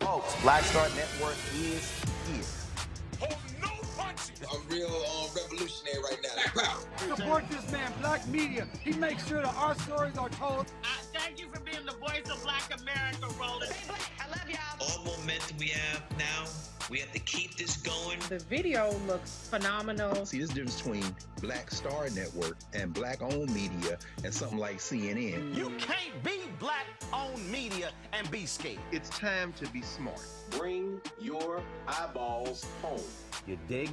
Folks, Black Star Network is here. Hold no punches. I'm real revolutionary right now. Black power. Support this man, Black media. He makes sure that our stories are told. Thank you for being the voice of Black America, Roland. Hey, Black, I love y'all. All momentum we have now, we have to keep this going. The video looks phenomenal. See, this difference between Black Star Network and Black-owned media and something like CNN. You can't be Black-owned media and be scared. It's time to be smart. Bring your eyeballs home. You dig?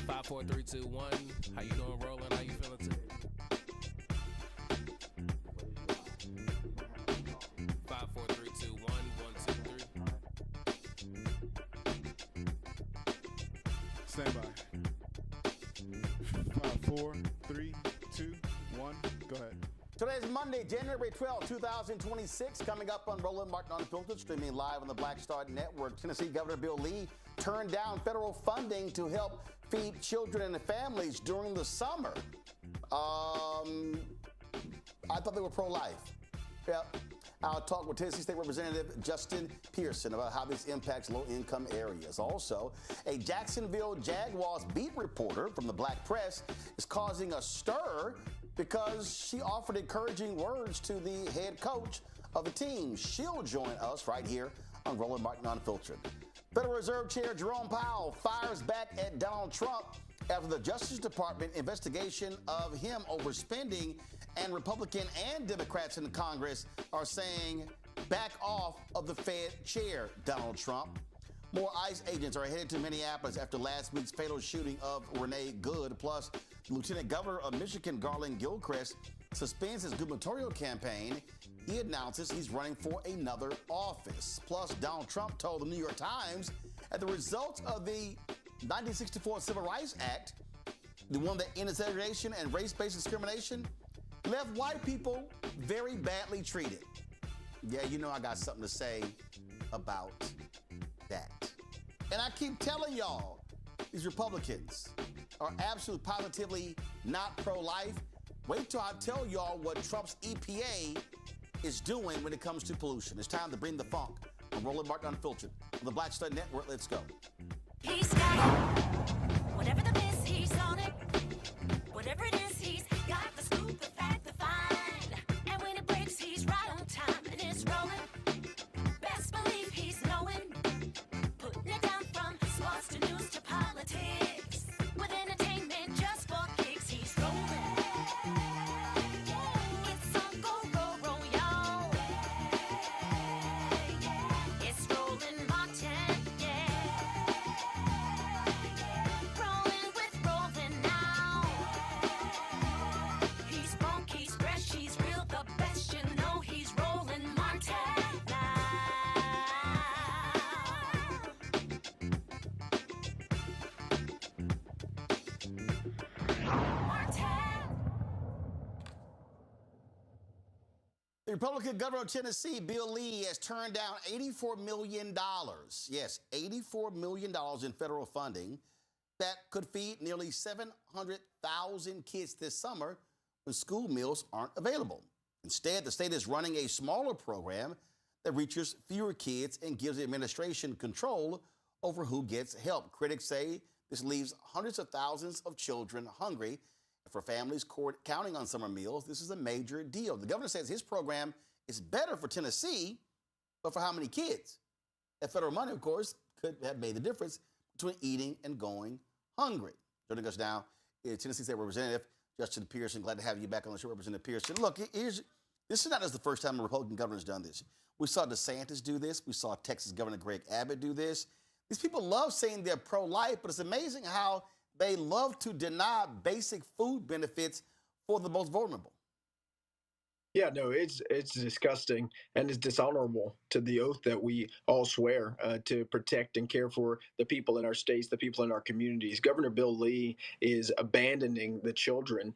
Five, four, three, two, one. How you doing, Roland? How you feeling today? 5, 4, 3, 2, 1, 1, 2, 3. Stand by. 5, 4, 3, 2, 1. Go ahead. Today is Monday, January 12, 2026. Coming up on Roland Martin Unfiltered, streaming live on the Black Star Network. Tennessee Governor Bill Lee turned down federal funding to help feed children and families during the summer. I thought they were pro-life. Yeah. I'll talk with Tennessee State Representative Justin Pearson about how this impacts low-income areas. Also, a Jacksonville Jaguars beat reporter from the Black Press is causing a stir because she offered encouraging words to the head coach of the team. She'll join us right here on Roland Martin Unfiltered. Federal Reserve Chair Jerome Powell fires back at Donald Trump after the Justice Department investigation of him overspending, and Republican and Democrats in Congress are saying back off of the Fed chair, Donald Trump. More ICE agents are headed to Minneapolis after last week's fatal shooting of Renee. Plus, Lieutenant Governor of Michigan Garlin Gilchrist suspends his gubernatorial campaign. He announces he's running for another office. Plus, Donald Trump told the New York Times that the results of the 1964 Civil Rights Act, the one that ended segregation and race-based discrimination, left white people very badly treated. Yeah, you know I got something to say about that. And I keep telling y'all, these Republicans are absolutely positively not pro-life. Wait till I tell y'all what Trump's EPA is doing when it comes to pollution. It's time to bring the funk. I'm Roland Martin Unfiltered on the Black Stud Network. Let's go. He's got it. Whatever the miss, he's on it. Whatever it is, he's got the scoop, the fact, the find. And when it breaks, he's right on time and it's rolling. Best believe he's knowing. Putting it down from sports to news to politics. With entertainment just for kicks, he's rolling. It's on go, roll, roll, y'all. It's Roland Martin, yeah. Rolling with Roland now. He's funk, he's fresh, he's real, the best, you know he's Roland Martin now. The Republican governor of Tennessee, Bill Lee, has turned down $84 million. Yes, $84 million in federal funding that could feed nearly 700,000 kids this summer when school meals aren't available. Instead, the state is running a smaller program that reaches fewer kids and gives the administration control over who gets help. Critics say this leaves hundreds of thousands of children hungry. For families counting on summer meals, this is a major deal. The governor says his program is better for Tennessee, but for how many kids? That federal money, of course, could have made the difference between eating and going hungry. Joining us now is Tennessee State Representative Justin Pearson. Glad to have you back on the show, Representative Pearson. Look, this is not just the first time a Republican governor has done this. We saw DeSantis do this. We saw Texas Governor Greg Abbott do this. These people love saying they're pro-life, but it's amazing how they love to deny basic food benefits for the most vulnerable. Yeah, no, it's disgusting and it's dishonorable to the oath that we all swear to protect and care for the people in our states, the people in our communities. Governor Bill Lee is abandoning the children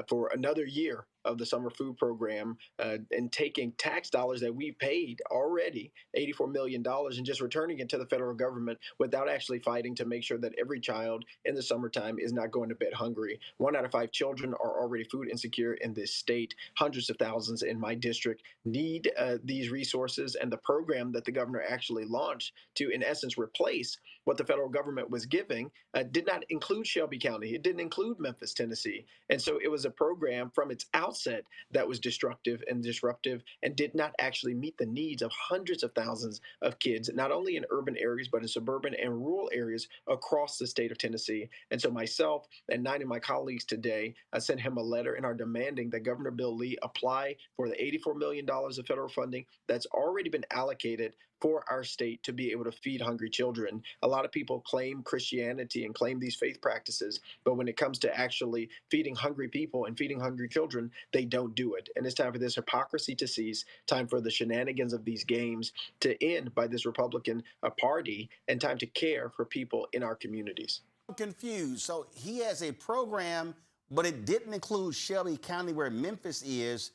for another year of the summer food program and taking tax dollars that we paid already, $84 million, and just returning it to the federal government without actually fighting to make sure that every child in the summertime is not going to bed hungry. 1 out of 5 children are already food insecure in this state. Hundreds of thousands in my district need these resources, and the program that the governor actually launched to, in essence, replace what the federal government was giving did not include Shelby County. It didn't include Memphis, Tennessee. And so it was a program from its outset that was destructive and disruptive and did not actually meet the needs of hundreds of thousands of kids, not only in urban areas, but in suburban and rural areas across the state of Tennessee. And so myself and 9 of my colleagues today sent him a letter and are demanding that Governor Bill Lee apply for the $84 million of federal funding that's already been allocated for our state to be able to feed hungry children. A lot of people claim Christianity and claim these faith practices, but when it comes to actually feeding hungry people and feeding hungry children, they don't do it. And it's time for this hypocrisy to cease, time for the shenanigans of these games to end by this Republican party, and time to care for people in our communities. I'm confused. So he has a program, but it didn't include Shelby County where Memphis is,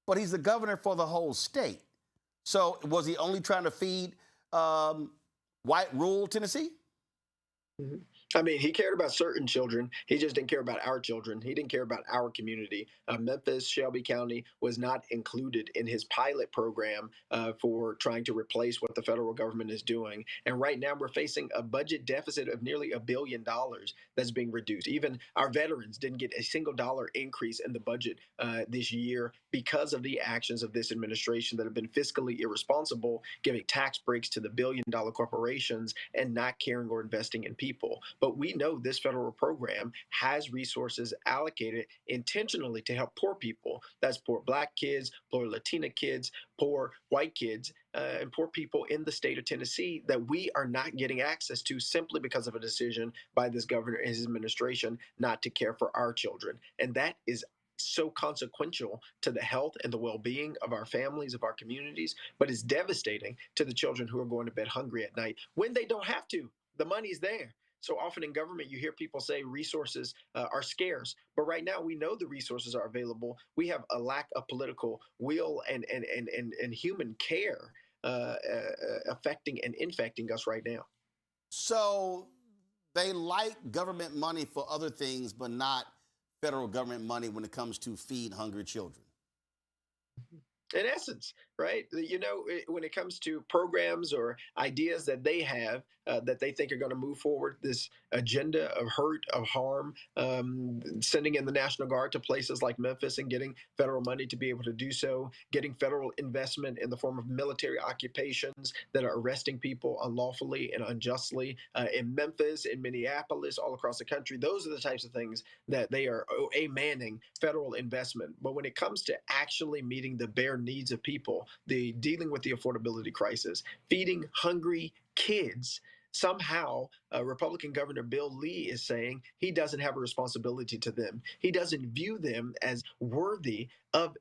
but he's the governor for the whole state. So was he only trying to feed white rural Tennessee? Mm-hmm. I mean, he cared about certain children. He just didn't care about our children. He didn't care about our community. Memphis, Shelby County was not included in his pilot program for trying to replace what the federal government is doing. And right now, we're facing a budget deficit of nearly $1 billion that's being reduced. Even our veterans didn't get a single dollar increase in the budget this year because of the actions of this administration that have been fiscally irresponsible, giving tax breaks to the billion-dollar corporations and not caring or investing in people. But we know this federal program has resources allocated intentionally to help poor people. That's poor Black kids, poor Latina kids, poor white kids, and poor people in the state of Tennessee that we are not getting access to simply because of a decision by this governor and his administration not to care for our children. And that is so consequential to the health and the well-being of our families, of our communities, but it's devastating to the children who are going to bed hungry at night when they don't have to. The money's there. So often in government, you hear people say resources are scarce, but right now we know the resources are available. We have a lack of political will and human care affecting and infecting us right now. So they like government money for other things, but not federal government money when it comes to feed hungry children. In essence, right? You know, when it comes to programs or ideas that they have that they think are going to move forward this agenda of hurt, of harm, sending in the National Guard to places like Memphis and getting federal money to be able to do so, getting federal investment in the form of military occupations that are arresting people unlawfully and unjustly in Memphis, in Minneapolis, all across the country. Those are the types of things that they are manning federal investment. But when it comes to actually meeting the bare needs of people, the dealing with the affordability crisis, feeding hungry kids, somehow Republican Governor Bill Lee is saying he doesn't have a responsibility to them. He doesn't view them as worthy of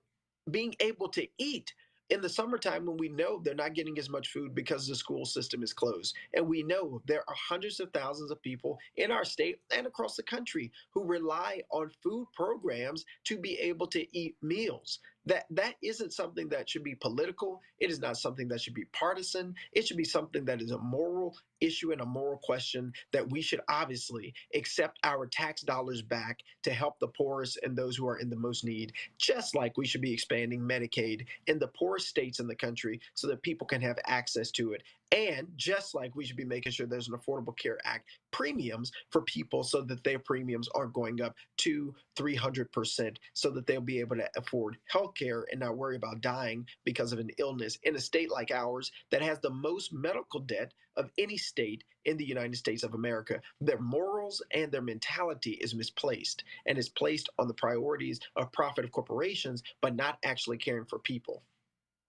being able to eat in the summertime when we know they're not getting as much food because the school system is closed. And we know there are hundreds of thousands of people in our state and across the country who rely on food programs to be able to eat meals. That isn't something that should be political. It is not something that should be partisan. It should be something that is a moral issue and a moral question that we should obviously accept our tax dollars back to help the poorest and those who are in the most need, just like we should be expanding Medicaid in the poorest states in the country so that people can have access to it. And just like we should be making sure there's an Affordable Care Act premiums for people so that their premiums aren't going up 200-300% so that they'll be able to afford health care and not worry about dying because of an illness in a state like ours that has the most medical debt of any state in the United States of America. Their morals and their mentality is misplaced and is placed on the priorities of profit of corporations, but not actually caring for people.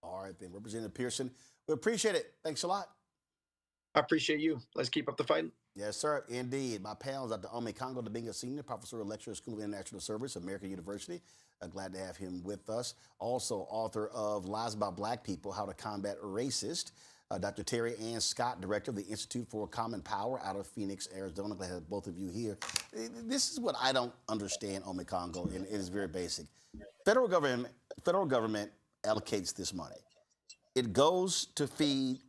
All right, then, Representative Pearson, we appreciate it. Thanks a lot. I appreciate you. Let's keep up the fight. Yes, sir. Indeed. My panel is Dr. Ome Congo Dibinga Sr., professor and lecturer at School of International Service, American University. Glad to have him with us. Also, author of Lies About Black People, How to Combat Racist. Dr. Terry Ann Scott, director of the Institute for Common Power out of Phoenix, Arizona. Glad to have both of you here. This is what I don't understand, Ome Congo, and it is very basic. Federal government allocates this money. It goes to feed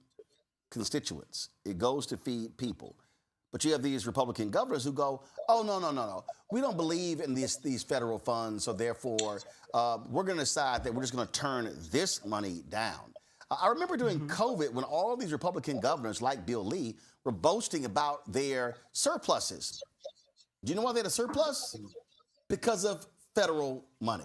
constituents. It goes to feed people. But you have these Republican governors who go, oh, no. We don't believe in these federal funds, so therefore we're going to decide that we're just going to turn this money down. I remember during COVID when all these Republican governors like Bill Lee were boasting about their surpluses. Do you know why they had a surplus? Because of federal money.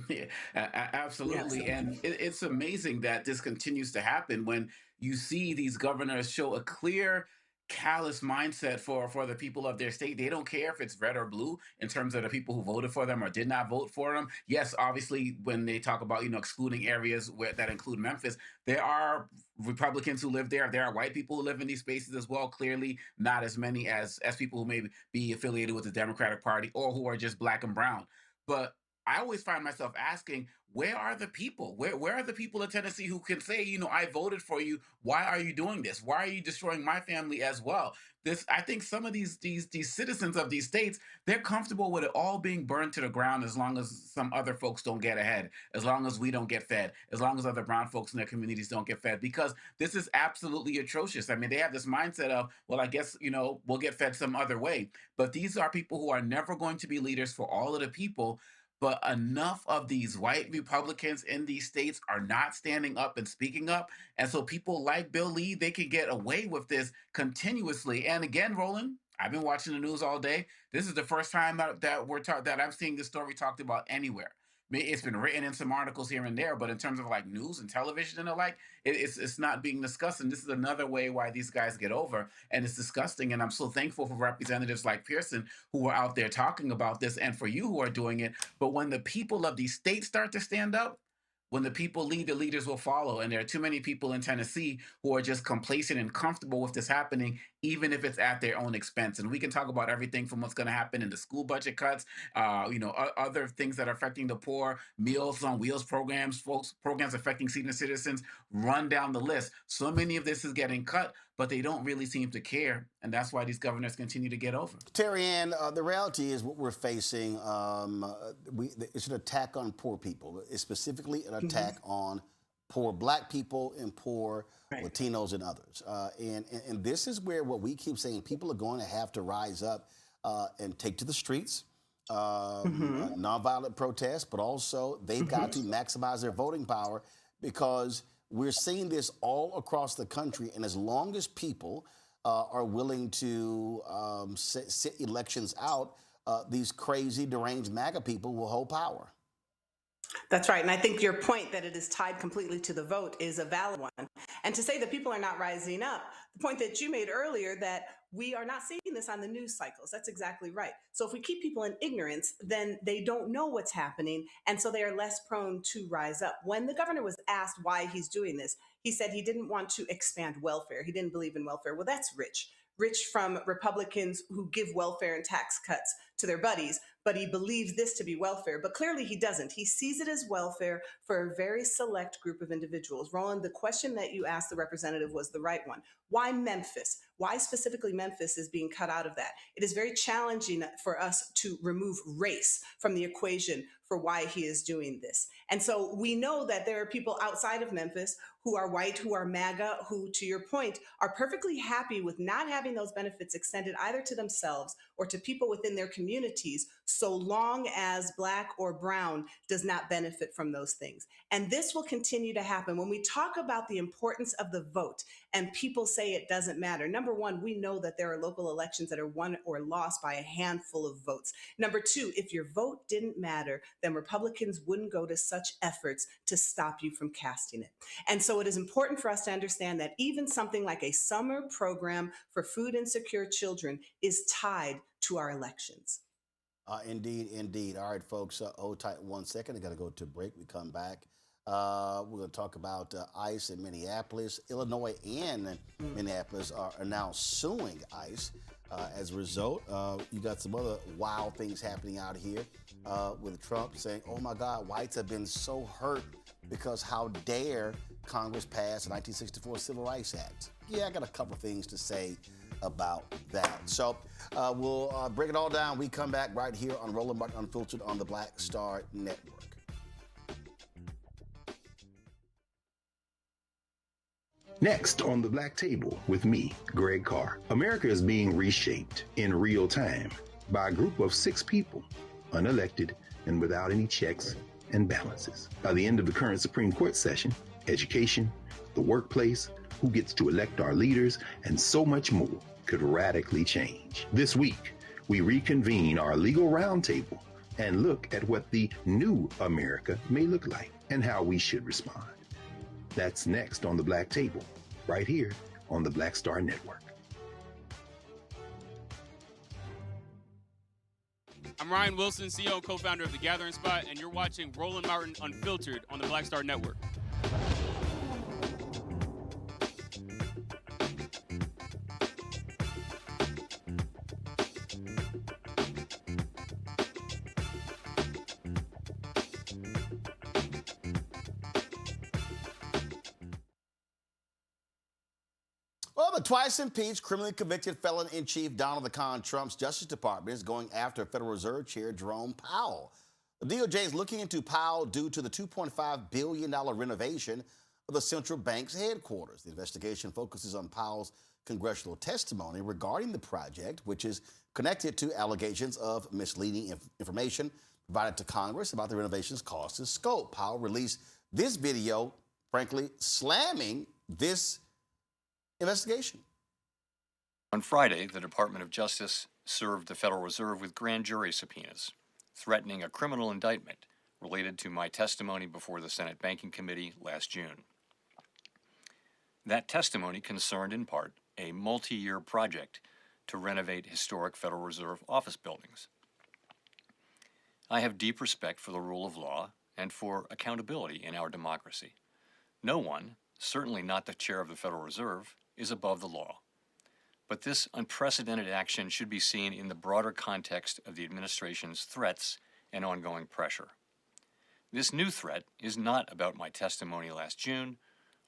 Yeah, absolutely. Yes. And it's amazing that this continues to happen when you see these governors show a clear, callous mindset for the people of their state. They don't care if it's red or blue in terms of the people who voted for them or did not vote for them. Yes, obviously, when they talk about, excluding areas that include Memphis, there are Republicans who live there. There are white people who live in these spaces as well. Clearly, not as many as people who may be affiliated with the Democratic Party or who are just black and brown. But I always find myself asking, where are the people? Where are the people of Tennessee who can say, I voted for you. Why are you doing this? Why are you destroying my family as well? I think some of these citizens of these states, they're comfortable with it all being burned to the ground as long as some other folks don't get ahead, as long as we don't get fed, as long as other brown folks in their communities don't get fed, because this is absolutely atrocious. I mean, they have this mindset of, well, I guess, we'll get fed some other way. But these are people who are never going to be leaders for all of the people. But enough of these white Republicans in these states are not standing up and speaking up. And so people like Bill Lee, they can get away with this continuously. And again, Roland, I've been watching the news all day. This is the first time that I'm seeing this story talked about anywhere. I mean, it's been written in some articles here and there, but in terms of like news and television and the like, it's not being discussed. And this is another way why these guys get over. And it's disgusting. And I'm so thankful for representatives like Pearson who are out there talking about this, and for you who are doing it. But when the people of these states start to stand up, when the people lead, the leaders will follow. And there are too many people in Tennessee who are just complacent and comfortable with this happening, even if it's at their own expense. And we can talk about everything from what's going to happen in the school budget cuts, other things that are affecting the poor, Meals on Wheels programs, programs affecting senior citizens, run down the list. So many of this is getting cut, but they don't really seem to care. And that's why these governors continue to get over. Terry Ann, the reality is what we're facing, it's an attack on poor people. It's specifically an attack on poor Black people and poor Latinos and others. And this is where what we keep saying, people are going to have to rise up and take to the streets, nonviolent protests, but also they've got to maximize their voting power, because we're seeing this all across the country. And as long as people are willing to sit elections out, these crazy, deranged MAGA people will hold power. That's right. And I think your point that it is tied completely to the vote is a valid one. And to say that people are not rising up, the point that you made earlier that we are not seeing this on the news cycles, that's exactly right. So if we keep people in ignorance, then they don't know what's happening. And so they are less prone to rise up. When the governor was asked why he's doing this, he said he didn't want to expand welfare. He didn't believe in welfare. Well, that's rich from Republicans who give welfare and tax cuts to their buddies, but he believes this to be welfare. But clearly he doesn't. He sees it as welfare for a very select group of individuals. Roland, the question that you asked the representative was the right one. Why Memphis? Why specifically Memphis is being cut out of that? It is very challenging for us to remove race from the equation for why he is doing this. And so we know that there are people outside of Memphis who are white, who are MAGA, who, to your point, are perfectly happy with not having those benefits extended either to themselves or to people within their communities, so long as Black or brown does not benefit from those things. And this will continue to happen. When we talk about the importance of the vote and people say it doesn't matter, number one, we know that there are local elections that are won or lost by a handful of votes. Number two, if your vote didn't matter, then Republicans wouldn't go to such efforts to stop you from casting it. And so it is important for us to understand that even something like a summer program for food insecure children is tied to our elections. Indeed. All right, folks, hold tight 1 second. I got to go to a break. We come back. We're going to talk about ICE in Minneapolis. Illinois and Minneapolis are now suing ICE. As a result, you got some other wild things happening out here with Trump saying, oh, my God, whites have been so hurt because how dare Congress pass the 1964 Civil Rights Act. Yeah, I got a couple things to say about that. So we'll break it all down. We come back right here on Roland Martin Unfiltered on the Black Star Network. Next on the Black Table with me, Greg Carr. America is being reshaped in real time by a group of 6 people, unelected and without any checks and balances. By the end of the current Supreme Court session, education, the workplace, who gets to elect our leaders, and so much more could radically change. This week, we reconvene our legal roundtable and look at what the new America may look like and how we should respond. That's next on the Black Table, right here on the Black Star Network. I'm Ryan Wilson, CEO and co-founder of The Gathering Spot, and you're watching Roland Martin Unfiltered on the Black Star Network. Well, the twice impeached, criminally convicted felon-in-chief Donald Trump's Justice Department is going after Federal Reserve Chair Jerome Powell. The DOJ is looking into Powell due to the $2.5 billion renovation of the central bank's headquarters. The investigation focuses on Powell's congressional testimony regarding the project, which is connected to allegations of misleading information provided to Congress about the renovation's cost and scope. Powell released this video, frankly, slamming this investigation. On Friday, the Department of Justice served the Federal Reserve with grand jury subpoenas, threatening a criminal indictment related to my testimony before the Senate Banking Committee last June. That testimony concerned, in part, a multi-year project to renovate historic Federal Reserve office buildings. I have deep respect for the rule of law and for accountability in our democracy. No one, certainly not the chair of the Federal Reserve, is above the law. But this unprecedented action should be seen in the broader context of the administration's threats and ongoing pressure. This new threat is not about my testimony last June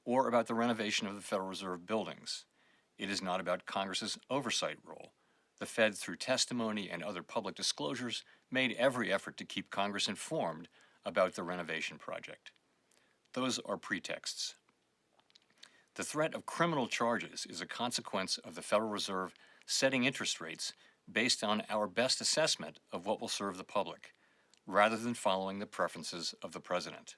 or about the renovation of the Federal Reserve buildings. It is not about Congress's oversight role. The Fed, through testimony and other public disclosures, made every effort to keep Congress informed about the renovation project. Those are pretexts. The threat of criminal charges is a consequence of the Federal Reserve setting interest rates based on our best assessment of what will serve the public, rather than following the preferences of the president.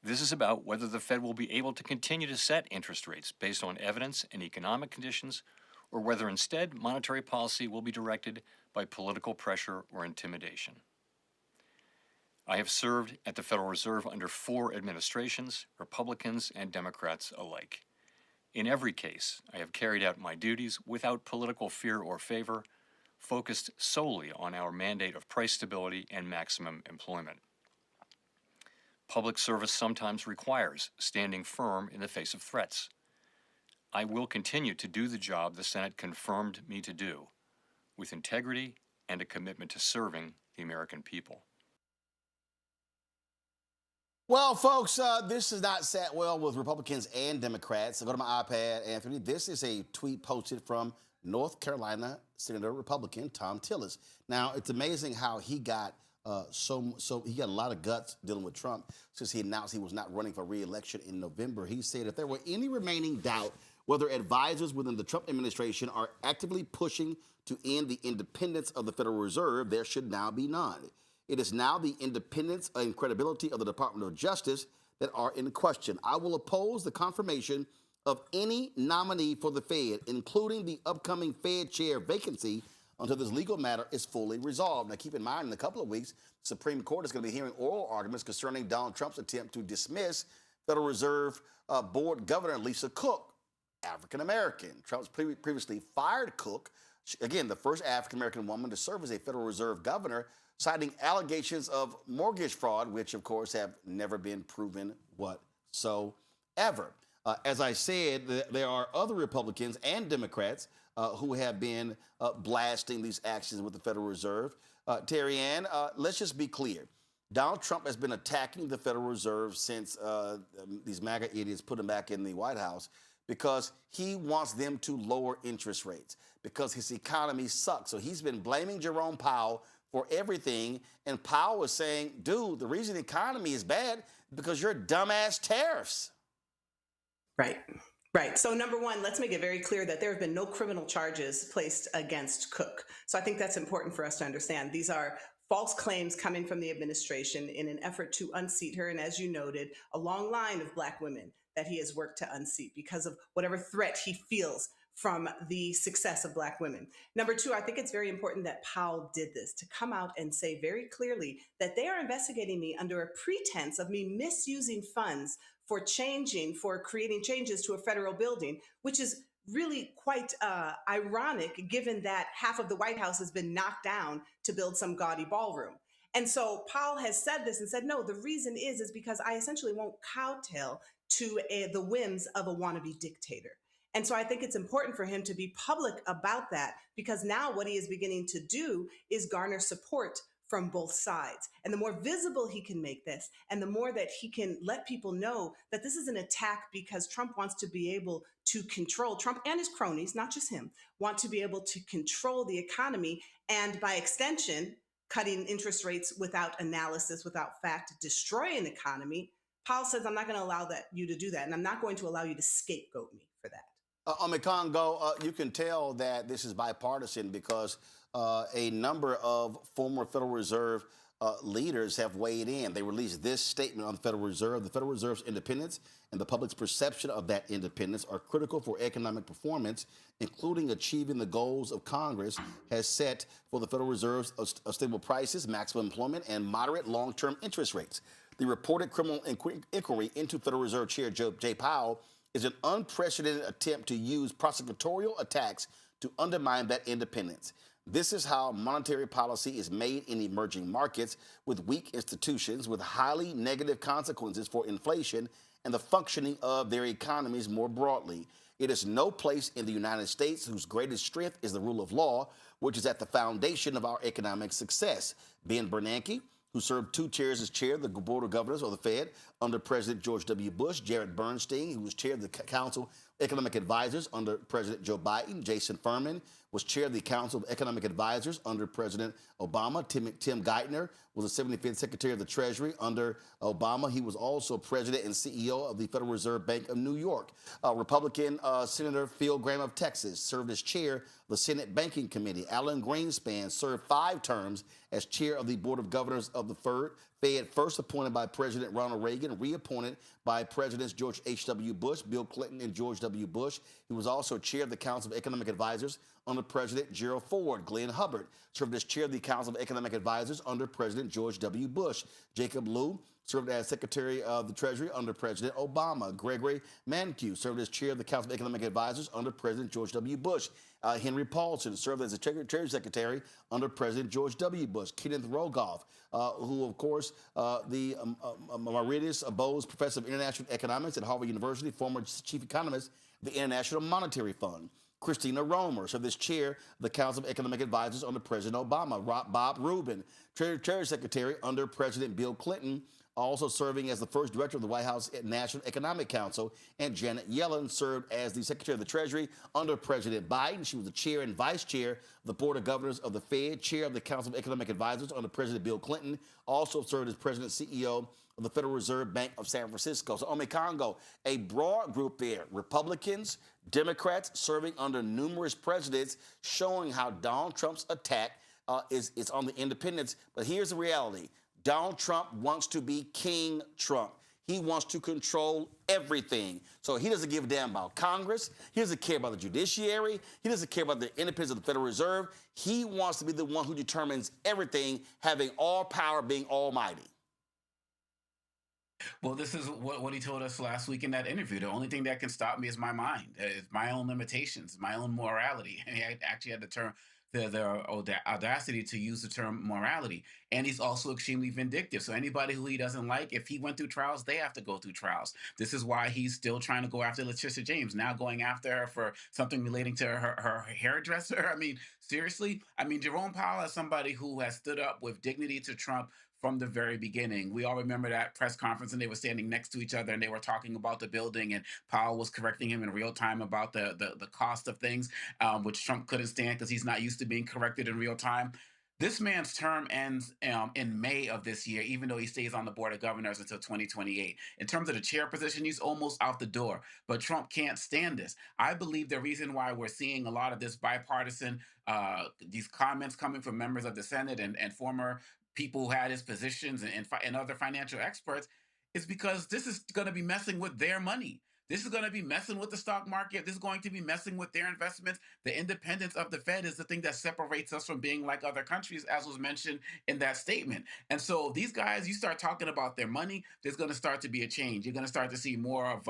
This is about whether the Fed will be able to continue to set interest rates based on evidence and economic conditions, or whether instead monetary policy will be directed by political pressure or intimidation. I have served at the Federal Reserve under 4 administrations, Republicans and Democrats alike. In every case, I have carried out my duties without political fear or favor, focused solely on our mandate of price stability and maximum employment. Public service sometimes requires standing firm in the face of threats. I will continue to do the job the Senate confirmed me to do, with integrity and a commitment to serving the American people. Well, folks, this has not sat well with Republicans and Democrats. So go to my iPad, Anthony. This is a tweet posted from North Carolina Senator Republican Tom Tillis. Now, it's amazing how he got he got a lot of guts dealing with Trump since he announced he was not running for re-election in November. He said if there were any remaining doubt whether advisors within the Trump administration are actively pushing to end the independence of the Federal Reserve, there should now be none. It is now the independence and credibility of the Department of Justice that are in question. I will oppose the confirmation of any nominee for the Fed, including the upcoming Fed chair vacancy, until this legal matter is fully resolved. Now, keep in mind, in a couple of weeks, the Supreme Court is going to be hearing oral arguments concerning Donald Trump's attempt to dismiss Federal Reserve Board Governor Lisa Cook, African-American. Trump's previously fired Cook, again, the first African-American woman to serve as a Federal Reserve governor, citing allegations of mortgage fraud, which, of course, have never been proven whatsoever. As I said, there are other Republicans and Democrats who have been blasting these actions with the Federal Reserve. Terry Ann, let's just be clear. Donald Trump has been attacking the Federal Reserve since these MAGA idiots put him back in the White House because he wants them to lower interest rates because his economy sucks. So he's been blaming Jerome Powell for everything. And Powell was saying, dude, the reason the economy is bad is because your dumbass tariffs. Right. So number one, let's make it very clear that there have been no criminal charges placed against Cook. So I think that's important for us to understand. These are false claims coming from the administration in an effort to unseat her. And as you noted, a long line of Black women that he has worked to unseat because of whatever threat he feels from the success of Black women. Number two, I think it's very important that Powell did this, to come out and say very clearly that they are investigating me under a pretense of me misusing funds for creating changes to a federal building, which is really quite ironic given that half of the White House has been knocked down to build some gaudy ballroom. And so Powell has said this and said, no, the reason is because I essentially won't kowtow to the whims of a wannabe dictator. And so I think it's important for him to be public about that, because now what he is beginning to do is garner support from both sides. And the more visible he can make this, and the more that he can let people know that this is an attack because Trump wants to be able to control, Trump and his cronies, not just him, want to be able to control the economy, and by extension, cutting interest rates without analysis, without fact, destroy an economy. Powell says, I'm not going to allow you to do that, and I'm not going to allow you to scapegoat me for that. Congo, you can tell that this is bipartisan because a number of former Federal Reserve leaders have weighed in. They released this statement on the Federal Reserve. The Federal Reserve's independence and the public's perception of that independence are critical for economic performance, including achieving the goals of Congress has set for the Federal Reserve's of stable prices, maximum employment, and moderate long-term interest rates. The reported criminal inquiry into Federal Reserve Chair Jay Powell is an unprecedented attempt to use prosecutorial attacks to undermine that independence. This is how monetary policy is made in emerging markets with weak institutions with highly negative consequences for inflation and the functioning of their economies more broadly. It is no place in the United States whose greatest strength is the rule of law, which is at the foundation of our economic success. Ben Bernanke, who served 2 chairs as chair of the Board of Governors of the Fed under President George W. Bush, Jared Bernstein, who was chair of the Council of Economic Advisors under President Joe Biden, Jason Furman was chair of the Council of Economic Advisors under President Obama, Tim Geithner was the 75th Secretary of the Treasury under Obama. He was also president and CEO of the Federal Reserve Bank of New York. Republican Senator Phil Gramm of Texas served as chair of the Senate Banking Committee. Alan Greenspan served 5 terms as chair of the Board of Governors of the Fed, first appointed by President Ronald Reagan, reappointed by Presidents George H.W. Bush, Bill Clinton, and George W. Bush. He was also chair of the Council of Economic Advisors under President Gerald Ford. Glenn Hubbard served as chair of the Council of Economic Advisors under President George W. Bush. Jacob Lew served as Secretary of the Treasury under President Obama. Gregory Mankiw served as chair of the Council of Economic Advisors under President George W. Bush. Henry Paulson served as the Treasury Secretary under President George W. Bush. Kenneth Rogoff, who, of course, the Emeritus Bose Professor of International Economics at Harvard University, former chief economist of the International Monetary Fund. Christina Romer served as chair of the Council of Economic Advisors under President Obama. Bob Rubin, Treasury Secretary under President Bill Clinton, also serving as the first director of the White House National Economic Council. And Janet Yellen served as the Secretary of the Treasury under President Biden. She was the chair and vice chair of the Board of Governors of the Fed, chair of the Council of Economic Advisors under President Bill Clinton, also served as President and CEO of the Federal Reserve Bank of San Francisco. So, Congo, a broad group there, Republicans, Democrats serving under numerous presidents, showing how Donald Trump's attack is on the independence. But here's the reality. Donald Trump wants to be King Trump. He wants to control everything. So he doesn't give a damn about Congress. He doesn't care about the judiciary. He doesn't care about the independence of the Federal Reserve. He wants to be the one who determines everything, having all power, being almighty. Well, this is what he told us last week in that interview. The only thing that can stop me is my mind, it's my own limitations, my own morality. And he actually had the audacity to use the term morality. And he's also extremely vindictive. So anybody who he doesn't like, if he went through trials, they have to go through trials. This is why he's still trying to go after Letitia James, now going after her for something relating to her hairdresser. I mean, seriously? I mean, Jerome Powell is somebody who has stood up with dignity to Trump from the very beginning. We all remember that press conference, and they were standing next to each other and they were talking about the building, and Powell was correcting him in real time about the cost of things, which Trump couldn't stand because he's not used to being corrected in real time. This man's term ends in May of this year, even though he stays on the Board of Governors until 2028. In terms of the chair position, he's almost out the door. But Trump can't stand this. I believe the reason why we're seeing a lot of this bipartisan, these comments coming from members of the Senate and former people who had his positions and other financial experts is because this is going to be messing with their money. This is going to be messing with the stock market. This is going to be messing with their investments. The independence of the Fed is the thing that separates us from being like other countries, as was mentioned in that statement. And so these guys, you start talking about their money, there's going to start to be a change. You're going to start to see more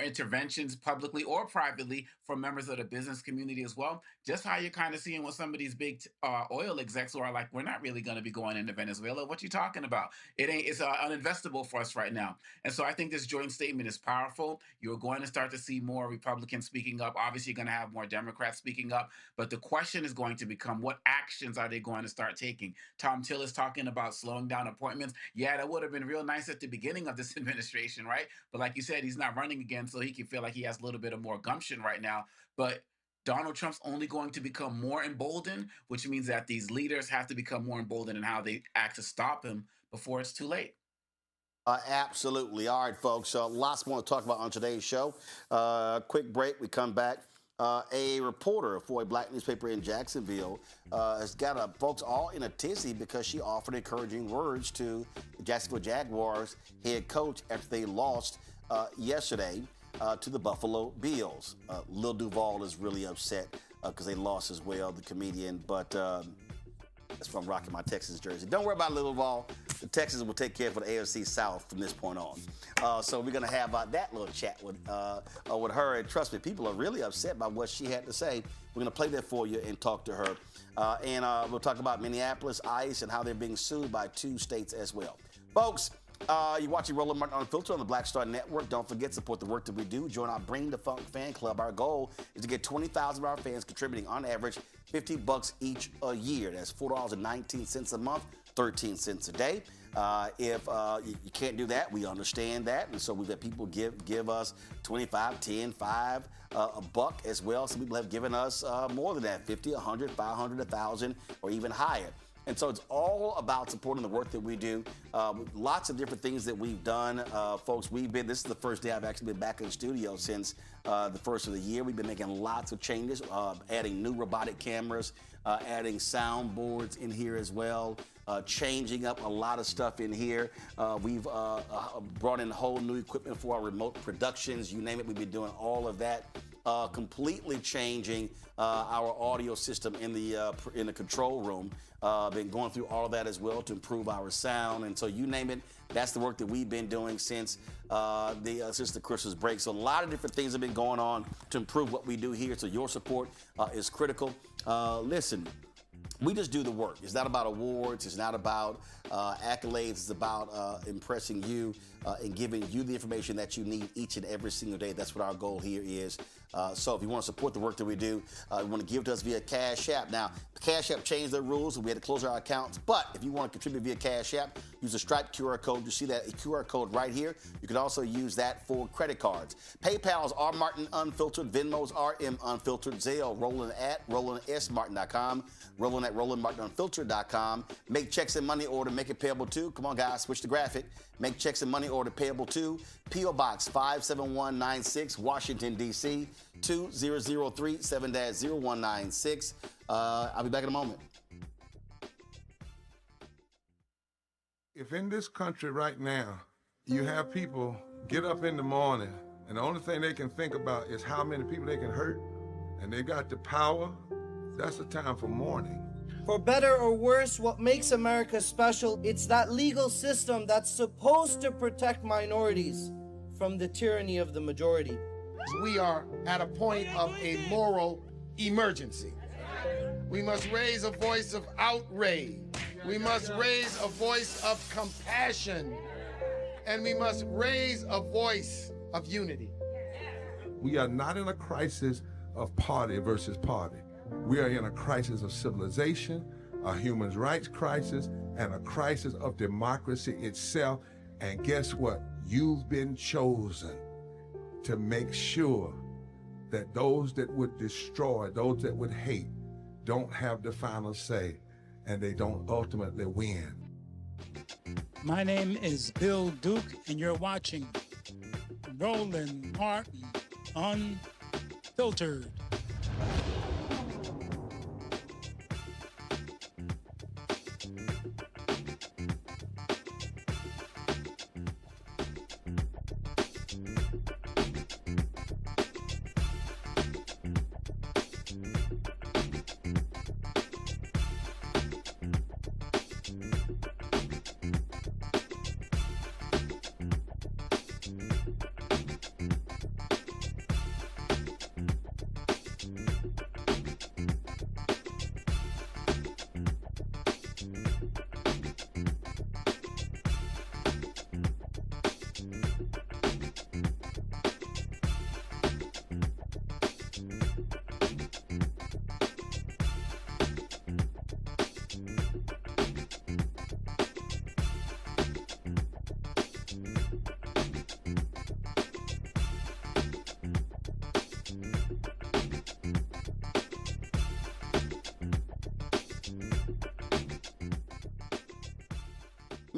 interventions publicly or privately from members of the business community as well. Just how you're kind of seeing with some of these big oil execs who are like, we're not really going to be going into Venezuela. What you talking about? It's uninvestable for us right now. And so I think this joint statement is powerful. You're going to start to see more Republicans speaking up. Obviously, you're going to have more Democrats speaking up. But the question is going to become, what actions are they going to start taking? Tom Tillis talking about slowing down appointments. Yeah, that would have been real nice at the beginning of this administration, right? But like you said, he's not running again, so he can feel like he has a little bit of more gumption right now. But Donald Trump's only going to become more emboldened, which means that these leaders have to become more emboldened in how they act to stop him before it's too late. Absolutely. All right, folks. Lots more to talk about on today's show. Quick break. We come back. A reporter for a black newspaper in Jacksonville has got folks all in a tizzy because she offered encouraging words to the Jacksonville Jaguars head coach after they lost yesterday to the Buffalo Bills. Lil Duval is really upset because they lost as well, the comedian, but that's why I'm rocking my Texans jersey. Don't worry about Lil Duval. The Texans will take care for the AFC South from this point on. So we're going to have that little chat with her. And trust me, people are really upset by what she had to say. We're going to play that for you and talk to her. And we'll talk about Minneapolis, ICE, and how they're being sued by 2 states as well. Folks, you're watching Roland Martin Unfiltered on the Black Star Network. Don't forget, support the work that we do. Join our Bring the Funk fan club. Our goal is to get 20,000 of our fans contributing on average $50 each a year. That's $4.19 a month, 13 cents a day. If you can't do that, we understand that. And so we've had people give us 25, 10, 5, a buck as well. Some people have given us more than that, 50, 100, 500, 1,000, or even higher. And so it's all about supporting the work that we do. Lots of different things that we've done. Folks, this is the first day I've actually been back in the studio since the first of the year. We've been making lots of changes, adding new robotic cameras, adding soundboards in here as well, changing up a lot of stuff in here. We've brought in whole new equipment for our remote productions. You name it, we've been doing all of that. Completely changing our audio system in the control room. Been going through all of that as well to improve our sound, and so you name it, that's the work that we've been doing since the Christmas break. So a lot of different things have been going on to improve what we do here. So your support is critical. Listen, we just do the work. It's not about awards. It's not about accolades. It's about impressing you and giving you the information that you need each and every single day. That's what our goal here is. So if you want to support the work that we do, you want to give to us via Cash App. Now, Cash App changed their rules, and we had to close our accounts. But if you want to contribute via Cash App, use the Stripe QR code. You see that QR code right here. You can also use that for credit cards. PayPal's R Martin Unfiltered, Venmo's RM Unfiltered, Zelle, Roland at RolandSMartin.com, Roland at RolandMartinUnfiltered.com. Make checks and money order, make it payable to. Come on, guys, switch the graphic. Make checks and money order payable to P.O. Box 57196, Washington, D.C. 2003 7-0196. I'll be back in a moment. If in this country right now, you have people get up in the morning and the only thing they can think about is how many people they can hurt, and they got the power, that's the time for mourning. For better or worse, what makes America special, it's that legal system that's supposed to protect minorities from the tyranny of the majority. We are at a point of a moral emergency. We must raise a voice of outrage. We must raise a voice of compassion. And we must raise a voice of unity. We are not in a crisis of party versus party. We are in a crisis of civilization, a human rights crisis, and a crisis of democracy itself. And guess what? You've been chosen to make sure that those that would destroy, those that would hate, don't have the final say, and they don't ultimately win. My name is Bill Duke, and you're watching Roland Martin Unfiltered.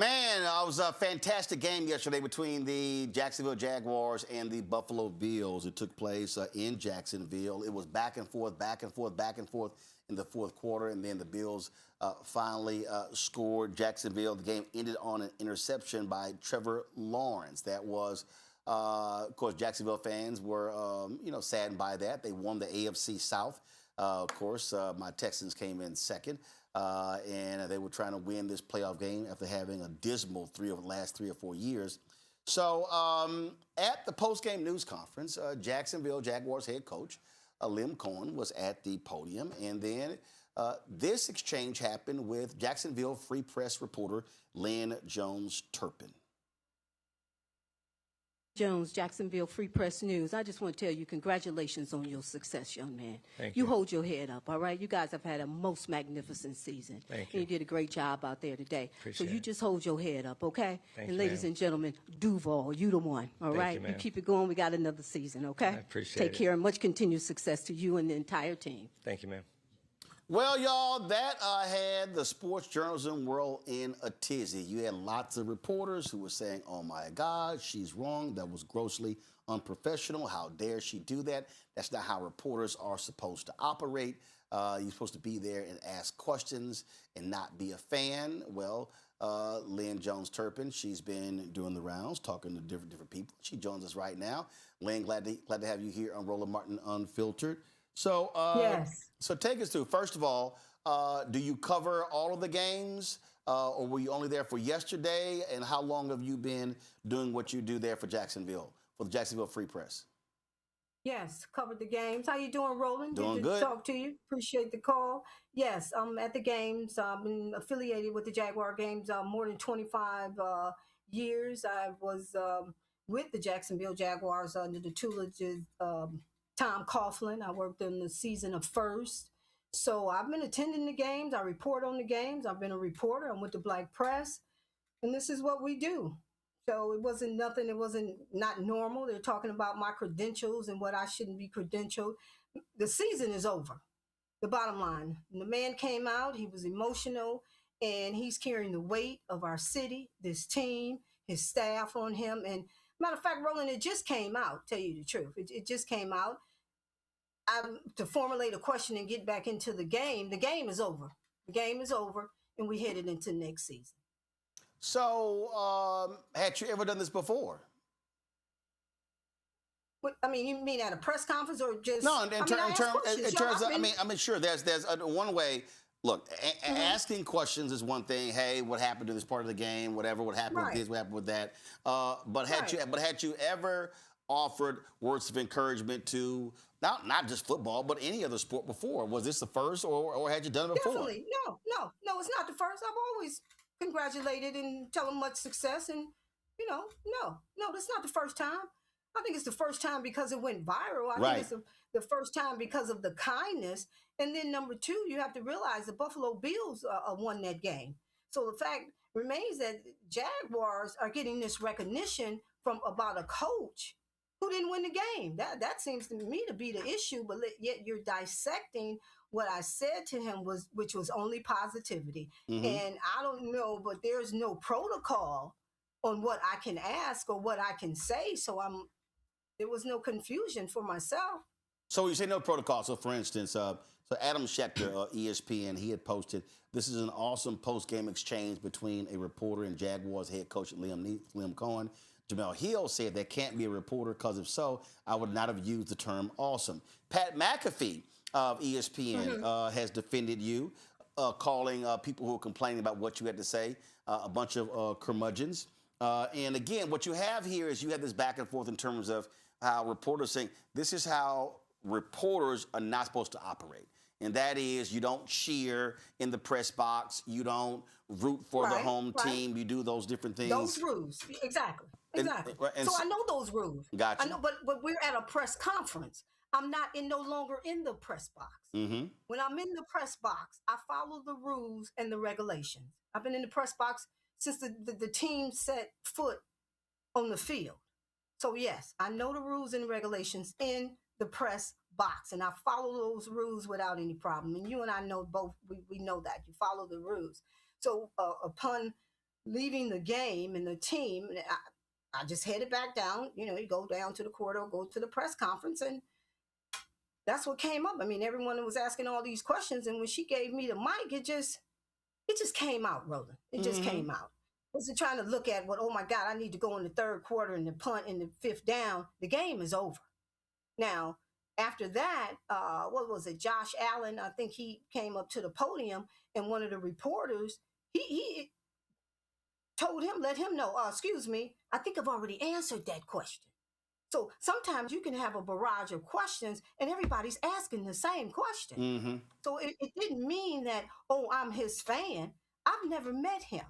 Man, it was a fantastic game yesterday between the Jacksonville Jaguars and the Buffalo Bills. It took place in Jacksonville. It was back and forth, back and forth, back and forth in the fourth quarter, and then the Bills finally scored. Jacksonville, the game ended on an interception by Trevor Lawrence. That was, of course, Jacksonville fans were, saddened by that. They won the AFC South. Of course, my Texans came in second. And they were trying to win this playoff game after having a dismal last 3 or 4 years. So at the post-game news conference, Jacksonville Jaguars head coach Coen was at the podium. And then this exchange happened with Jacksonville Free Press reporter Lynn Jones-Turpin. Jones, Jacksonville Free Press News. I just want to tell you congratulations on your success, young man. Thank you. You hold your head up, all right? You guys have had a most magnificent season. Thank you. And you did a great job out there today. Appreciate so you just hold your head up, okay? Thank and you, ladies ma'am. and gentlemen, Duval, you the one, all Thank right? you, ma'am. keep it going. We got another season, okay? I appreciate Take it. care and much continued success to you and the entire team. Thank you, ma'am. Well, y'all, that had the sports journalism world in a tizzy. You had lots of reporters who were saying, oh, my God, she's wrong. That was grossly unprofessional. How dare she do that? That's not how reporters are supposed to operate. You're supposed to be there and ask questions and not be a fan. Well, Lynn Jones-Turpin, she's been doing the rounds, talking to different people. She joins us right now. Lynn, glad to have you here on Roland Martin Unfiltered. So, yes. So take us through. First of all, do you cover all of the games, or were you only there for yesterday? And how long have you been doing what you do there for Jacksonville, for the Jacksonville Free Press? Yes, covered the games. How you doing, Roland? Doing Good good. to talk to you. Appreciate the call. Yes, I'm at the games. I've been affiliated with the Jaguar games more than 25 years. I was with the Jacksonville Jaguars under the tutelage of Tom Coughlin. I worked in the season of first. So I've been attending the games. I report on the games. I've been a reporter. I'm with the Black Press. And this is what we do. So it wasn't nothing. It wasn't not normal. They're talking about my credentials and what I shouldn't be credentialed. The season is over. The bottom line. And the man came out. He was emotional. And he's carrying the weight of our city, this team, his staff on him. And matter of fact, Roland, it just came out, tell you the truth. It just came out. To formulate a question and get back into the game is over. The game is over, and we headed into next season. So, had you ever done this before? What, I mean, you mean at a press conference or just? No, in terms of, I mean, sure. There's one way. Look, asking questions is one thing. Hey, what happened to this part of the game? Whatever. What happened with this? What happened with that? But had you ever offered words of encouragement to not just football, but any other sport before? Was this the first, or had you done it before? Definitely. No, it's not the first. I've always congratulated and tell them much success, and no, that's not the first time. I think it's the first time because it went viral. I think it's the first time because of the kindness. And then number two, you have to realize the Buffalo Bills won that game. So the fact remains that Jaguars are getting this recognition from about a coach who didn't win the game. That seems to me to be the issue, but yet you're dissecting what I said to him, which was only positivity. Mm-hmm. And I don't know, but there's no protocol on what I can ask or what I can say. So there was no confusion for myself. So you say no protocol. So for instance, so Adam Schefter, ESPN, he had posted, this is an awesome post-game exchange between a reporter and Jaguars head coach Liam Coen. Jamel Hill said there can't be a reporter because if so, I would not have used the term awesome. Pat McAfee of ESPN has defended you, calling people who are complaining about what you had to say a bunch of curmudgeons. And again, what you have here is you have this back and forth in terms of how reporters saying this is how reporters are not supposed to operate. And that is you don't cheer in the press box. You don't root for the home team. You do those different things. Those rules. Exactly. And so I know those rules. Gotcha. I know, but we're at a press conference. I'm no longer in the press box. Mm-hmm. When I'm in the press box, I follow the rules and the regulations. I've been in the press box since the team set foot on the field. So yes, I know the rules and regulations in the press box, and I follow those rules without any problem. And you and I know both, we know that. You follow the rules. So upon leaving the game and the team, I just headed back down. You know, you go down to the corridor, go to the press conference, and that's what came up. I mean, everyone was asking all these questions, and when she gave me the mic, it just came out, Roland. It just came out. I wasn't trying to look at what, oh my God, I need to go in the third quarter and the punt in the fifth down. The game is over. Now, after that, what was it? Josh Allen, I think he came up to the podium, and one of the reporters, he told him, let him know, excuse me, I think I've already answered that question. So sometimes you can have a barrage of questions and everybody's asking the same question. So it didn't mean that, oh, I'm his fan. I've never met him.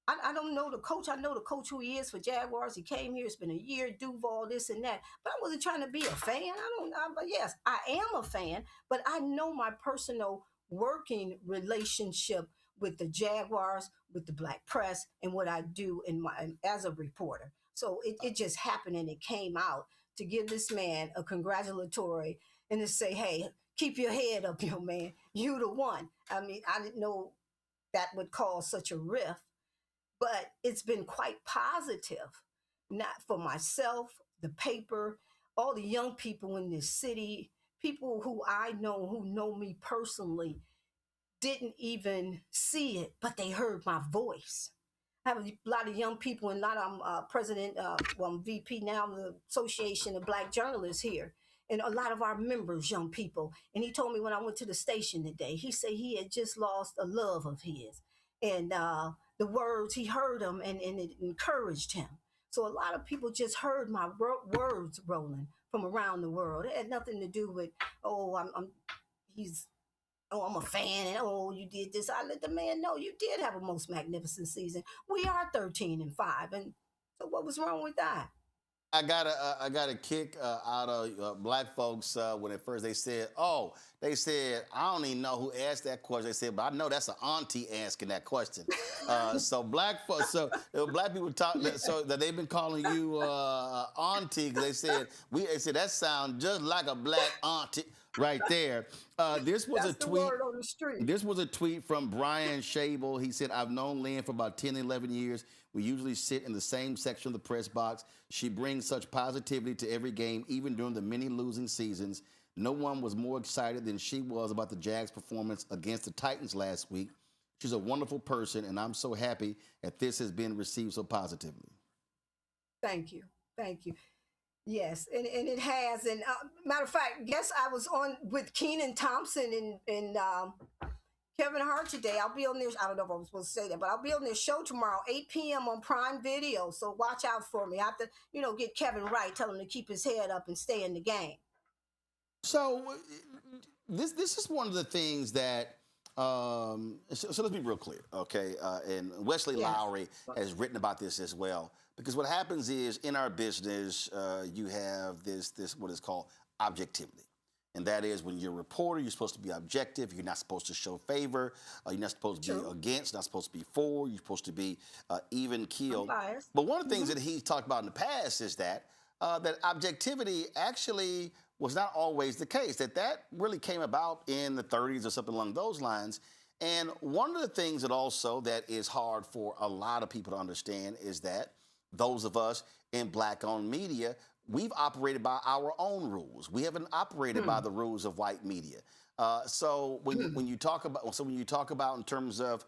I don't know the coach. I know the coach who he is for Jaguars. He came here. It's been a year, Duval, this and that. But I wasn't trying to be a fan. Yes, I am a fan, but I know my personal working relationship with the Jaguars, with the Black press, and what I do as a reporter. So it just happened, and it came out to give this man a congratulatory and to say, hey, keep your head up, yo, man. You the one. I mean, I didn't know that would cause such a rift. But it's been quite positive, not for myself, the paper, all the young people in this city, people who I know, who know me personally, didn't even see it, but they heard my voice. I have a lot of young people, and I'm president, I'm VP now of the Association of Black Journalists here, and a lot of our members, young people. And he told me when I went to the station today, he said he had just lost a love of his. And the words, he heard them, and it encouraged him. So a lot of people just heard my words, Roland, from around the world. It had nothing to do with, I'm a fan, and oh, you did this. I let the man know you did have a most magnificent season. We are 13-5, and so what was wrong with that? I got a kick out of black folks when at first they said, I don't even know who asked that question. They said, but I know that's an auntie asking that question. So black folks, black people talk, so that they've been calling you auntie because they said that sounds just like a black auntie right there. This was that's a tweet. The word on the street. This was a tweet from Brian Shable. He said, I've known Lynn for about 10, 11 years. We usually sit in the same section of the press box. She brings such positivity to every game, even during the many losing seasons. No one was more excited than she was about the Jags' performance against the Titans last week. She's a wonderful person, and I'm so happy that this has been received so positively. Thank you. Thank you. Yes, and it has. And matter of fact, guess I was on with Kenan Thompson and Kevin Hart today. I'll be on their, I don't know if I was supposed to say that, but I'll be on their show tomorrow, 8 p.m. on Prime Video. So watch out for me. I have to, get Kevin right, tell him to keep his head up and stay in the game. So this is one of the things that, so let's be real clear, okay? And Wesley Lowry has written about this as well. Because what happens is in our business, you have this what is called objectivity. And that is when you're a reporter, you're supposed to be objective. You're not supposed to show favor. You're not supposed to be against, not supposed to be for. You're supposed to be even keeled. But one of the things that he's talked about in the past is that objectivity actually was not always the case, that really came about in the 30s or something along those lines. And one of the things that is hard for a lot of people to understand is that those of us in Black-owned media, we've operated by our own rules. We haven't operated by the rules of white media. So when you talk about in terms of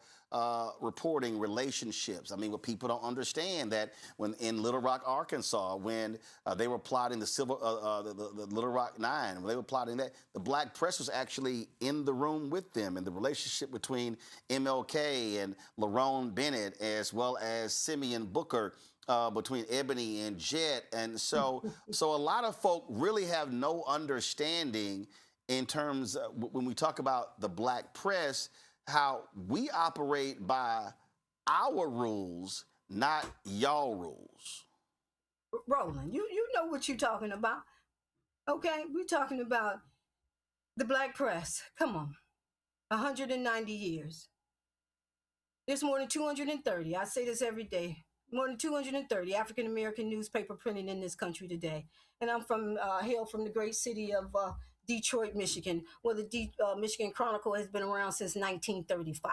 reporting relationships, I mean, what people don't understand that when in Little Rock, Arkansas, when they were plotting the Little Rock Nine, when they were plotting that, the Black press was actually in the room with them, and the relationship between MLK and Lerone Bennett, as well as Simeon Booker, between Ebony and Jet. And so a lot of folk really have no understanding in terms of when we talk about the Black press, how we operate by our rules, not y'all rules. Roland, you know what you're talking about. Okay, we're talking about the Black press. Come on, 190 years. There's more than 230. I say this every day. More than 230 African-American newspaper printing in this country today. And I'm hail from the great city of Detroit, Michigan, where the Michigan Chronicle has been around since 1935.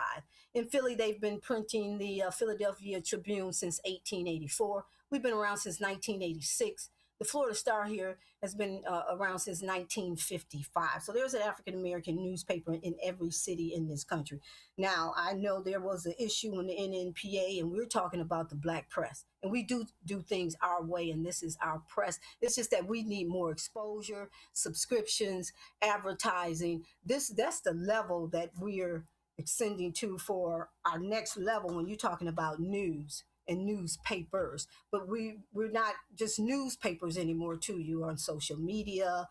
In Philly, they've been printing the Philadelphia Tribune since 1884. We've been around since 1986. The Florida Star here has been around since 1955. So there's an African-American newspaper in every city in this country. Now, I know there was an issue in the NNPA, and we're talking about the black press. And we do things our way, and this is our press. It's just that we need more exposure, subscriptions, advertising. That's the level that we're ascending to for our next level when you're talking about news and newspapers. But we're not just newspapers anymore too. You're on social media.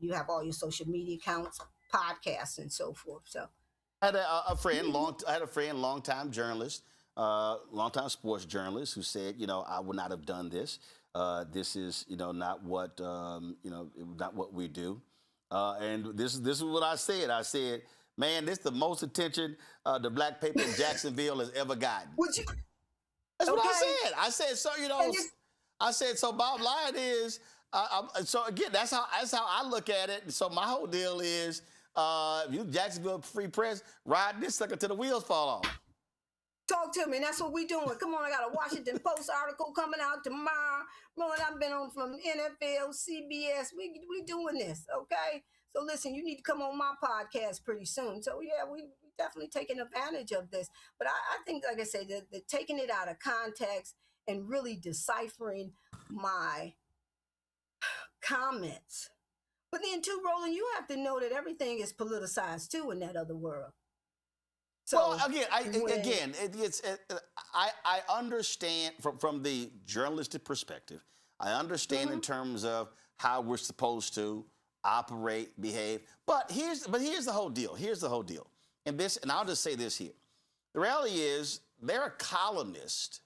You have all your social media accounts, podcasts, and so forth. So I had a friend, longtime journalist, longtime sports journalist, who said, I would not have done this. This is, not what, not what we do. And this is what I said. I said, man, this is the most attention the black paper in Jacksonville has ever gotten. That's what I said. So, I said, so bottom line is, so again, that's how I look at it. So my whole deal is, you Jacksonville Free Press, ride this sucker till the wheels fall off. Talk to me, and that's what we doing. Come on, I got a Washington Post article coming out tomorrow. Roland, I've been on from NFL, CBS. We doing this, okay? So listen, you need to come on my podcast pretty soon. So yeah, we definitely taking advantage of this. But I think, like I said, the taking it out of context and really deciphering my comments. But then too, Roland, you have to know that everything is politicized too in that other world. So well, I understand from the journalistic perspective. I understand in terms of how we're supposed to operate, behave. But here's the whole deal. Here's the whole deal. And I'll just say this here. The reality is there are columnists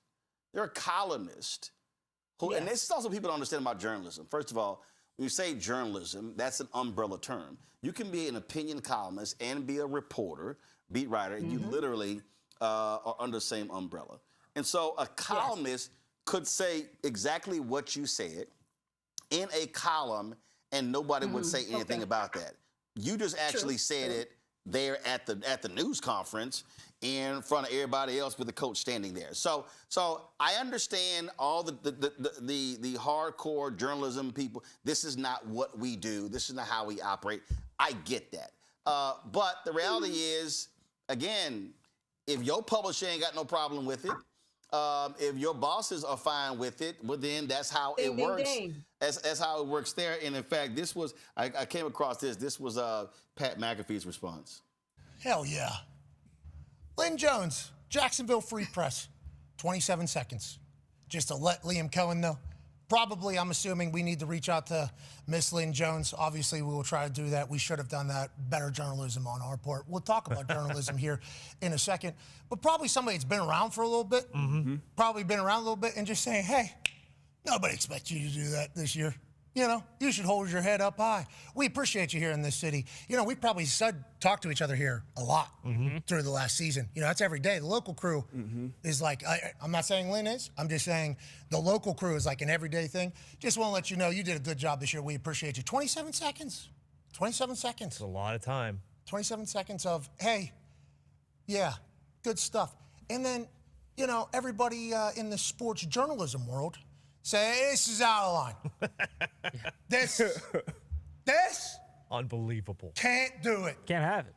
who, and this is also people don't understand about journalism. First of all, when you say journalism, that's an umbrella term. You can be an opinion columnist and be a reporter, beat writer, and you literally are under the same umbrella. And so a columnist could say exactly what you said in a column, and nobody would say anything about that. You just actually said it there at the news conference in front of everybody else with the coach standing there. So I understand all the hardcore journalism people. This is not what we do. This is not how we operate. I get that. But the reality is, again, if your publisher ain't got no problem with it, if your bosses are fine with it, well, then that's how it works. That's how it works there. And in fact, this was, I came across this. This was Pat McAfee's response. Hell yeah. Lynn Jones, Jacksonville Free Press, 27 seconds. Just to let Liam Coen know. Probably, I'm assuming we need to reach out to Miss Lynn Jones. Obviously, we will try to do that. We should have done that. Better journalism on our part. We'll talk about journalism here in a second. But probably somebody that's been around for a little bit, probably been around a little bit, and just saying, hey, nobody expects you to do that this year. You should hold your head up high. We appreciate you here in this city. We probably talked to each other here a lot through the last season. That's every day. The local crew is like, I'm not saying Lynn is. I'm just saying the local crew is like an everyday thing. Just want to let you know you did a good job this year. We appreciate you. 27 seconds. 27 seconds. It's a lot of time. 27 seconds of, hey, yeah, good stuff. And then, everybody in the sports journalism world say, this is out of line. This unbelievable. Can't do it. Can't have it.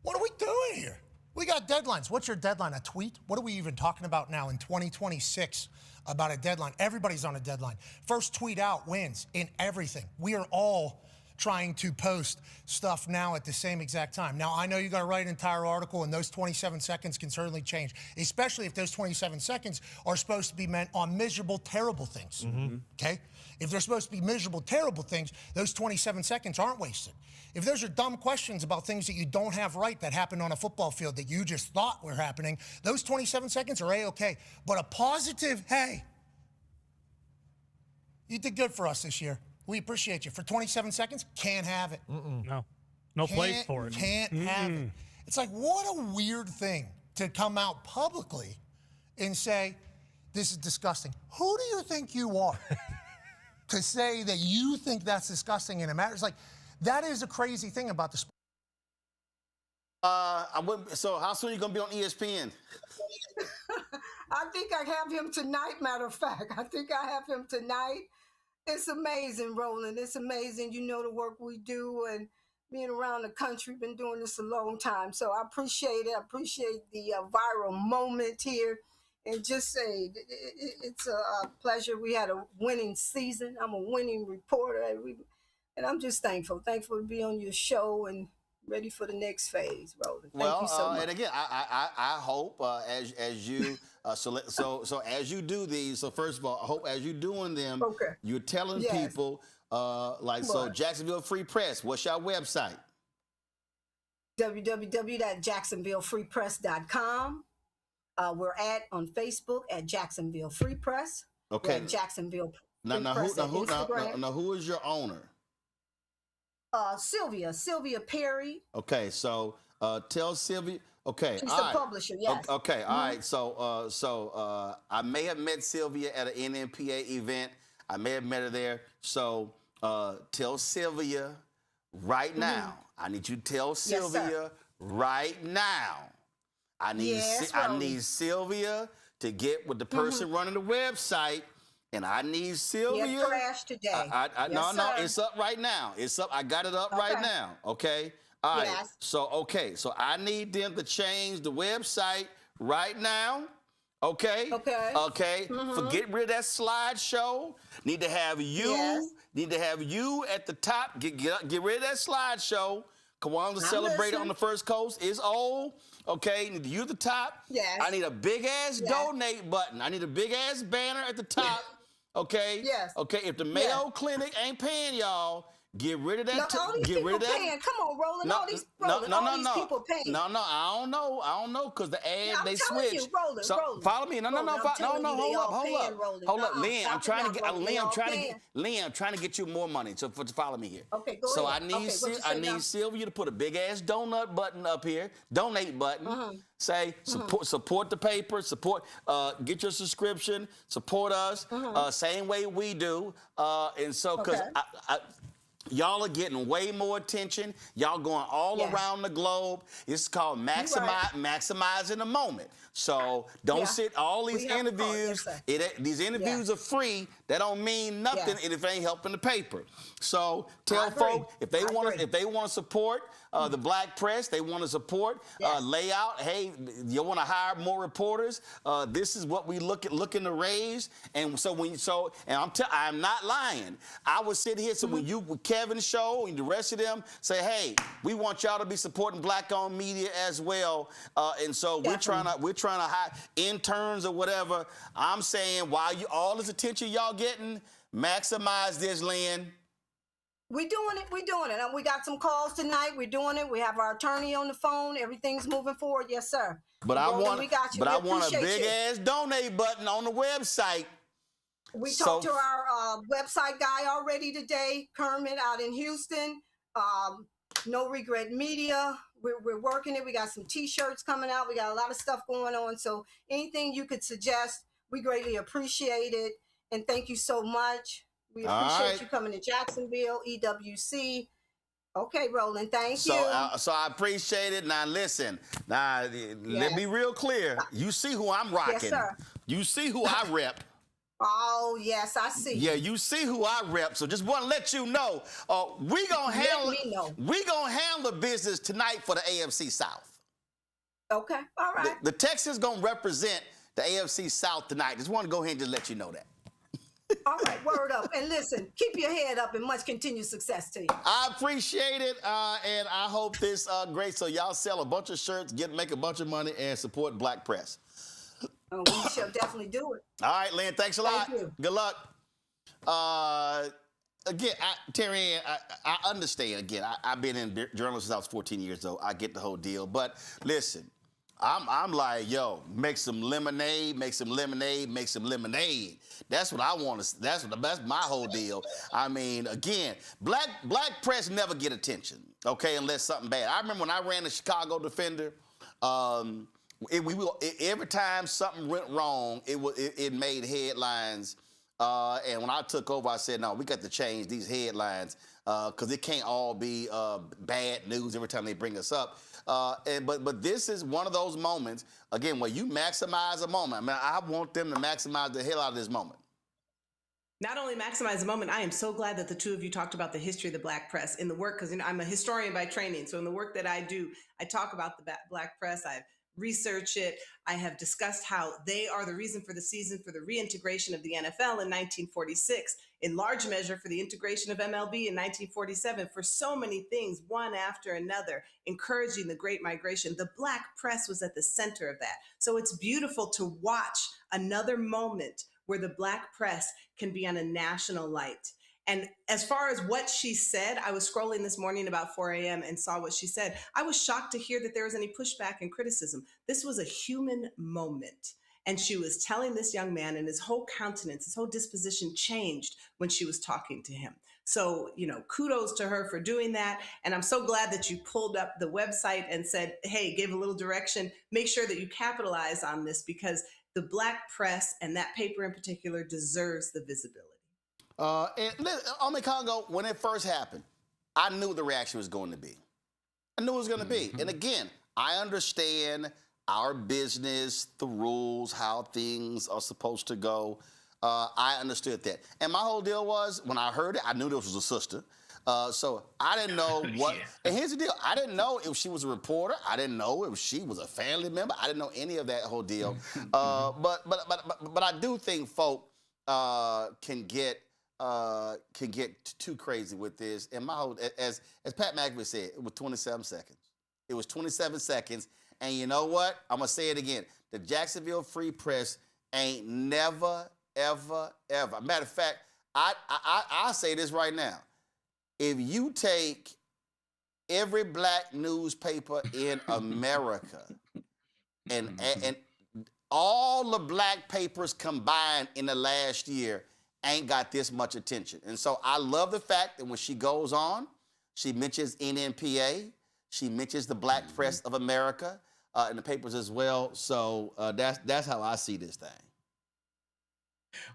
What are we doing here? We got deadlines. What's your deadline? A tweet? What are we even talking about now in 2026 about a deadline? Everybody's on a deadline. First tweet out wins in everything. We are all trying to post stuff now at the same exact time. Now, I know you got to write an entire article, and those 27 seconds can certainly change, especially if those 27 seconds are supposed to be meant on miserable, terrible things, okay? If they're supposed to be miserable, terrible things, those 27 seconds aren't wasted. If those are dumb questions about things that you don't have right that happened on a football field that you just thought were happening, those 27 seconds are A-okay. But a positive, hey, you did good for us this year. We appreciate you. For 27 seconds, can't have it. No place for it. Can't have it. It's like, what a weird thing to come out publicly and say, this is disgusting. Who do you think you are to say that you think that's disgusting and it matters? Like, That is a crazy thing about the sport. So how soon are you going to be on ESPN? I think I have him tonight, matter of fact. I think I have him tonight. It's amazing, Roland. It's amazing. You know the work we do and being around the country, been doing this a long time. So I appreciate it. I appreciate the viral moment here. And just say, it's a pleasure. We had a winning season. I'm a winning reporter. And I'm just thankful to be on your show and ready for the next phase, Roland. Thank you so much. And again, I hope as you so as you do these. So first of all, I hope as you're doing them, you're telling people so Jacksonville Free Press. What's your website? www.jacksonvillefreepress.com. We're on Facebook at Jacksonville Free Press. Okay. We're at Jacksonville Free Now, Press on Instagram. now, who is your owner? Sylvia Perry. Okay, so tell Sylvia. Okay, She's all the right. publisher. Yes. Okay, all right. So I may have met Sylvia at an NMPA event. I may have met her there. So tell Sylvia right now. I need you to tell Sylvia right now. I need Sylvia to get with the person running the website, and I need Sylvia. Get thrashed today. No, it's up right now. It's up. I got it up right now. Okay. All right. Yes. So I need them to change the website right now. Okay. Okay. Forget rid of that slideshow. Need to have you. Yes. Need to have you at the top. Get rid of that slideshow. Kiwanis celebrated on the First Coast. It's old. Okay, need you at the top. Yes. I need a big ass donate button. I need a big ass banner at the top. Okay. Yes. Okay. If the Mayo Clinic ain't paying y'all, get rid of that. Get rid of that. Paying. Come on, Roland. All these people paying. No. I don't know, because the ad they switched. You, Roland, Roland. Follow me. No. Hold up, Lynn. I'm trying to get you more money to follow me here. Okay, go ahead. I need Sylvia to put a big ass donut button up here, donate button. Say support the paper, get your subscription, support us, same way we do, and so because y'all are getting way more attention. Y'all going all around the globe. It's called maximizing the moment. So don't sit all these interviews. These interviews are free. That don't mean nothing if it ain't helping the paper. So tell folks if they want to support the black press, they want to support layout. Hey, you want to hire more reporters? This is what we looking to raise. And so I'm not lying. I would sit here. So when you with Kevin's show and the rest of them say, hey, we want y'all to be supporting black-owned media as well. And so we're trying to hire interns or whatever. I'm saying while all this attention y'all getting, maximize this, Lynn. We're doing it. We got some calls tonight. We're doing it. We have our attorney on the phone. Everything's moving forward. Yes, sir. But I want a big ass donate button on the website. We talked to our website guy already today, Kermit out in Houston. No Regret Media. We're working it. We got some T-shirts coming out. We got a lot of stuff going on. So anything you could suggest, we greatly appreciate it. And thank you so much. We appreciate you coming to Jacksonville, EWC. Okay, Roland, thank you. So I appreciate it. Now, listen. Now, let me be real clear. You see who I'm rocking. Yes, sir. You see who I rep. Oh, yes, I see. Yeah, you see who I rep. So just want to let you know, we gonna handle the business tonight for the AFC South. Okay, all right. The Texans gonna represent the AFC South tonight. Just want to go ahead and just let you know that. All right, word up. And listen, keep your head up and much continued success to you. I appreciate it, and I hope this great. So y'all sell a bunch of shirts, make a bunch of money, and support Black Press. Oh, we shall definitely do it. All right, Lynn, thanks a lot. Thank you. Good luck. Again, Terry, I understand. Again, I've been in journalism since I was 14 years old. I get the whole deal. But listen, I'm like, yo, make some lemonade, make some lemonade, make some lemonade. That's what I want to. That's my whole deal. I mean, again, black press never get attention, okay, unless something bad. I remember when I ran the Chicago Defender. Every time something went wrong, it made headlines And when I took over, I said, no, we got to change these headlines because it can't all be bad news every time they bring us up. But this is one of those moments, again, where you maximize a moment. I mean, I want them to maximize the hell out of this moment. Not only maximize the moment, I am so glad that the two of you talked about the history of the Black press in the work, because I'm a historian by training. So in the work that I do, I talk about the Black press. I've researched it. I have discussed how they are the reason for the season for the reintegration of the NFL in 1946, in large measure for the integration of MLB in 1947, for so many things, one after another, encouraging the Great Migration. The Black press was at the center of that. So it's beautiful to watch another moment where the Black press can be on a national light. And as far as what she said, I was scrolling this morning about 4 a.m. and saw what she said. I was shocked to hear that there was any pushback and criticism. This was a human moment. And she was telling this young man, and his whole countenance, his whole disposition changed when she was talking to him. So, kudos to her for doing that. And I'm so glad that you pulled up the website and said, hey, gave a little direction. Make sure that you capitalize on this, because the Black press, and that paper in particular, deserves the visibility. And Congo, when it first happened, I knew the reaction was going to be. I knew it was going to be. And again, I understand our business, the rules, how things are supposed to go. I understood that. And my whole deal was, when I heard it, I knew this was a sister. So I didn't know what. Yeah. And here's the deal. I didn't know if she was a reporter. I didn't know if she was a family member. I didn't know any of that whole deal. But I do think folk can get too crazy with this. And my whole, as Pat McAfee said, it was 27 seconds. It was 27 seconds. And you know what? I'm gonna say it again. The Jacksonville Free Press ain't never, ever, ever. Matter of fact, I'll say this right now. If you take every black newspaper in America and all the black papers combined in the last year ain't got this much attention. And so I love the fact that when she goes on, she mentions NNPA, she mentions the Black Press of America in the papers as well. So that's how I see this thing.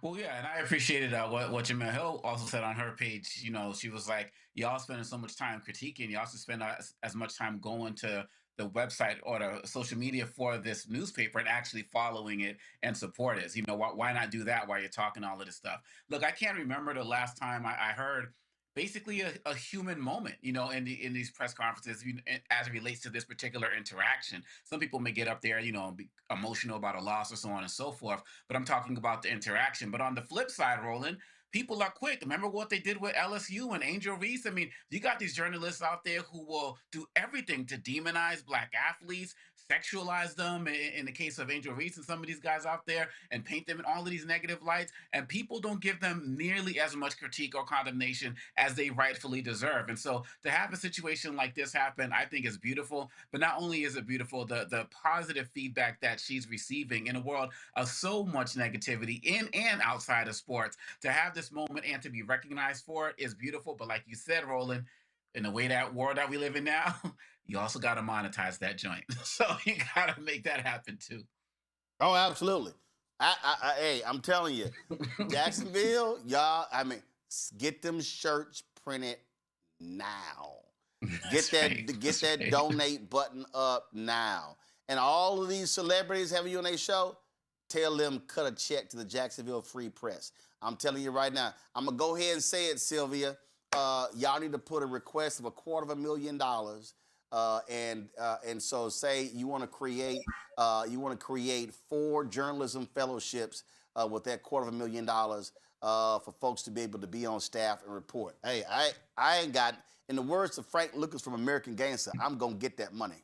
Well, yeah, and I appreciated what Jamel Hill also said on her page. She was like, y'all spending so much time critiquing, you also spend as much time going to the website or the social media for this newspaper and actually following it and support it. Why not do that while you're talking all of this stuff? Look, I can't remember the last time I heard basically a human moment, in these press conferences, as it relates to this particular interaction. Some people may get up there, and be emotional about a loss or so on and so forth, but I'm talking about the interaction. But on the flip side, Roland, people are quick. Remember what they did with LSU and Angel Reese? I mean, you got these journalists out there who will do everything to demonize black athletes, sexualize them in the case of Angel Reese and some of these guys out there, and paint them in all of these negative lights. And people don't give them nearly as much critique or condemnation as they rightfully deserve. And so to have a situation like this happen, I think is beautiful. But not only is it beautiful, the positive feedback that she's receiving in a world of so much negativity in and outside of sports, to have this moment and to be recognized for it is beautiful. But like you said, Roland, in the way that world that we live in now, you also got to monetize that joint. So you got to make that happen too. Oh, absolutely. Hey, I'm telling you, Jacksonville, y'all, get them shirts printed now. Get that donate button up now. And all of these celebrities having you on their show, tell them cut a check to the Jacksonville Free Press. I'm telling you right now. I'm going to go ahead and say it, Sylvia. Y'all need to put a request of $250,000. And so say you want to create 4 journalism fellowships with that $250,000 for folks to be able to be on staff and report. Hey, I ain't got, in the words of Frank Lucas from American Gangster, I'm going to get that money.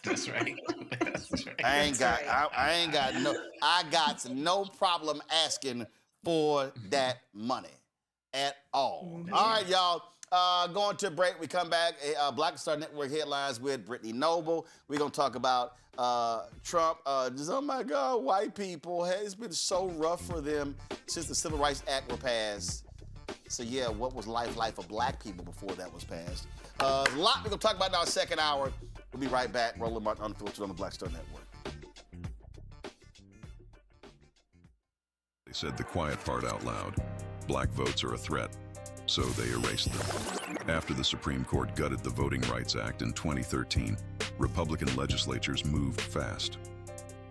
That's right. That's right. I got no problem asking for that money at all. Mm-hmm. All right, y'all. Going to a break. We come back. Black Star Network headlines with Brittany Noble. We're going to talk about Trump. Oh, my God, white people. Hey, it's been so rough for them since the Civil Rights Act were passed. So, yeah, what was life for black people before that was passed? A lot we're going to talk about in our second hour. We'll be right back. Roland Martin Unfiltered on the Black Star Network. said the quiet part out loud. Black votes are a threat, so they erased them. After the Supreme Court gutted the Voting Rights Act in 2013, Republican legislatures moved fast.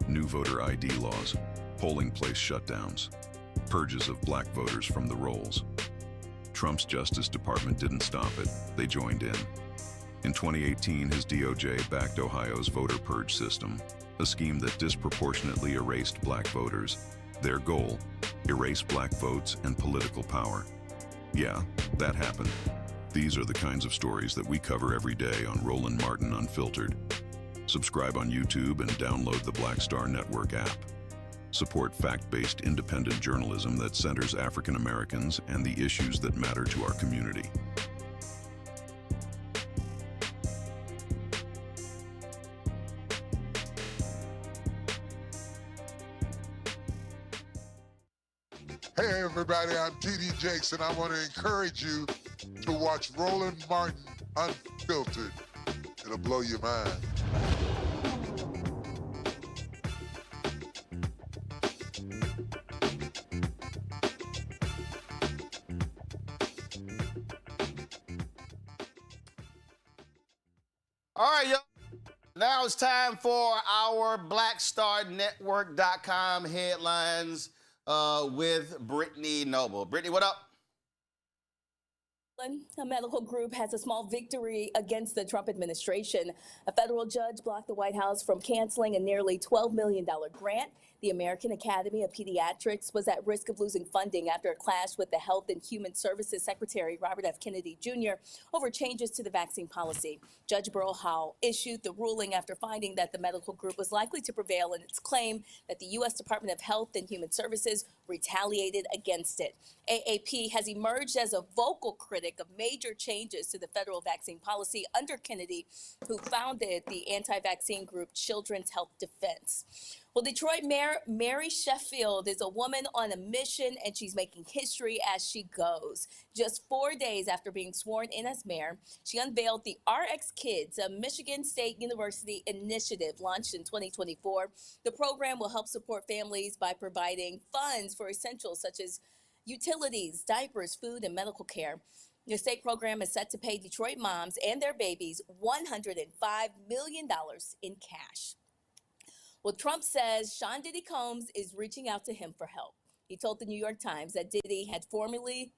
New voter ID laws, polling place shutdowns, purges of black voters from the rolls. Trump's Justice Department didn't stop it, they joined in. In 2018, his DOJ backed Ohio's voter purge system, a scheme that disproportionately erased black voters. Their goal, erase black votes and political power. Yeah, that happened. These are the kinds of stories that we cover every day on Roland Martin Unfiltered. Subscribe on YouTube and download the Black Star Network app. Support fact-based independent journalism that centers African Americans and the issues that matter to our community. Hey everybody, I'm T.D. Jakes, and I want to encourage you to watch Roland Martin Unfiltered. It'll blow your mind. All right, y'all. Now it's time for our BlackStarNetwork.com headlines with Brittany Noble. Brittany, what up? A medical group has a small victory against the Trump administration. A federal judge blocked the White House from canceling a nearly $12 million grant. The American Academy of Pediatrics was at risk of losing funding after a clash with the Health and Human Services Secretary Robert F. Kennedy Jr. over changes to the vaccine policy. Judge Burl Howell issued the ruling after finding that the medical group was likely to prevail in its claim that the U.S. Department of Health and Human Services retaliated against it. AAP has emerged as a vocal critic of major changes to the federal vaccine policy under Kennedy, who founded the anti-vaccine group Children's Health Defense. Well, Detroit Mayor Mary Sheffield is a woman on a mission, and she's making history as she goes. Just 4 days after being sworn in as mayor, she unveiled the RX Kids, a Michigan State University initiative launched in 2024. The program will help support families by providing funds for essentials such as utilities, diapers, food, and medical care. The state program is set to pay Detroit moms and their babies $105 million in cash. Well, Trump says Sean Diddy Combs is reaching out to him for help. He told the New York Times that Diddy had formally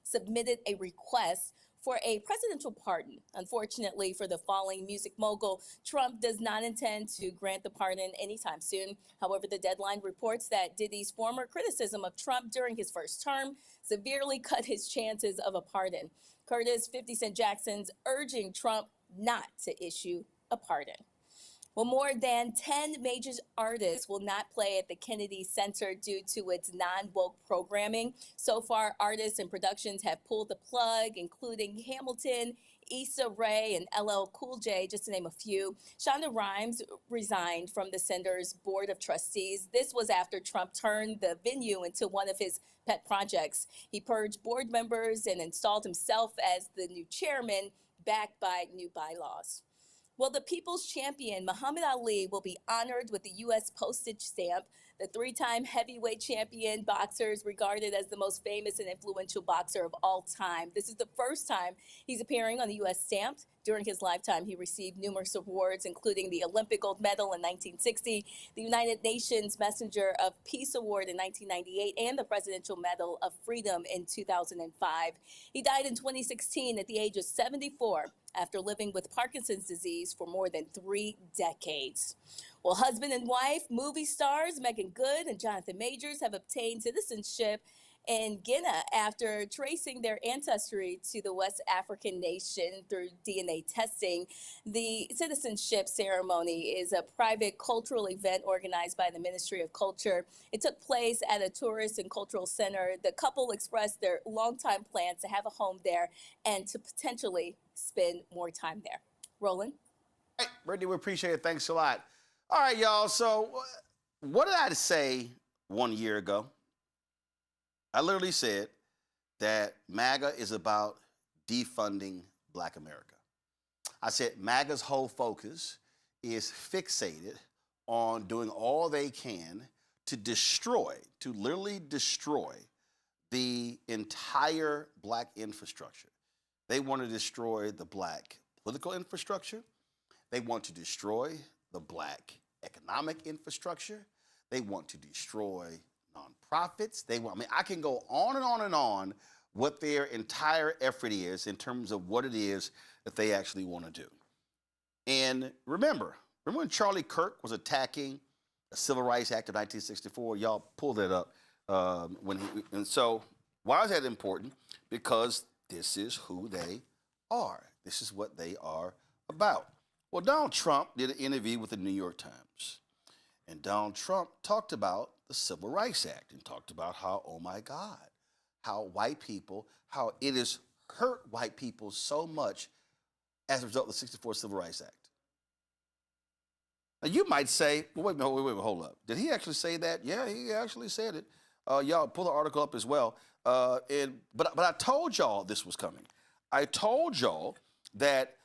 submitted a request for a presidential pardon. Unfortunately for the falling music mogul, Trump does not intend to grant the pardon anytime soon. However, the deadline reports that Diddy's former criticism of Trump during his first term severely cut his chances of a pardon. Curtis 50 Cent Jackson's urging Trump not to issue a pardon. Well, more than 10 major artists will not play at the Kennedy Center due to its non-woke programming. So far, artists and productions have pulled the plug, including Hamilton, Issa Rae, and LL Cool J, just to name a few. Shonda Rhimes resigned from the center's board of trustees. This was after Trump turned the venue into one of his pet projects. He purged board members and installed himself as the new chairman, backed by new bylaws. Well, the people's champion, Muhammad Ali, will be honored with the U.S. postage stamp. The three-time heavyweight champion boxer is regarded as the most famous and influential boxer of all time. This is the first time he's appearing on the U.S. stamp. During his lifetime, he received numerous awards, including the Olympic Gold Medal in 1960, the United Nations Messenger of Peace Award in 1998, and the Presidential Medal of Freedom in 2005. He died in 2016 at the age of 74 after living with Parkinson's disease for more than 3 decades. Well, husband and wife, movie stars Megan Good and Jonathan Majors have obtained citizenship in Guinea after tracing their ancestry to the West African nation through DNA testing. The citizenship ceremony is a private cultural event organized by the Ministry of Culture. It took place at a tourist and cultural center. The couple expressed their longtime plans to have a home there and to potentially spend more time there. Roland? All right, Brittany, we appreciate it. Thanks a lot. All right, y'all. So what did I say 1 year ago? I literally said that MAGA is about defunding Black America. I said MAGA's whole focus is fixated on doing all they can to destroy, to literally destroy the entire black infrastructure. They want to destroy the black political infrastructure. They want to destroy the black economic infrastructure. They want to destroy nonprofits. I can go on and on and on what their entire effort is in terms of what it is that they actually want to do. And remember when Charlie Kirk was attacking the Civil Rights Act of 1964? Y'all pull that up. And so why is that important? Because this is who they are. This is what they are about. Well, Donald Trump did an interview with the New York Times. And Donald Trump talked about the Civil Rights Act and talked about how, oh my God, how it has hurt white people so much as a result of the 64 Civil Rights Act. Now, you might say, well, wait a minute, hold up. Did he actually say that? Yeah, he actually said it. Y'all pull the article up as well. But I told y'all this was coming. I told y'all that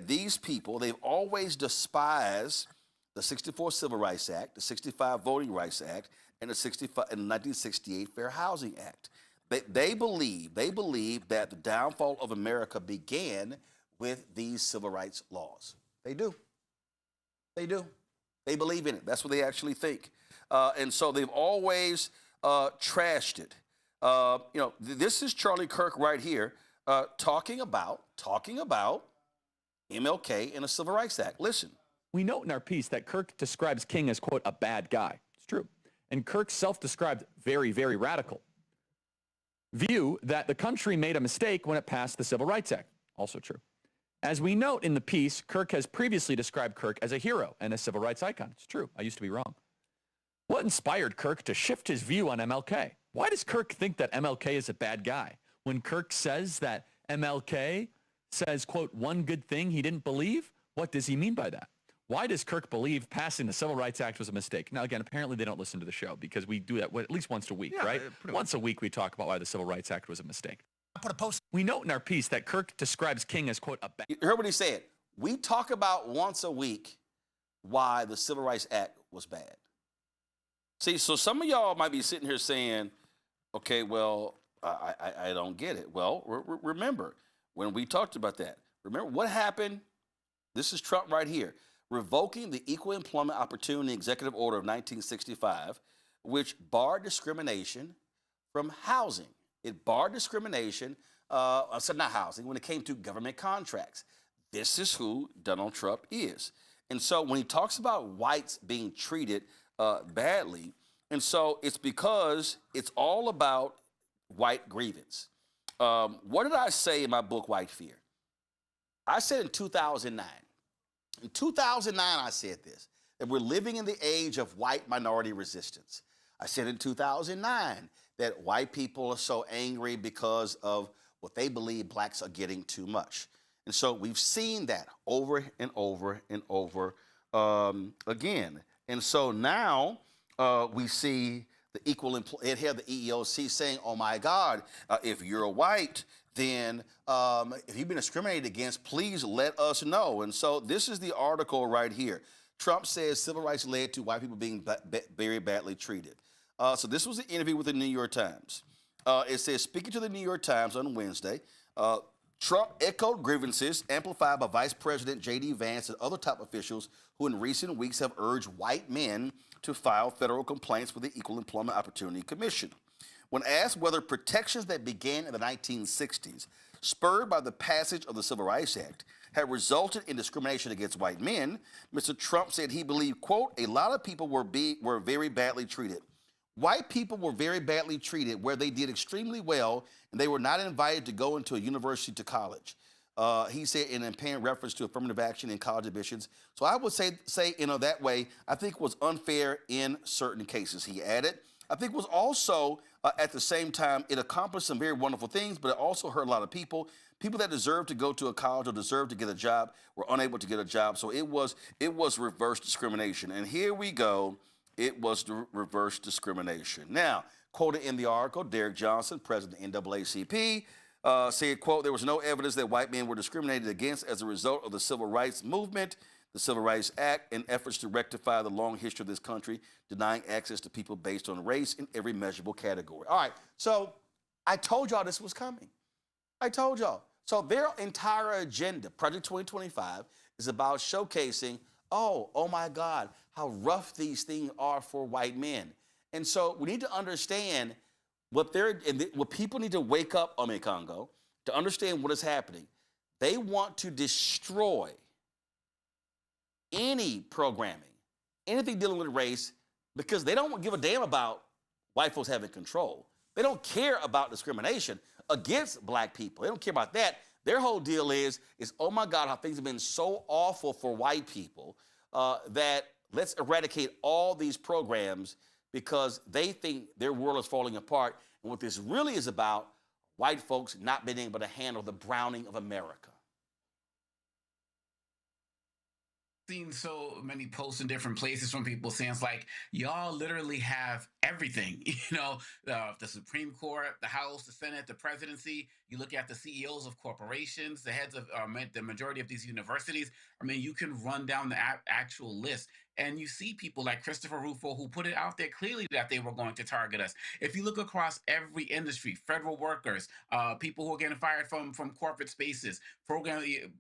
these people, they've always despised the 64 Civil Rights Act, the 65 Voting Rights Act, and the 1968 Fair Housing Act. They believe that the downfall of America began with these civil rights laws. They do. They do. They believe in it. That's what they actually think. And so they've always trashed it. This is Charlie Kirk right here talking about MLK and the Civil Rights Act. Listen. We note in our piece that Kirk describes King as, quote, a bad guy. It's true. And Kirk's self-described very, very radical view that the country made a mistake when it passed the Civil Rights Act. Also true. As we note in the piece, Kirk has previously described Kirk as a hero and a civil rights icon. It's true. I used to be wrong. What inspired Kirk to shift his view on MLK? Why does Kirk think that MLK is a bad guy? When Kirk says that MLK says, quote, one good thing he didn't believe, what does he mean by that? Why does Kirk believe passing the Civil Rights Act was a mistake? Now, again, apparently they don't listen to the show because we do that at least once a week, right? Once a week we talk about why the Civil Rights Act was a mistake. I put a post. We note in our piece that Kirk describes King as, quote, a bad... You heard what he said. We talk about once a week why the Civil Rights Act was bad. See, so some of y'all might be sitting here saying, okay, well, I don't get it. Well, remember, when we talked about that, remember what happened? This is Trump right here. Revoking the Equal Employment Opportunity Executive Order of 1965, which barred discrimination from housing. It barred discrimination, not housing, when it came to government contracts. This is who Donald Trump is. And so when he talks about whites being treated badly, and so it's because it's all about white grievance. What did I say in my book, White Fear? I said in 2009, in 2009, I said this, that we're living in the age of white minority resistance. I said in 2009 that white people are so angry because of what they believe blacks are getting too much. And so we've seen that over and over and over again. And so now we see the equal employment, here the EEOC saying, oh my God, if you're white, then if you've been discriminated against, please let us know. And so this is the article right here. Trump says civil rights led to white people being very badly treated. So this was an interview with the New York Times. It says, speaking to the New York Times on Wednesday, Trump echoed grievances amplified by Vice President J.D. Vance and other top officials who in recent weeks have urged white men to file federal complaints with the Equal Employment Opportunity Commission. When asked whether protections that began in the 1960s, spurred by the passage of the Civil Rights Act, had resulted in discrimination against white men, Mr. Trump said he believed, quote, a lot of people were very badly treated. White people were very badly treated where they did extremely well and they were not invited to go into a university to college. He said in paying reference to affirmative action in college admissions. So I would say that way, I think was unfair in certain cases, he added. I think was also, at the same time, it accomplished some very wonderful things, but it also hurt a lot of people. People that deserved to go to a college or deserved to get a job were unable to get a job. So it was reverse discrimination. And here we go. It was the reverse discrimination. Now, quoted in the article, Derek Johnson, president of the NAACP, said, quote, there was no evidence that white men were discriminated against as a result of the civil rights movement. the Civil Rights Act and efforts to rectify the long history of this country denying access to people based on race in every measurable category. All right, so I told y'all this was coming. I told y'all. So their entire agenda, Project 2025, is about showcasing, oh my God, how rough these things are for white men. And so we need to understand what people need to wake up on Congo to understand what is happening. They want to destroy any programming, anything dealing with race, because they don't give a damn about white folks having control. They don't care about discrimination against black people. They don't care about that. Their whole deal is oh my God, how things have been so awful for white people that let's eradicate all these programs because they think their world is falling apart. And what this really is about, white folks not being able to handle the browning of America. Seen so many posts in different places from people saying it's like y'all literally have everything, the Supreme Court, the House, the Senate, the presidency. You look at the CEOs of corporations, the heads of the majority of these universities. I mean, you can run down the actual list. And you see people like Christopher Rufo who put it out there clearly that they were going to target us. If you look across every industry, federal workers, people who are getting fired from corporate spaces,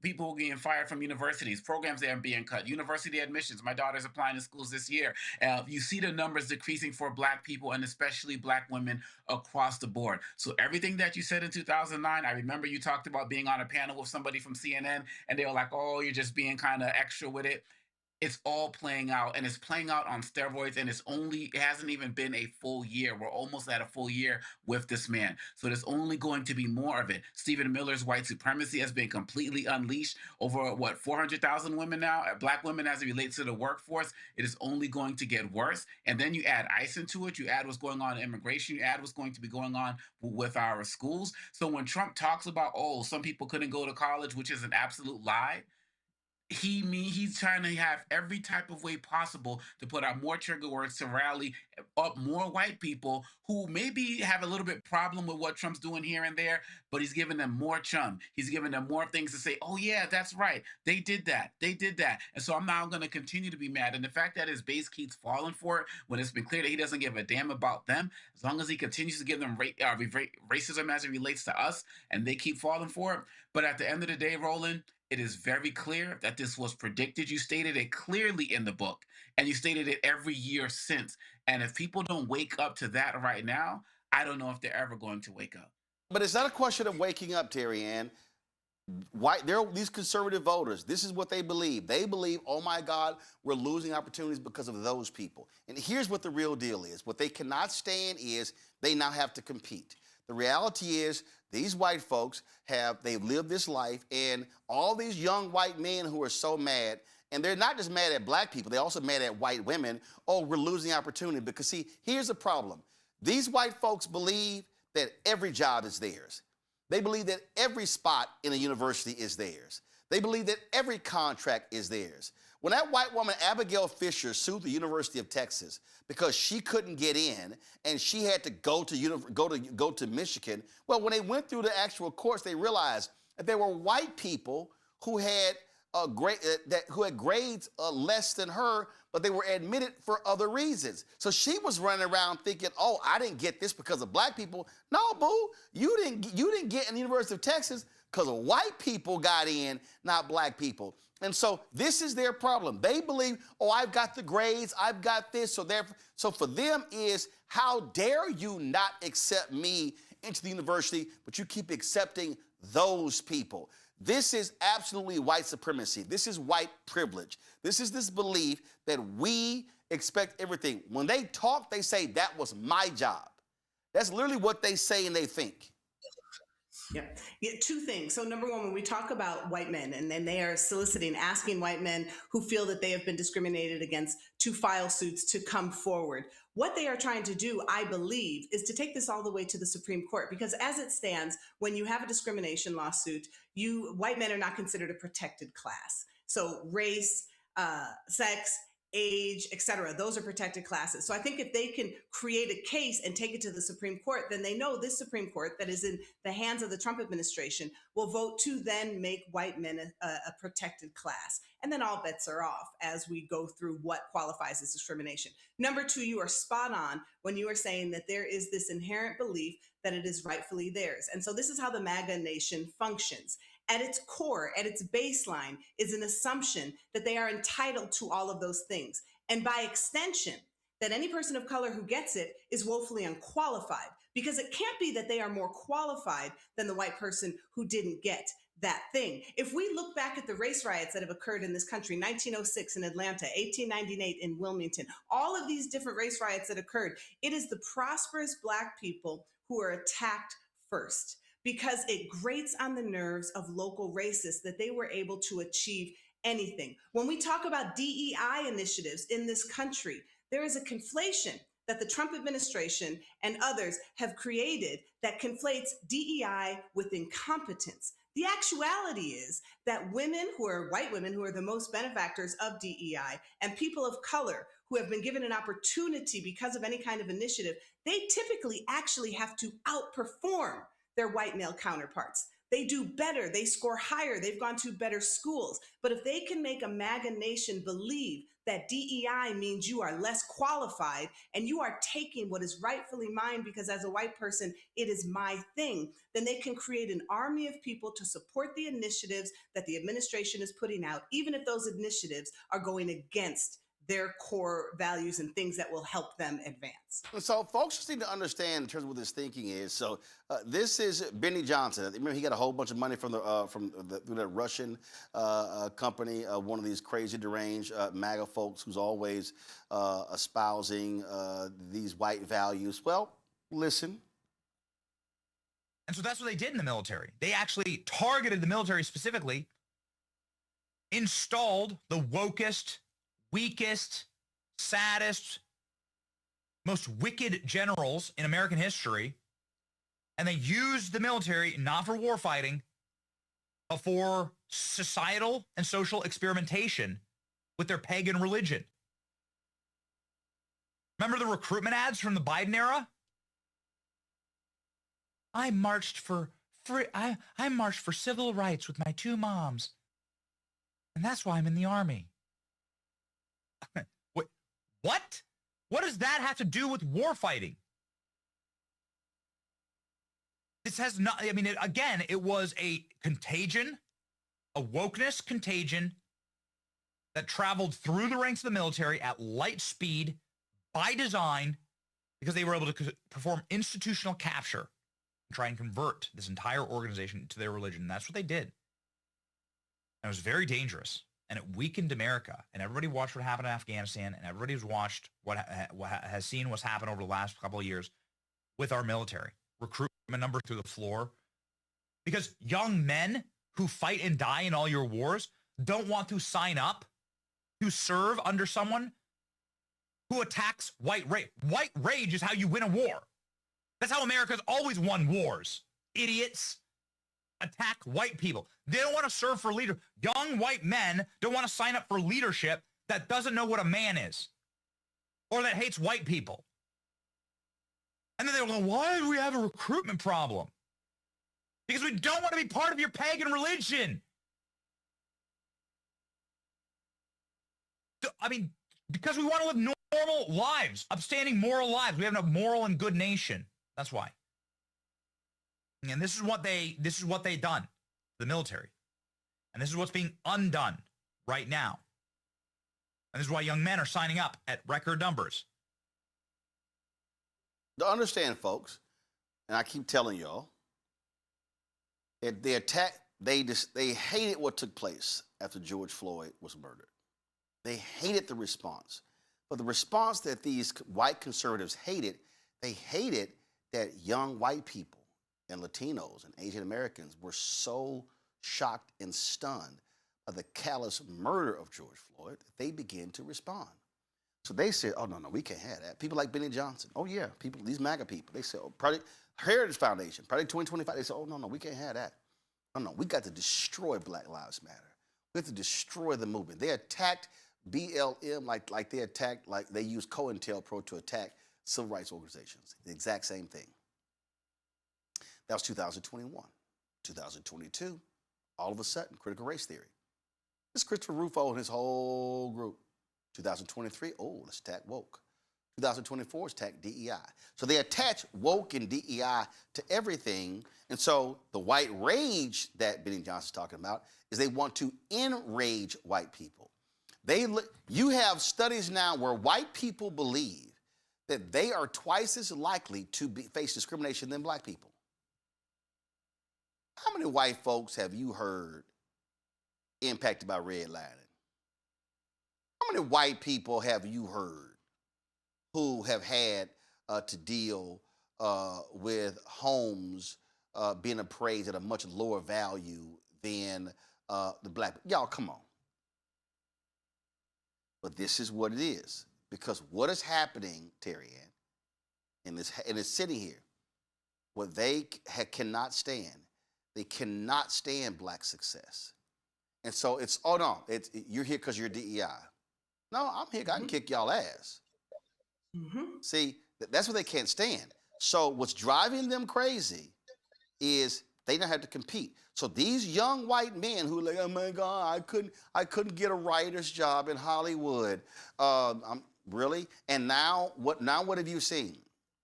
people who are getting fired from universities, programs that are being cut, university admissions. My daughter's applying to schools this year. You see the numbers decreasing for black people and especially black women across the board. So everything that you said in 2009, I remember you talked about being on a panel with somebody from CNN and they were like, oh, you're just being kind of extra with it. It's all playing out, and it's playing out on steroids, and it hasn't even been a full year. We're almost at a full year with this man. So there's only going to be more of it. Stephen Miller's white supremacy has been completely unleashed over, 400,000 women now, black women as it relates to the workforce. It is only going to get worse. And then you add ICE into it, you add what's going on in immigration, you add what's going to be going on with our schools. So when Trump talks about, some people couldn't go to college, which is an absolute lie, he's trying to have every type of way possible to put out more trigger words to rally up more white people who maybe have a little bit problem with what Trump's doing here and there, but he's giving them more chum. He's giving them more things to say, oh yeah, that's right. They did that. And so I'm now going to continue to be mad. And the fact that his base keeps falling for it when it's been clear that he doesn't give a damn about them, as long as he continues to give them racism as it relates to us and they keep falling for it. But at the end of the day, Roland, it is very clear that this was predicted. You stated it clearly in the book, and you stated it every year since. And if people don't wake up to that right now, I don't know if they're ever going to wake up. But it's not a question of waking up, Terry Ann. These conservative voters, this is what they believe. They believe, oh my God, we're losing opportunities because of those people. And here's what the real deal is. What they cannot stand is they now have to compete. The reality is these white folks they've lived this life, and all these young white men who are so mad, and they're not just mad at black people, they're also mad at white women. Oh, we're losing opportunity. Because see, here's the problem. These white folks believe that every job is theirs. They believe that every spot in a university is theirs. They believe that every contract is theirs. When that white woman, Abigail Fisher, sued the University of Texas because she couldn't get in and she had to go to Michigan, well, when they went through the actual courts, they realized that there were white people who had grades less than her, but they were admitted for other reasons. So she was running around thinking, oh, I didn't get this because of black people. No, boo, you didn't get in the University of Texas because white people got in, not black people. And so this is their problem. They believe, oh, I've got the grades, I've got this. So for them is, how dare you not accept me into the university, but you keep accepting those people. This is absolutely white supremacy. This is white privilege. This is this belief that we expect everything. When they talk, they say, that was my job. That's literally what they say and they think. Yeah, two things. So number one, when we talk about white men and then they are asking white men who feel that they have been discriminated against to file suits to come forward, what they are trying to do, I believe, is to take this all the way to the Supreme Court. Because as it stands, when you have a discrimination lawsuit, white men are not considered a protected class. So race, sex, age, etc. Those are protected classes. So I think if they can create a case and take it to the Supreme Court, then they know this Supreme Court that is in the hands of the Trump administration will vote to then make white men a protected class. And then all bets are off as we go through what qualifies as discrimination. Number two, you are spot on when you are saying that there is this inherent belief that it is rightfully theirs. And so this is how the MAGA nation functions. At its core, at its baseline, is an assumption that they are entitled to all of those things. And by extension, that any person of color who gets it is woefully unqualified, because it can't be that they are more qualified than the white person who didn't get that thing. If we look back at the race riots that have occurred in this country, 1906 in Atlanta, 1898 in Wilmington, all of these different race riots that occurred, it is the prosperous Black people who are attacked first, because it grates on the nerves of local racists that they were able to achieve anything. When we talk about DEI initiatives in this country, there is a conflation that the Trump administration and others have created that conflates DEI with incompetence. The actuality is that women who are white women who are the most benefactors of DEI and people of color who have been given an opportunity because of any kind of initiative, they typically actually have to outperform their white male counterparts. They do better, they score higher, they've gone to better schools. But if they can make a MAGA nation believe that DEI means you are less qualified and you are taking what is rightfully mine because as a white person, it is my thing, then they can create an army of people to support the initiatives that the administration is putting out, even if those initiatives are going against their core values and things that will help them advance. So folks just need to understand in terms of what this thinking is. So this is Benny Johnson. Remember, he got a whole bunch of money from the Russian company, one of these crazy deranged MAGA folks who's always espousing these white values. Well, listen. And so that's what they did in the military. They actually targeted the military specifically, installed the wokest, weakest, saddest, most wicked generals in American history, and they used the military not for war fighting, but for societal and social experimentation with their pagan religion. Remember the recruitment ads from the Biden era? I marched for civil rights with my two moms, and that's why I'm in the Army. What? What does that have to do with war fighting? This has not, I mean, again, it was a contagion, a wokeness contagion that traveled through the ranks of the military at light speed by design because they were able to perform institutional capture and try and convert this entire organization to their religion. And that's what they did. And it was very dangerous. And it weakened America. And everybody watched what happened in Afghanistan, and everybody's watched what has seen what's happened over the last couple of years with our military. Recruitment numbers through the floor. Because young men who fight and die in all your wars don't want to sign up to serve under someone who attacks white rage. White rage is how you win a war. That's how America's always won wars. Idiots attack white people. They don't want to serve for leader. Young white men don't want to sign up for leadership that doesn't know what a man is or that hates white people. And then they'll go, why do we have a recruitment problem? Because we don't want to be part of your pagan religion. I mean, because we want to live normal lives, upstanding moral lives. We have a moral and good nation. That's why. And this is what they done, the military. And this is what's being undone right now. And this is why young men are signing up at record numbers. To understand, folks, and I keep telling y'all, they hated what took place after George Floyd was murdered. They hated the response. But the response that these white conservatives hated, they hated that young white people and Latinos and Asian Americans were so shocked and stunned by the callous murder of George Floyd that they began to respond. So they said, oh, no, we can't have that. People like Benny Johnson, oh, yeah, people, these MAGA people, they said, oh, Project Heritage Foundation, Project 2025, they said, oh, no, we can't have that. No, we got to destroy Black Lives Matter. We have to destroy the movement. They attacked BLM, like they attacked, like they used COINTELPRO to attack civil rights organizations. The exact same thing. That was 2021. 2022, all of a sudden, critical race theory. This Christopher Rufo and his whole group. 2023, let's attack woke. 2024 is attack DEI. So they attach woke and DEI to everything. And so the white rage that Benny Johnson's talking about is they want to enrage white people. You have studies now where white people believe that they are twice as likely to face discrimination than black people. How many white folks have you heard impacted by redlining? How many white people have you heard who have had to deal with homes being appraised at a much lower value than the black? Y'all, come on. But this is what it is. Because what is happening, Terry Ann, in this city here, what they cannot stand, they cannot stand black success. And so it's, you're here because you're DEI. No, I'm here, I can kick y'all ass. See, that's what they can't stand. So what's driving them crazy is they don't have to compete. So these young white men who are like, oh my God, I couldn't get a writer's job in Hollywood. Really? And now what have you seen?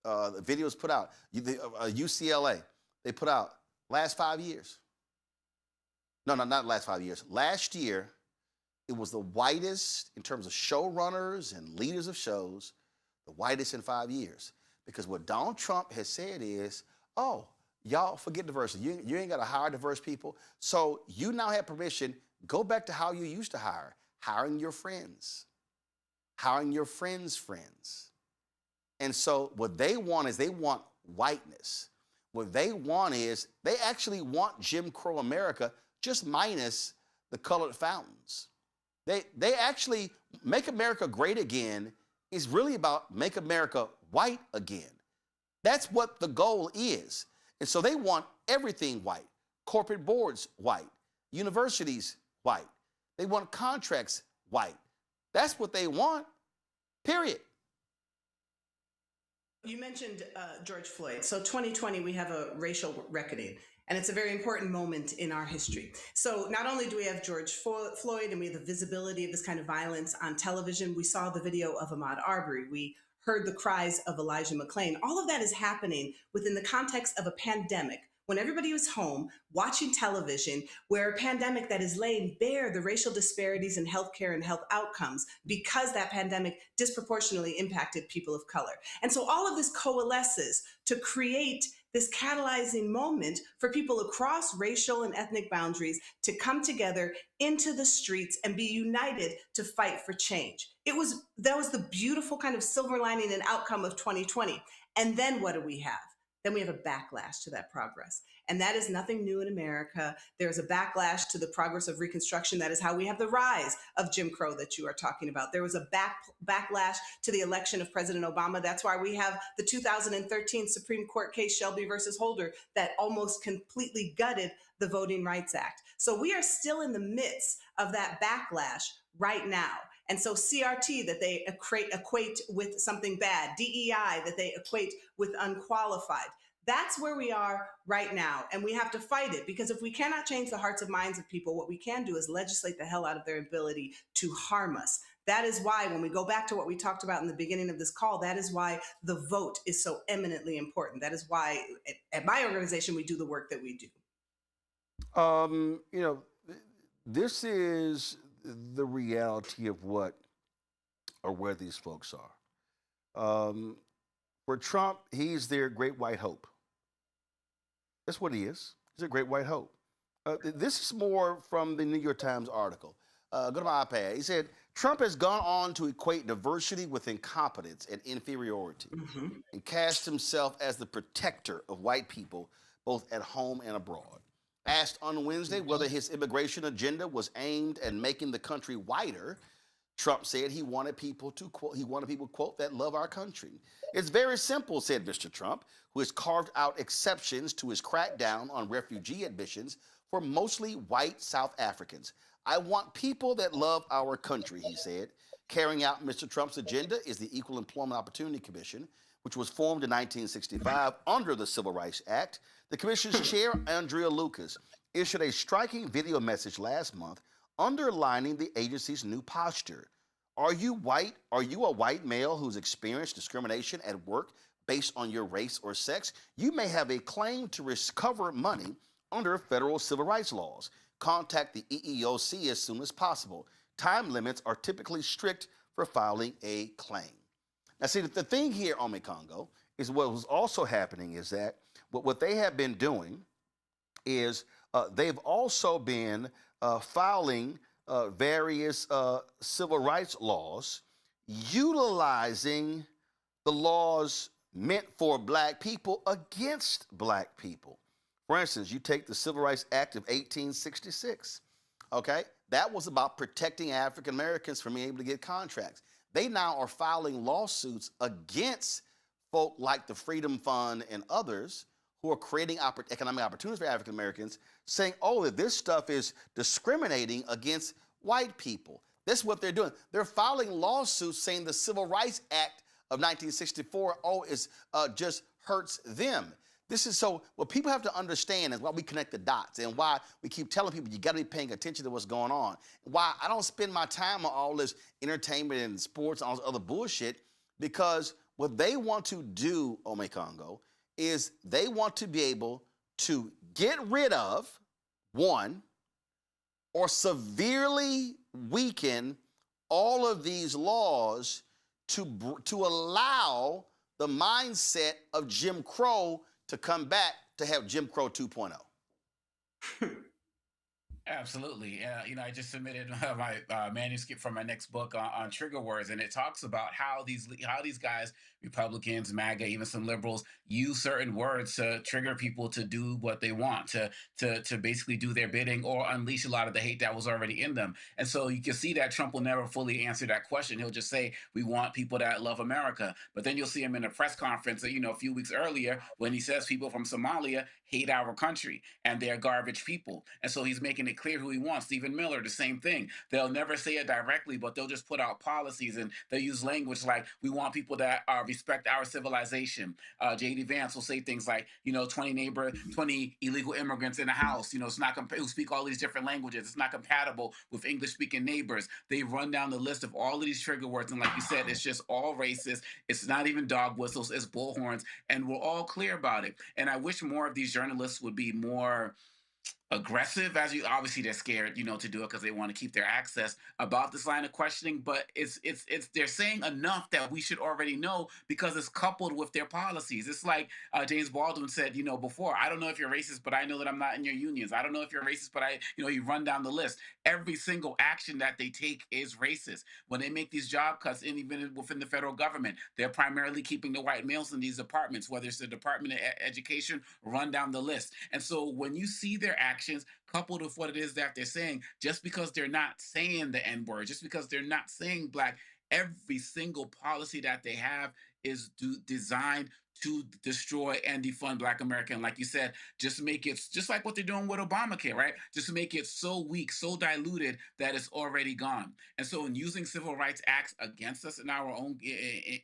The videos put out. UCLA, they put out last 5 years. No, not last 5 years. Last year, it was the whitest in terms of showrunners and leaders of shows, the whitest in 5 years. Because what Donald Trump has said is, y'all forget diversity. You ain't got to hire diverse people. So you now have permission. Go back to how you used to hire, hiring your friends, hiring your friends' friends. And so what they want is they want whiteness. What they want is they actually want Jim Crow America, just minus the colored fountains. They actually, Make America Great Again is really about make America white again. That's what the goal is. And so they want everything white. Corporate boards white. Universities white. They want contracts white. That's what they want, period. You mentioned George Floyd. So 2020, we have a racial reckoning, and it's a very important moment in our history. So not only do we have George Floyd and we have the visibility of this kind of violence on television, we saw the video of Ahmaud Arbery. We heard the cries of Elijah McClain. All of that is happening within the context of a pandemic, when everybody was home watching television, where a pandemic that is laying bare the racial disparities in healthcare and health outcomes because that pandemic disproportionately impacted people of color. And so all of this coalesces to create this catalyzing moment for people across racial and ethnic boundaries to come together into the streets and be united to fight for change. That was the beautiful kind of silver lining and outcome of 2020. And then what do we have? Then we have a backlash to that progress. And that is nothing new in America. There's a backlash to the progress of Reconstruction. That is how we have the rise of Jim Crow that you are talking about. There was a backlash to the election of President Obama. That's why we have the 2013 Supreme Court case, Shelby versus Holder, that almost completely gutted the Voting Rights Act. So we are still in the midst of that backlash right now. And so CRT that they equate with something bad, DEI that they equate with unqualified. That's where we are right now. And we have to fight it, because if we cannot change the hearts and minds of people, what we can do is legislate the hell out of their ability to harm us. That is why, when we go back to what we talked about in the beginning of this call, that is why the vote is so eminently important. That is why at my organization, we do the work that we do. This is the reality of where these folks are. For Trump, he's their great white hope. That's what he is. He's a great white hope. This is more from the New York Times article. Go to my iPad. He said, Trump has gone on to equate diversity with incompetence and inferiority and cast himself as the protector of white people, both at home and abroad. Asked on Wednesday whether his immigration agenda was aimed at making the country whiter, Trump said he wanted people to quote, that love our country. It's very simple, said Mr. Trump, who has carved out exceptions to his crackdown on refugee admissions for mostly white South Africans. I want people that love our country, he said. Carrying out Mr. Trump's agenda is the Equal Employment Opportunity Commission, which was formed in 1965 under the Civil Rights Act. The commission's chair, Andrea Lucas, issued a striking video message last month underlining the agency's new posture. Are you white? Are you a white male who's experienced discrimination at work based on your race or sex? You may have a claim to recover money under federal civil rights laws. Contact the EEOC as soon as possible. Time limits are typically strict for filing a claim. Now, see, the thing here, Omekongo, is what was also happening is that what they have been doing is they've also been filing various civil rights laws, utilizing the laws meant for black people against black people. For instance, you take the Civil Rights Act of 1866, okay? That was about protecting African Americans from being able to get contracts. They now are filing lawsuits against folk like the Freedom Fund and others who are creating economic opportunities for African Americans, saying, oh, that this stuff is discriminating against white people. This is what they're doing. They're filing lawsuits saying the Civil Rights Act of 1964, just hurts them. This is so, what people have to understand is why we connect the dots and why we keep telling people you got to be paying attention to what's going on. Why I don't spend my time on all this entertainment and sports and all this other bullshit, because what they want to do, Omekongo, is they want to be able to get rid of, one, or severely weaken all of these laws to allow the mindset of Jim Crow to come back to have Jim Crow 2.0. Absolutely. I just submitted my manuscript for my next book on trigger words, and it talks about how these guys, Republicans, MAGA, even some liberals, use certain words to trigger people to do what they want, to basically do their bidding or unleash a lot of the hate that was already in them. And so you can see that Trump will never fully answer that question. He'll just say, we want people that love America. But then you'll see him in a press conference, a few weeks earlier when he says people from Somalia hate our country and they're garbage people. And so he's making it clear who he wants. Stephen Miller, the same thing. They'll never say it directly, but they'll just put out policies and they'll use language like, we want people that respect our civilization. J.D. Vance will say things like, 20 illegal immigrants in a house, it's not who speak all these different languages. It's not compatible with English-speaking neighbors. They run down the list of all of these trigger words, and like you said, it's just all racist. It's not even dog whistles, it's bullhorns, and we're all clear about it. And I wish more of these journalists would be more aggressive, obviously they're scared, to do it because they want to keep their access about this line of questioning, but it's they're saying enough that we should already know because it's coupled with their policies. It's like James Baldwin said, before, I don't know if you're racist, but I know that I'm not in your unions. I don't know if you're racist, but you run down the list. Every single action that they take is racist. When they make these job cuts, and even within the federal government, they're primarily keeping the white males in these departments, whether it's the Department of Education, run down the list. And so when you see their actions coupled with what it is that they're saying, just because they're not saying the N-word, just because they're not saying black, every single policy that they have is designed to destroy and defund Black America. And like you said, just make it, just like what they're doing with Obamacare, right? Just make it so weak, so diluted that it's already gone. And so in using civil rights acts against us in our own,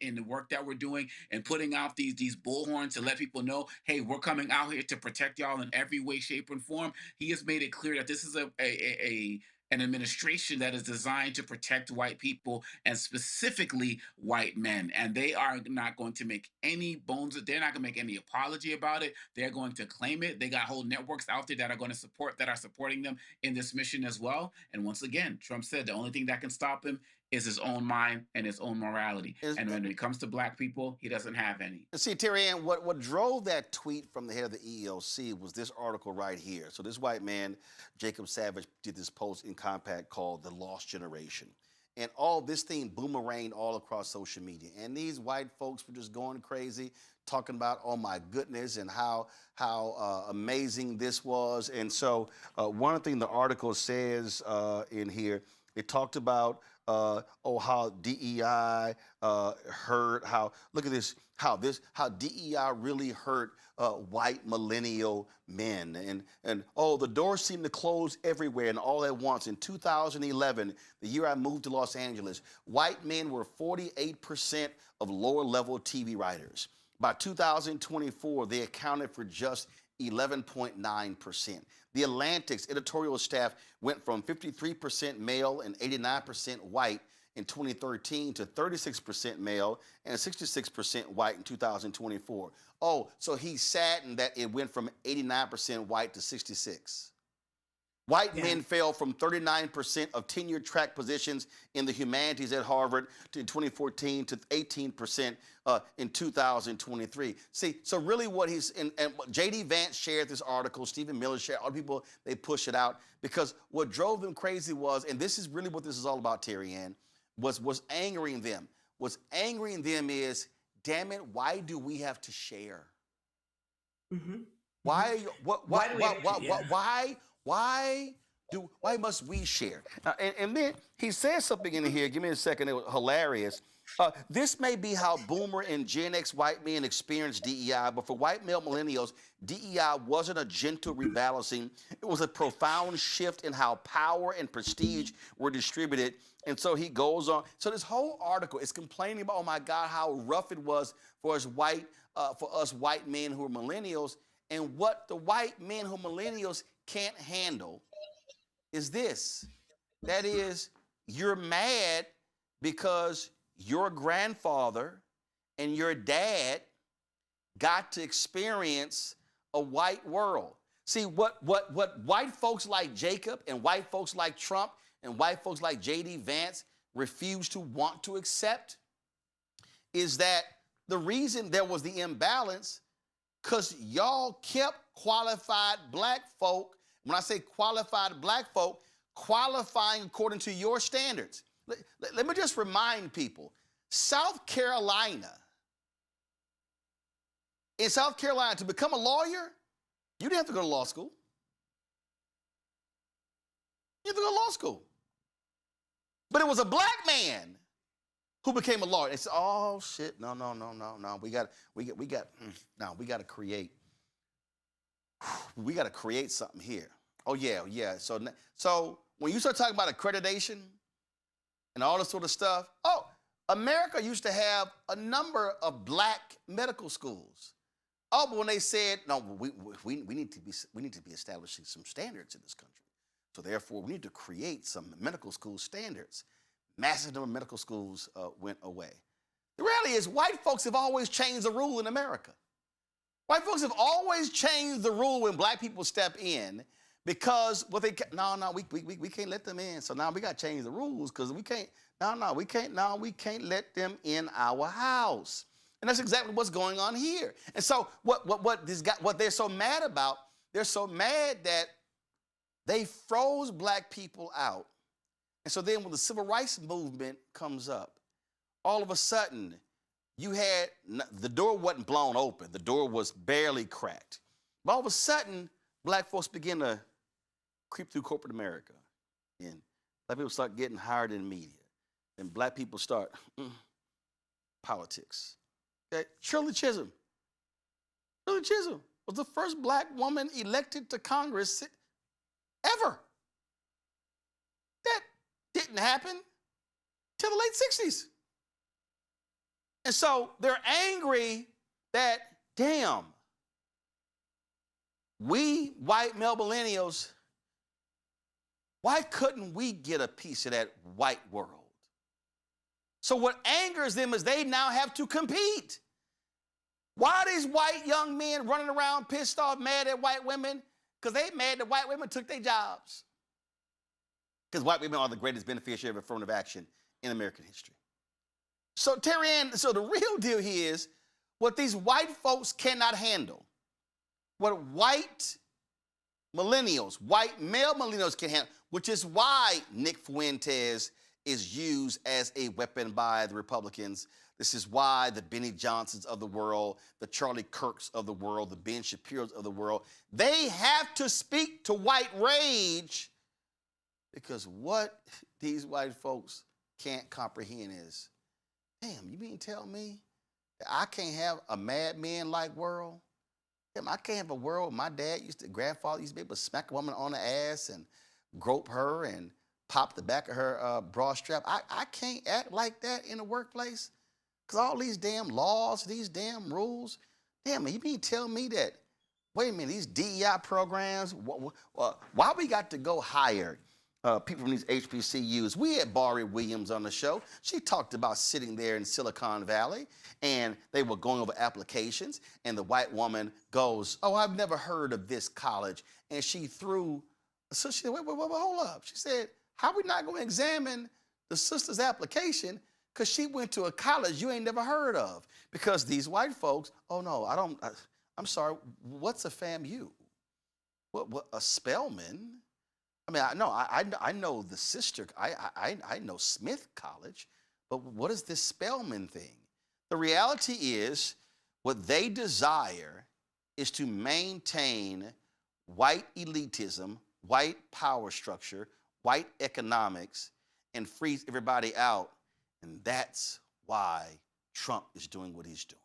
in the work that we're doing and putting out these bullhorns to let people know, hey, we're coming out here to protect y'all in every way, shape, and form, he has made it clear that this is an administration that is designed to protect white people and specifically white men. And they are not going to make any bones. They're not going to make any apology about it. They're going to claim it. They got whole networks out there that are going to supporting them in this mission as well. And once again, Trump said the only thing that can stop him is his own mind and his own morality. And when it comes to black people, he doesn't have any. See, Terry Ann, what drove that tweet from the head of the EEOC was this article right here. So this white man, Jacob Savage, did this post in Compact called The Lost Generation. And all this thing boomeranged all across social media. And these white folks were just going crazy, talking about, oh my goodness, and how amazing this was. And so one thing the article says in here, it talked about how DEI hurt, look at this, how DEI really hurt white millennial men. And the doors seem to close everywhere and all at once. In 2011, the year I moved to Los Angeles, white men were 48% of lower level TV writers. By 2024, they accounted for just 11.9%. The Atlantic's editorial staff went from 53% male and 89% white in 2013 to 36% male and 66% white in 2024. So he's saddened that it went from 89% white to 66%. White men fell from 39% of tenured track positions in the humanities at Harvard in 2014 to 18% in 2023. See, so really what and J.D. Vance shared this article, Stephen Miller shared, all the people, they push it out because what drove them crazy was, and this is really what this is all about, Terry Ann, was angering them. What's angering them is, damn it, why do we have to share? Mm-hmm. Why must we share? And then he says something in here, give me a second, it was hilarious. This may be how boomer and Gen X white men experience DEI, but for white male millennials, DEI wasn't a gentle rebalancing. It was a profound shift in how power and prestige were distributed. And so he goes on. So this whole article is complaining about, oh my God, how rough it was for us white men who are millennials. And what the white men who are millennials can't handle is this. That is, you're mad because your grandfather and your dad got to experience a white world. See, what white folks like Jacob and white folks like Trump and white folks like J.D. Vance refuse to want to accept is that the reason there was the imbalance because y'all kept qualified black folk, when I say qualified black folk, qualifying according to your standards. Let me just remind people, South Carolina, in South Carolina, to become a lawyer, you didn't have to go to law school. You have to go to law school. But it was a black man who became a lawyer. They said, oh shit, no. We got to create something here. Oh yeah. So when you start talking about accreditation and all this sort of stuff, America used to have a number of black medical schools. But when they said, no, we need to be establishing some standards in this country. So therefore, we need to create some medical school standards. Massive number of medical schools went away. The reality is white folks have always changed the rule in America. White folks have always changed the rule when black people step in because we can't let them in. So now we got to change the rules because we can't let them in our house. And that's exactly what's going on here. And so what they're so mad about, they're so mad that they froze black people out. And so then when the civil rights movement comes up, all of a sudden, the door wasn't blown open. The door was barely cracked. But all of a sudden, black folks begin to creep through corporate America. And black people start getting hired in media. And black people start politics. Okay? Shirley Chisholm was the first black woman elected to Congress ever. That didn't happen till the late 60s. And so they're angry that, damn, we white male millennials, why couldn't we get a piece of that white world? So what angers them is they now have to compete. Why are these white young men running around pissed off, mad at white women? Because they mad that white women took their jobs. Because white women are the greatest beneficiary of affirmative action in American history. So, Terry Ann, so the real deal here is what these white folks cannot handle, what white millennials, white male millennials can handle, which is why Nick Fuentes is used as a weapon by the Republicans. This is why the Benny Johnsons of the world, the Charlie Kirks of the world, the Ben Shapiros of the world, they have to speak to white rage because what these white folks can't comprehend is, damn, you mean tell me that I can't have a Mad Men-like world? Damn, I can't have a world my grandfather used to be able to smack a woman on the ass and grope her and pop the back of her bra strap. I can't act like that in the workplace because all these damn laws, these damn rules. Damn, you mean tell me that, wait a minute, these DEI programs, why we got to go hire people from these HBCUs? We had Bari Williams on the show. She talked about sitting there in Silicon Valley, and they were going over applications, and the white woman goes, oh, I've never heard of this college. And she threw, so she said, wait, hold up. She said, how are we not going to examine the sister's application because she went to a college you ain't never heard of? Because these white folks, oh, no, I'm sorry, what's a FAMU? What a Spelman? I mean, I know the sister, I know Smith College, but what is this Spelman thing? The reality is what they desire is to maintain white elitism, white power structure, white economics, and freeze everybody out. And that's why Trump is doing what he's doing.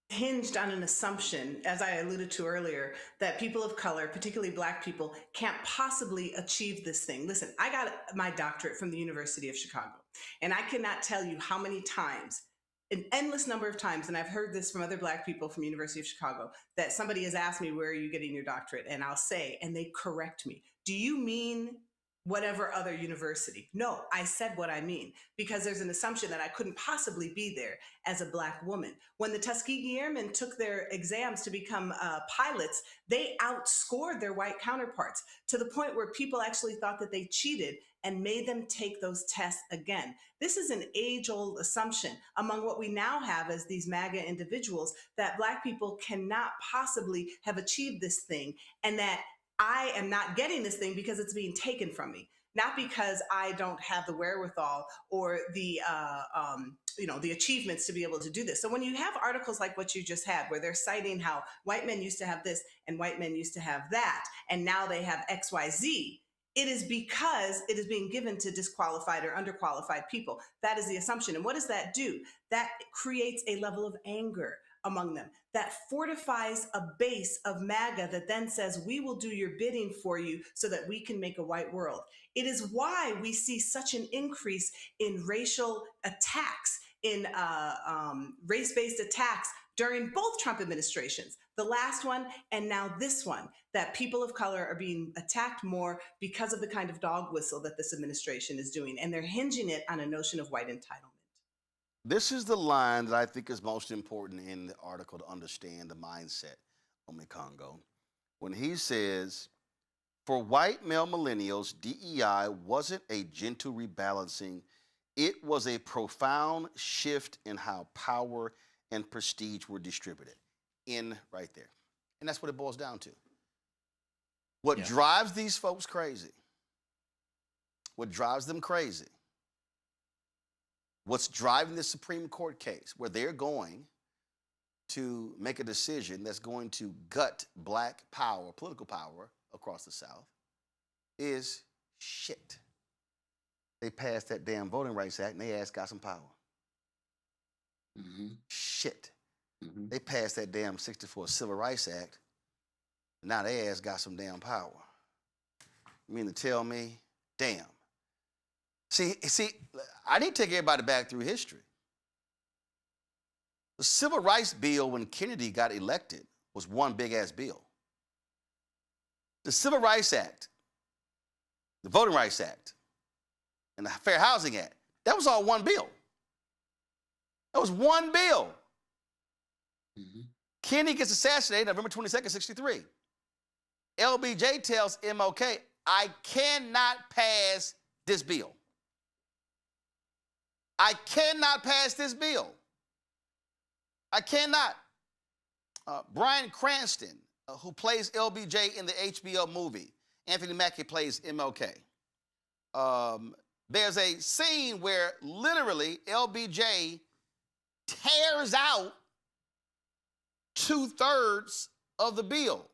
Hinged on an assumption, as I alluded to earlier, that people of color, particularly Black people, can't possibly achieve this thing. Listen, I got my doctorate from the University of Chicago, and I cannot tell you how many times, an endless number of times, and I've heard this from other Black people from University of Chicago, that somebody has asked me, where are you getting your doctorate? And I'll say, and they correct me, do you mean whatever other university? No, I said what I mean, because there's an assumption that I couldn't possibly be there as a Black woman. When the Tuskegee Airmen took their exams to become pilots, they outscored their white counterparts to the point where people actually thought that they cheated and made them take those tests again. This is an age-old assumption among what we now have as these MAGA individuals, that Black people cannot possibly have achieved this thing, and that I am not getting this thing because it's being taken from me, not because I don't have the wherewithal or the the achievements to be able to do this. So when you have articles like what you just had, where they're citing how white men used to have this and white men used to have that, and now they have XYZ, it is because it is being given to disqualified or underqualified people. That is the assumption. And what does that do? That creates a level of anger among them that fortifies a base of MAGA that then says, we will do your bidding for you so that we can make a white world. It is why we see such an increase in racial attacks, in race-based attacks during both Trump administrations, the last one and now this one, that people of color are being attacked more because of the kind of dog whistle that this administration is doing. And they're hinging it on a notion of white entitlement. This is the line that I think is most important in the article to understand the mindset of Congo. When he says, for white male millennials, DEI wasn't a gentle rebalancing. It was a profound shift in how power and prestige were distributed. In right there. And that's what it boils down to. What drives these folks crazy, what drives them crazy, what's driving the Supreme Court case where they're going to make a decision that's going to gut Black power, political power across the South is shit. They passed that damn Voting Rights Act and they ass got some power. Shit. They passed that damn 64 Civil Rights Act. Now they ass got some damn power. You mean to tell me, damn. See, I need to take everybody back through history. The Civil Rights Bill when Kennedy got elected was one big-ass bill. The Civil Rights Act, the Voting Rights Act, and the Fair Housing Act, that was all one bill. That was one bill. Kennedy gets assassinated November 22nd, 63. LBJ tells MLK, I cannot pass this bill. I cannot pass this bill. I cannot. Bryan Cranston, who plays LBJ in the HBO movie, Anthony Mackie plays MLK. There's a scene where literally LBJ tears out 2/3 of the bill.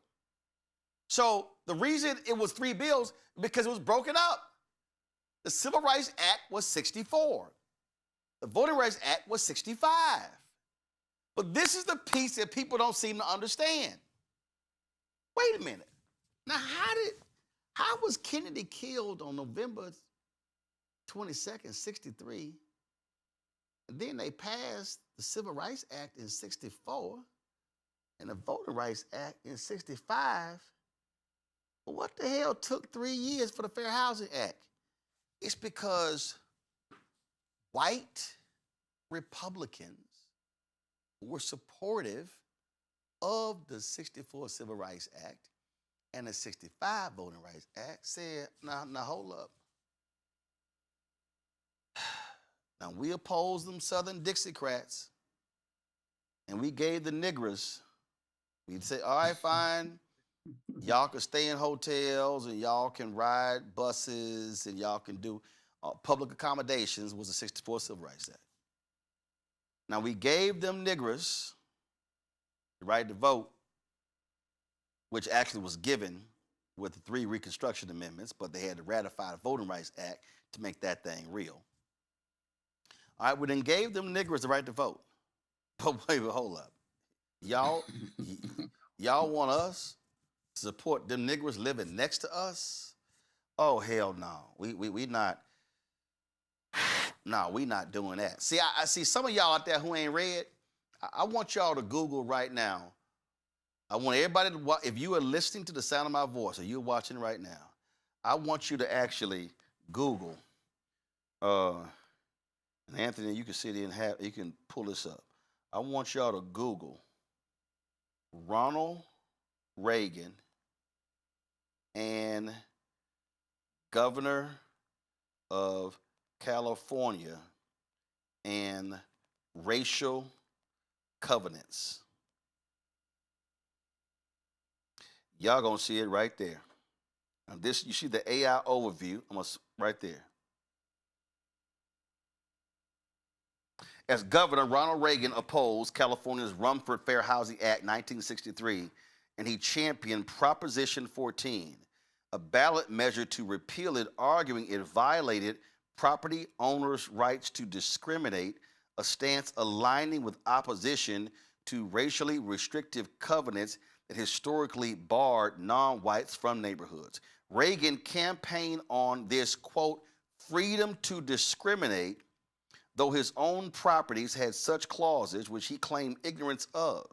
So the reason it was 3 bills, because it was broken up. The Civil Rights Act was 64. The Voting Rights Act was 65. But this is the piece that people don't seem to understand. Wait a minute. Now, how was Kennedy killed on November 22nd, 63? And then they passed the Civil Rights Act in 64 and the Voting Rights Act in 65. Well, what the hell took 3 years for the Fair Housing Act? It's because white Republicans were supportive of the 64 Civil Rights Act and the 65 Voting Rights Act said, now hold up. Now, we opposed them Southern Dixiecrats, and we gave the niggers, we'd say, all right, fine, y'all can stay in hotels, and y'all can ride buses, and y'all can do public accommodations, was the 64 Civil Rights Act. Now, we gave them niggers the right to vote, which actually was given with the 3 Reconstruction Amendments, but they had to ratify the Voting Rights Act to make that thing real. All right, we then gave them niggers the right to vote. But wait, hold up. Y'all want us to support them niggers living next to us? Oh, hell no. We not. No, we not doing that. See, I see some of y'all out there who ain't read. I want y'all to Google right now. I want everybody to watch. If you are listening to the sound of my voice or you're watching right now, I want you to actually Google. And Anthony, you can sit in and you can pull this up. I want y'all to Google Ronald Reagan and Governor of California and racial covenants. Y'all gonna see it right there. Now this, you see the AI overview, almost right there. As governor, Ronald Reagan opposed California's Rumford Fair Housing Act 1963, and he championed Proposition 14, a ballot measure to repeal it, arguing it violated property owners' rights to discriminate, a stance aligning with opposition to racially restrictive covenants that historically barred non-whites from neighborhoods. Reagan campaigned on this, quote, freedom to discriminate, though his own properties had such clauses which he claimed ignorance of.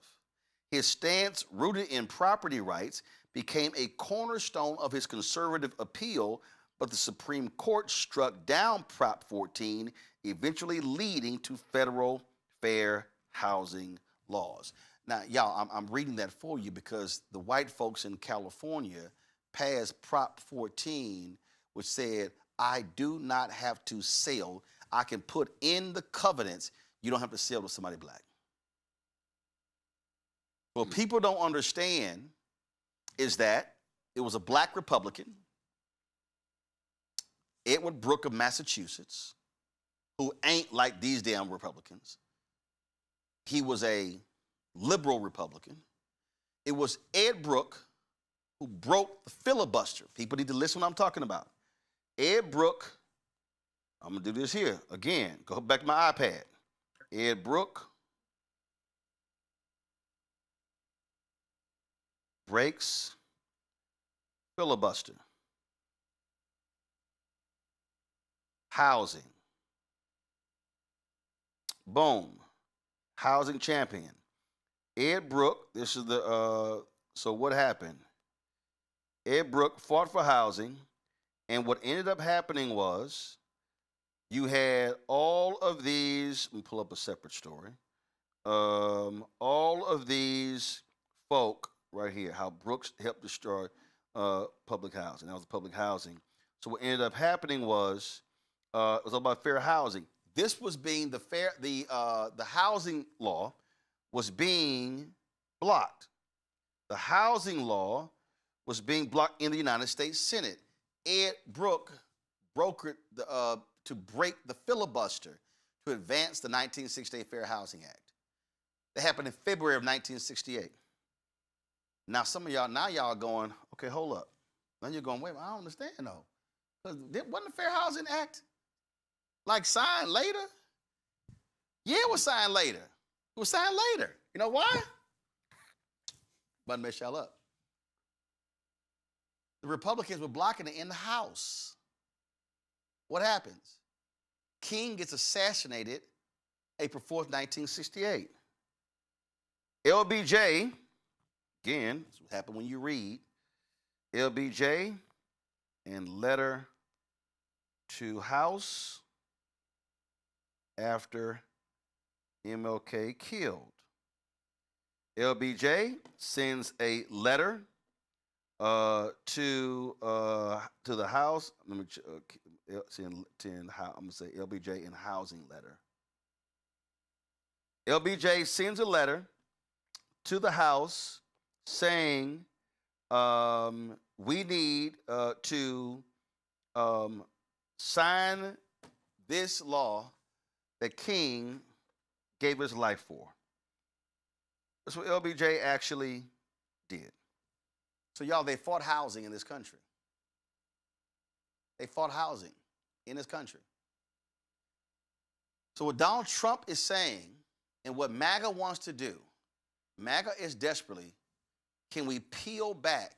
His stance, rooted in property rights, became a cornerstone of his conservative appeal, but the Supreme Court struck down Prop 14, eventually leading to federal fair housing laws. Now, y'all, I'm reading that for you because the white folks in California passed Prop 14, which said, I do not have to sell. I can put in the covenants, you don't have to sell to somebody black. What people don't understand is that it was a black Republican, Edward Brooke of Massachusetts, who ain't like these damn Republicans. He was a liberal Republican. It was Ed Brooke who broke the filibuster. People need to listen to what I'm talking about. Ed Brooke, I'm going to do this here. Again, go back to my iPad. Ed Brooke breaks filibuster. Housing. Boom. Housing champion. Ed Brooke, this is the, so what happened? Ed Brooke fought for housing, and what ended up happening was you had all of these, let me pull up a separate story, all of these folk right here, how Brooks helped destroy public housing. That was public housing. So what ended up happening was, it was all about fair housing. This was being the housing law was being blocked. The housing law was being blocked in the United States Senate. Ed Brooke brokered to break the filibuster to advance the 1968 Fair Housing Act. That happened in February of 1968. Now some of y'all, now y'all going, okay, hold up. Then you're going, wait, I don't understand though. Wasn't the Fair Housing Act like signed later? Yeah, it was signed later. It was signed later. You know why? But mess y'all up. The Republicans were blocking it in the House. What happens? King gets assassinated April 4th, 1968. LBJ, again, this what happened when you read, LBJ and letter to House after MLK killed. LBJ sends a letter to the House. Let me I'm gonna say LBJ in housing letter. LBJ sends a letter to the House saying we need to sign this law that King gave his life for. That's what LBJ actually did. So y'all, they fought housing in this country. They fought housing in this country. So what Donald Trump is saying and what MAGA wants to do, MAGA is desperately, can we peel back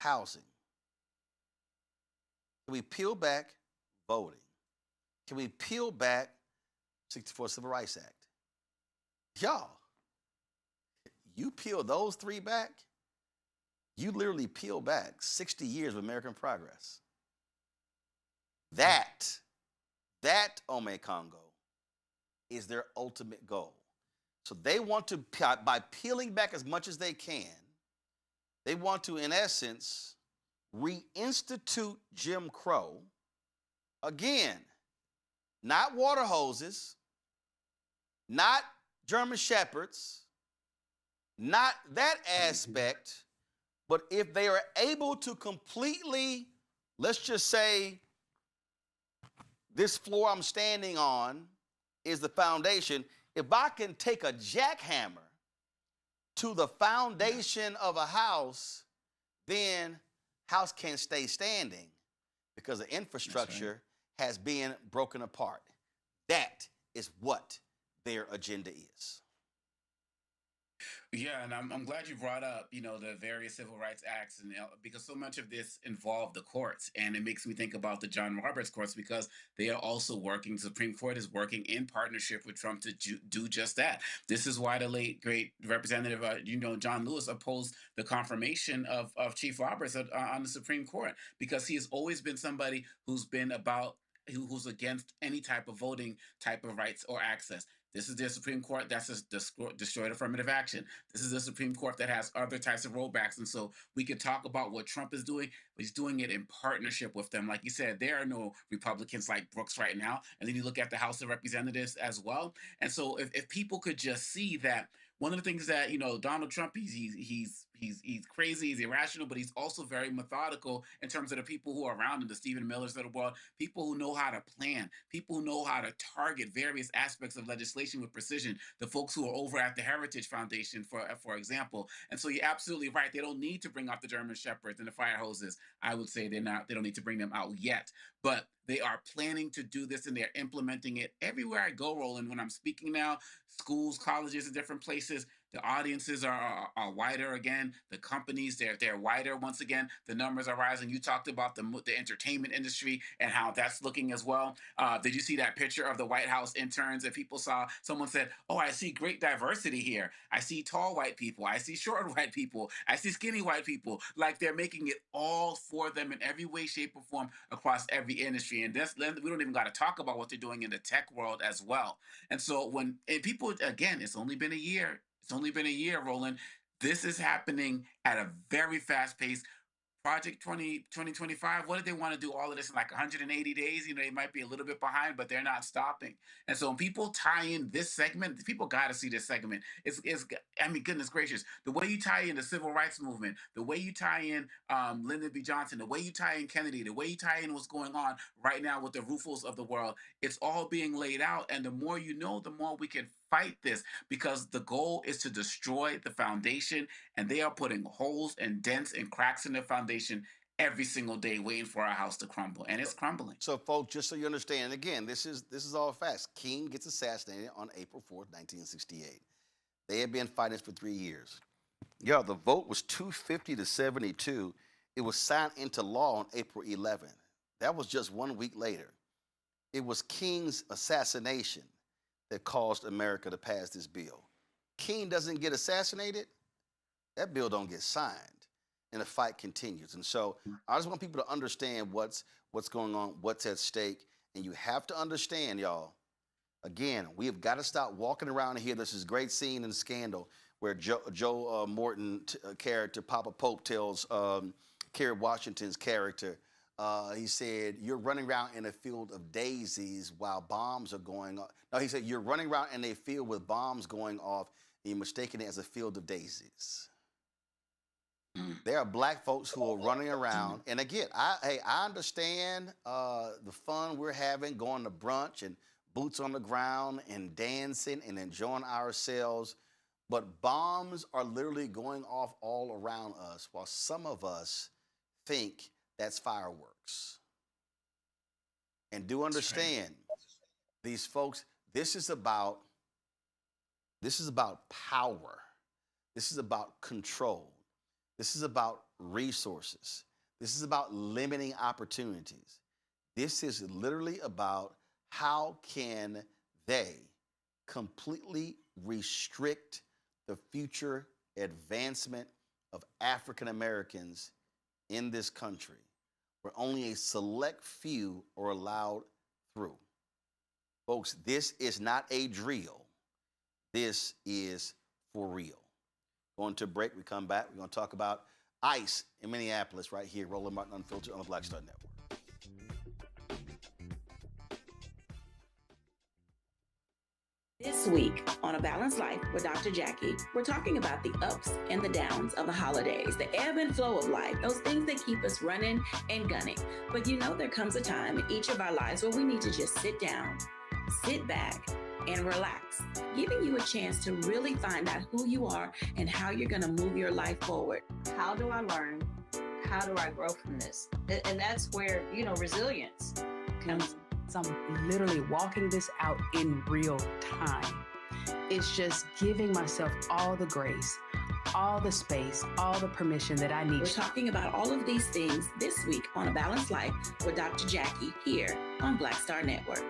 housing? Can we peel back voting? Can we peel back 64 Civil Rights Act? Y'all, you peel those three back, you literally peel back 60 years of American progress. That, Ome Congo, is their ultimate goal. So they want to, by peeling back as much as they can, they want to, in essence, reinstitute Jim Crow. Again, not water hoses, not German shepherds, not that aspect, but if they are able to completely, let's just say, this floor I'm standing on is the foundation. If I can take a jackhammer to the foundation of a house, then house can stay standing because the infrastructure has been broken apart. That is what their agenda is. Yeah, and I'm glad you brought up, the various civil rights acts, and because so much of this involved the courts, and it makes me think about the John Roberts courts because they are also working. The Supreme Court is working in partnership with Trump to do just that. This is why the late great Representative, John Lewis opposed the confirmation of Chief Roberts on the Supreme Court because he has always been somebody who's been who's against any type of voting type of rights or access. This is the Supreme Court that's destroyed affirmative action. This is the Supreme Court that has other types of rollbacks. And so we could talk about what Trump is doing, but he's doing it in partnership with them. Like you said, there are no Republicans like Brooks right now. And then you look at the House of Representatives as well. And so if people could just see that one of the things that, Donald Trump, he's crazy, he's irrational, but he's also very methodical in terms of the people who are around him, the Stephen Millers of the world, people who know how to plan, people who know how to target various aspects of legislation with precision, the folks who are over at the Heritage Foundation, for example. And so you're absolutely right. They don't need to bring out the German Shepherds and the fire hoses. I would say they don't need to bring them out yet, but they are planning to do this and they're implementing it everywhere I go, Roland. When I'm speaking now, schools, colleges, and different places, the audiences are wider again. The companies, they're wider once again. The numbers are rising. You talked about the entertainment industry and how that's looking as well. Did you see that picture of the White House interns that people saw? Someone said, "Oh, I see great diversity here. I see tall white people. I see short white people. I see skinny white people." Like they're making it all for them in every way, shape, or form across every industry. And we don't even got to talk about what they're doing in the tech world as well. And so people, again, it's only been a year. It's only been a year, Roland. This is happening at a very fast pace. Project 2025, what did they want to do all of this in like 180 days? They might be a little bit behind, but they're not stopping. And so when people tie in this segment, people got to see this segment. Goodness gracious, the way you tie in the civil rights movement, the way you tie in Lyndon B. Johnson, the way you tie in Kennedy, the way you tie in what's going on right now with the Rufos of the world, it's all being laid out. And the more you know, the more we can fight this, because the goal is to destroy the foundation, and they are putting holes and dents and cracks in the foundation every single day waiting for our house to crumble, and it's crumbling. So, folks, just so you understand, and again, this is all facts. King gets assassinated on April 4th, 1968. They had been fighting for 3 years. Yeah, the vote was 250 to 72. It was signed into law on April 11th. That was just 1 week later. It was King's assassination that caused America to pass this bill. King doesn't get assassinated, that bill don't get signed, and the fight continues. And so I just want people to understand what's going on, what's at stake, and you have to understand, y'all, again, we have got to stop walking around here. There's this great scene in Scandal where Joe Morton character, Papa Pope, tells Kerry Washington's character, he said, you're running around in a field of daisies while bombs are going off. No, he said, you're running around in a field with bombs going off, and you're mistaking it as a field of daisies. There are black folks who are running around. And again, I understand the fun we're having, going to brunch and boots on the ground and dancing and enjoying ourselves. But bombs are literally going off all around us, while some of us think that's fireworks. And do understand, these folks, this is about power. This is about control. This is about resources. This is about limiting opportunities. This is literally about how can they completely restrict the future advancement of African Americans in this country, where only a select few are allowed through. Folks, this is not a drill. This is for real. Going to a break, we come back. We're going to talk about ICE in Minneapolis right here, Roland Martin Unfiltered on the Black Star Network. This week on A Balanced Life with Dr. Jackie, we're talking about the ups and the downs of the holidays, the ebb and flow of life, those things that keep us running and gunning. But you know, there comes a time in each of our lives where we need to just sit down, sit back, and relax, giving you a chance to really find out who you are and how you're going to move your life forward. How do I learn? How do I grow from this? And that's where, resilience comes. I'm literally walking this out in real time. It's just giving myself all the grace, all the space, all the permission that I need. We're talking about all of these things this week on A Balanced Life with Dr. Jackie here on Black Star Network.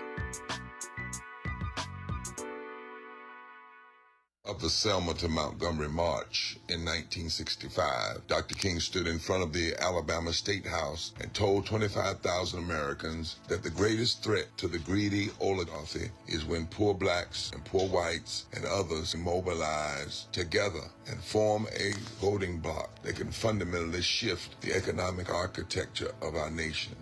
Of the Selma to Montgomery March in 1965, Dr. King stood in front of the Alabama State House and told 25,000 Americans that the greatest threat to the greedy oligarchy is when poor blacks and poor whites and others mobilize together and form a voting bloc that can fundamentally shift the economic architecture of our nation.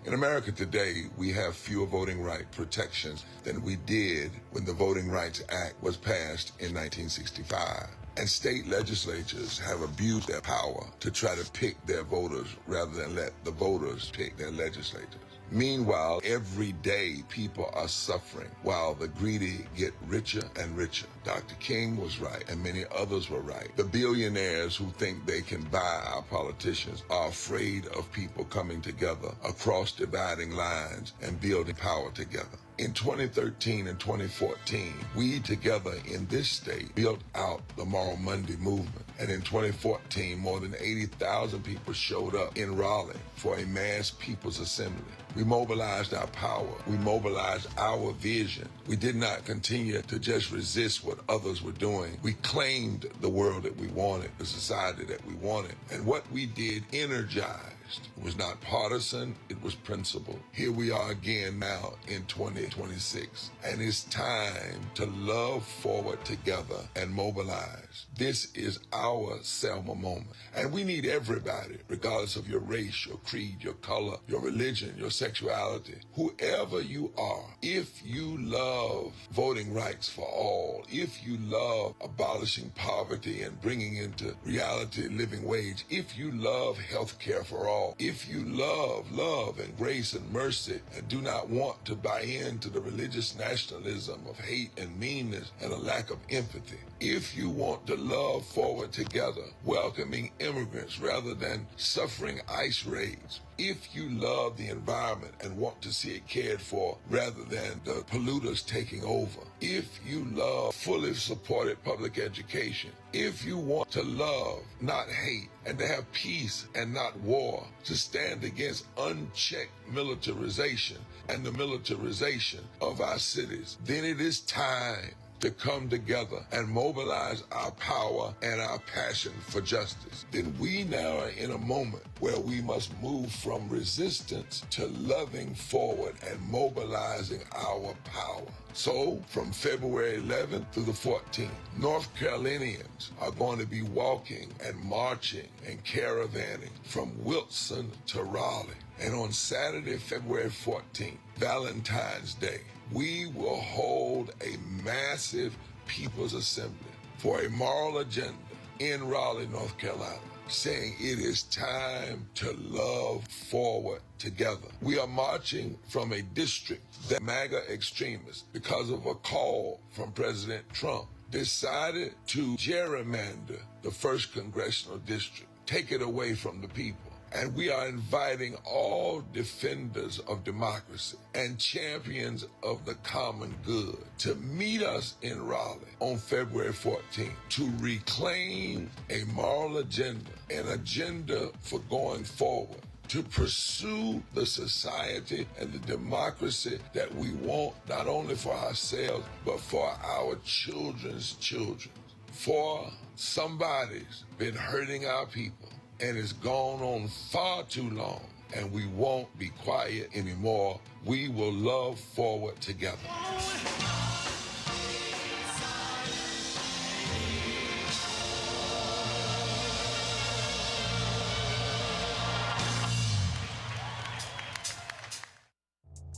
In America today, we have fewer voting right protections than we did when the Voting Rights Act was passed in 1965. And state legislatures have abused their power to try to pick their voters rather than let the voters pick their legislators. Meanwhile, every day people are suffering while the greedy get richer and richer. Dr. King was right, and many others were right. The billionaires who think they can buy our politicians are afraid of people coming together across dividing lines and building power together. In 2013 and 2014, we together in this state built out the Moral Monday movement. And in 2014, more than 80,000 people showed up in Raleigh for a mass people's assembly. We mobilized our power. We mobilized our vision. We did not continue to just resist what others were doing. We claimed the world that we wanted, the society that we wanted. And what we did energized. It was not partisan, it was principled. Here we are again now in 2026. And it's time to love forward together and mobilize. This is our Selma moment. And we need everybody, regardless of your race, your creed, your color, your religion, your sexuality, whoever you are. If you love voting rights for all, if you love abolishing poverty and bringing into reality living wage, if you love health care for all, if you love and grace and mercy and do not want to buy into the religious nationalism of hate and meanness and a lack of empathy, if you want to love forward together, welcoming immigrants rather than suffering ICE raids. If you love the environment and want to see it cared for rather than the polluters taking over. If you love fully supported public education. If you want to love, not hate, and to have peace and not war, to stand against unchecked militarization and the militarization of our cities, then it is time to come together and mobilize our power and our passion for justice. Then we now are in a moment where we must move from resistance to loving forward and mobilizing our power. So, from February 11th through the 14th, North Carolinians are going to be walking and marching and caravanning from Wilson to Raleigh. And on Saturday, February 14th, Valentine's Day, we will hold a massive People's Assembly for a moral agenda in Raleigh, North Carolina, saying it is time to love forward together. We are marching from a district that MAGA extremists, because of a call from President Trump, decided to gerrymander the 1st Congressional District, take it away from the people. And we are inviting all defenders of democracy and champions of the common good to meet us in Raleigh on February 14th to reclaim a moral agenda, an agenda for going forward, to pursue the society and the democracy that we want, not only for ourselves, but for our children's children. For somebody's been hurting our people, and it's gone on far too long, and we won't be quiet anymore. We will love forward together.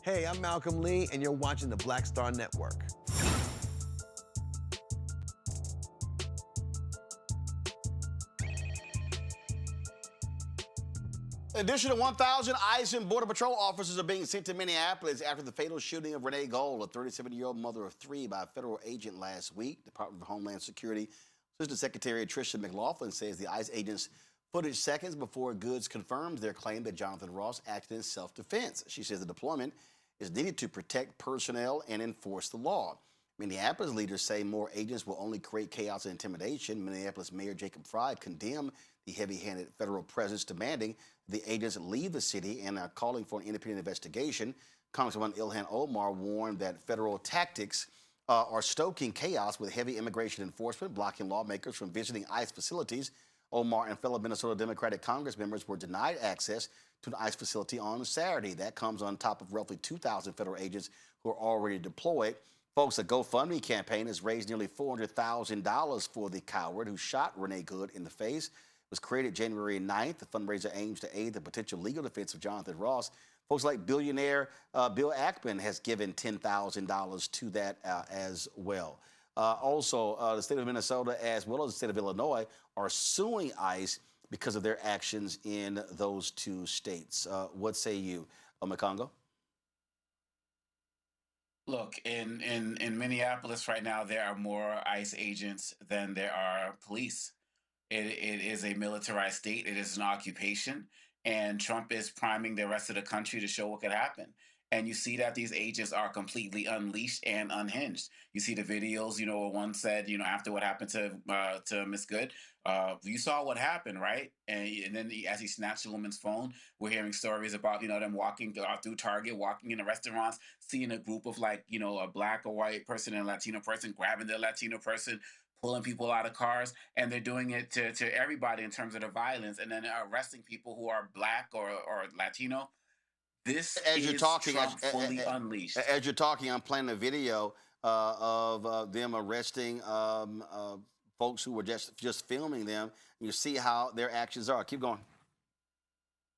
Hey, I'm Malcolm Lee, and you're watching the Black Star Network. An additional 1,000 ICE and Border Patrol officers are being sent to Minneapolis after the fatal shooting of Renee, a 37-year-old mother of 3, by a federal agent last week. Department of Homeland Security Assistant Secretary Tricia McLaughlin says the ICE agents' footage seconds before Goods confirmed their claim that Jonathan Ross acted in self-defense. She says the deployment is needed to protect personnel and enforce the law. Minneapolis leaders say more agents will only create chaos and intimidation. Minneapolis Mayor Jacob Frey condemned the heavy-handed federal presence, demanding the agents leave the city and are calling for an independent investigation. Congresswoman Ilhan Omar warned that federal tactics are stoking chaos with heavy immigration enforcement, blocking lawmakers from visiting ICE facilities. Omar and fellow Minnesota Democratic Congress members were denied access to an ICE facility on Saturday. That comes on top of roughly 2,000 federal agents who are already deployed. Folks, a GoFundMe campaign has raised nearly $400,000 for the coward who shot Renee Good in the face. It was created January 9th. The fundraiser aims to aid the potential legal defense of Jonathan Ross. Folks like billionaire Bill Ackman has given $10,000 to that as well. Also, the state of Minnesota, as well as the state of Illinois, are suing ICE because of their actions in those two states. What say you, Makongo? Look, in Minneapolis right now, there are more ICE agents than there are police. It is a militarized state. It is an occupation. And Trump is priming the rest of the country to show what could happen. And you see that these agents are completely unleashed and unhinged. You see the videos, where one said, after what happened to Miss Good, you saw what happened, right? And then as he snatched the woman's phone, we're hearing stories about, them walking through Target, walking into restaurants, seeing a group of a black or white person and a Latino person grabbing the Latino person, pulling people out of cars, and they're doing it to everybody in terms of the violence, and then arresting people who are black or Latino. This is Trump fully unleashed. As you're talking, I'm playing a video of them arresting folks who were just filming them. You see how their actions are. Keep going.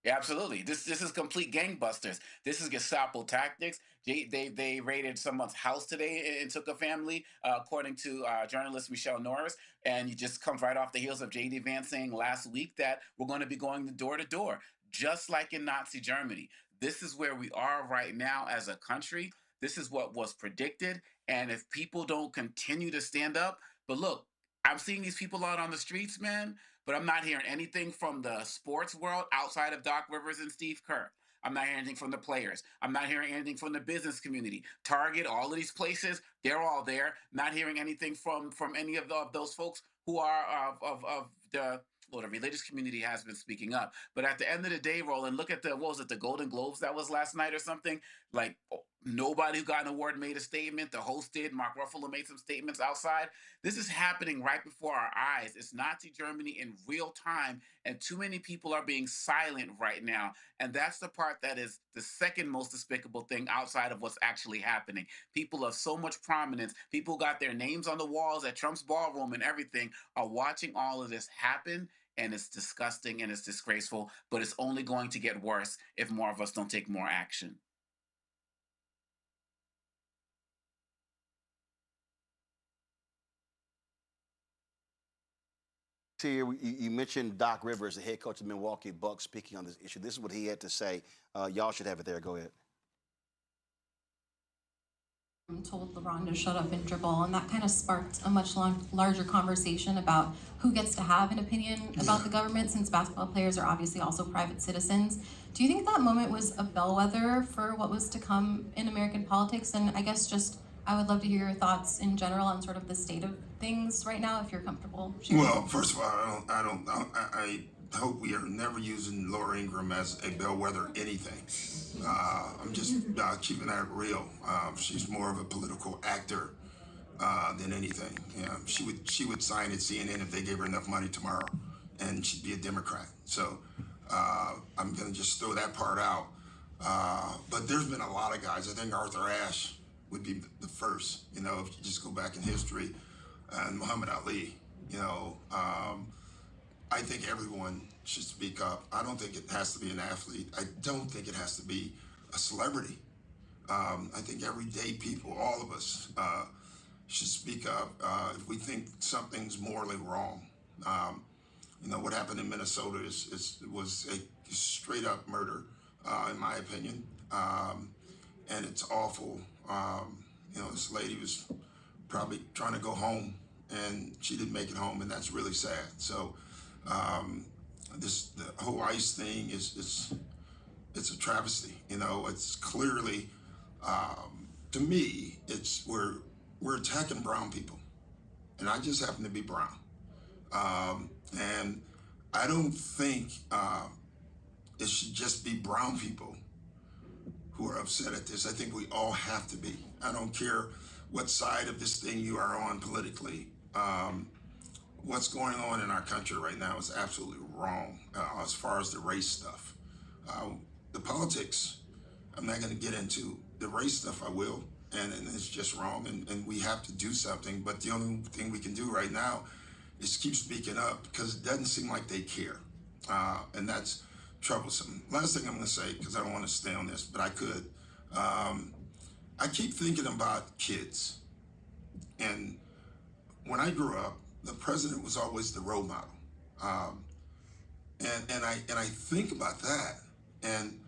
Yeah, absolutely. This is complete gangbusters. This is Gestapo tactics. They raided someone's house today and took a family, according to journalist Michelle Norris. And you just come right off the heels of J.D. Vance saying last week that we're going to be going door to door, just like in Nazi Germany. This is where we are right now as a country. This is what was predicted. And if people don't continue to stand up, but look, I'm seeing these people out on the streets, man, but I'm not hearing anything from the sports world outside of Doc Rivers and Steve Kerr. I'm not hearing anything from the players. I'm not hearing anything from the business community. Target, all of these places, they're all there. Not hearing anything from any of those folks who are of the, well, the religious community has been speaking up. But at the end of the day, Roland, look at the, what was it, the Golden Globes that was last night or something? Like, nobody who got an award made a statement. The host did. Mark Ruffalo made some statements outside. This is happening right before our eyes. It's Nazi Germany in real time, and too many people are being silent right now. And that's the part that is the second most despicable thing outside of what's actually happening. People of so much prominence, people got their names on the walls at Trump's ballroom and everything, are watching all of this happen. And it's disgusting and it's disgraceful, but it's only going to get worse if more of us don't take more action. Here, you mentioned Doc Rivers, the head coach of the Milwaukee Bucks, speaking on this issue. This is what he had to say. Y'all should have it there. Go ahead. Told LeBron to shut up and dribble, and that kind of sparked a much larger conversation about who gets to have an opinion about the government, since basketball players are obviously also private citizens. Do you think that moment was a bellwether for what was to come in American politics? And I guess just I would love to hear your thoughts in general on sort of the state of things right now, if you're comfortable sharing. Well, first of all, I hope we are never using Laura Ingraham as a bellwether anything. I'm just keeping that real. She's more of a political actor than anything. Yeah, she would sign at CNN if they gave her enough money tomorrow, and she'd be a Democrat. So I'm gonna just throw that part out. But there's been a lot of guys. I think Arthur Ashe would be the first. You know, if you just go back in history, and Muhammad Ali. You know. I think everyone should speak up. I don't think it has to be an athlete. I don't think it has to be a celebrity. I think everyday people, all of us, should speak up if we think something's morally wrong. You know, what happened in Minnesota was a straight up murder, in my opinion. And it's awful. You know, this lady was probably trying to go home and she didn't make it home, and that's really sad. So, the whole ICE thing it's a travesty. You know, it's clearly, to me, we're attacking brown people, and I just happen to be brown, and I don't think it should just be brown people who are upset at this. I think we all have to be. I don't care what side of this thing you are on politically. What's going on in our country right now is absolutely wrong as far as the race stuff. The politics, I'm not going to get into. The race stuff I will, and it's just wrong, and we have to do something. But the only thing we can do right now is keep speaking up, because it doesn't seem like they care, and that's troublesome. Last thing I'm going to say, because I don't want to stay on this, but I could. I keep thinking about kids, and when I grew up, the president was always the role model, and I think about that and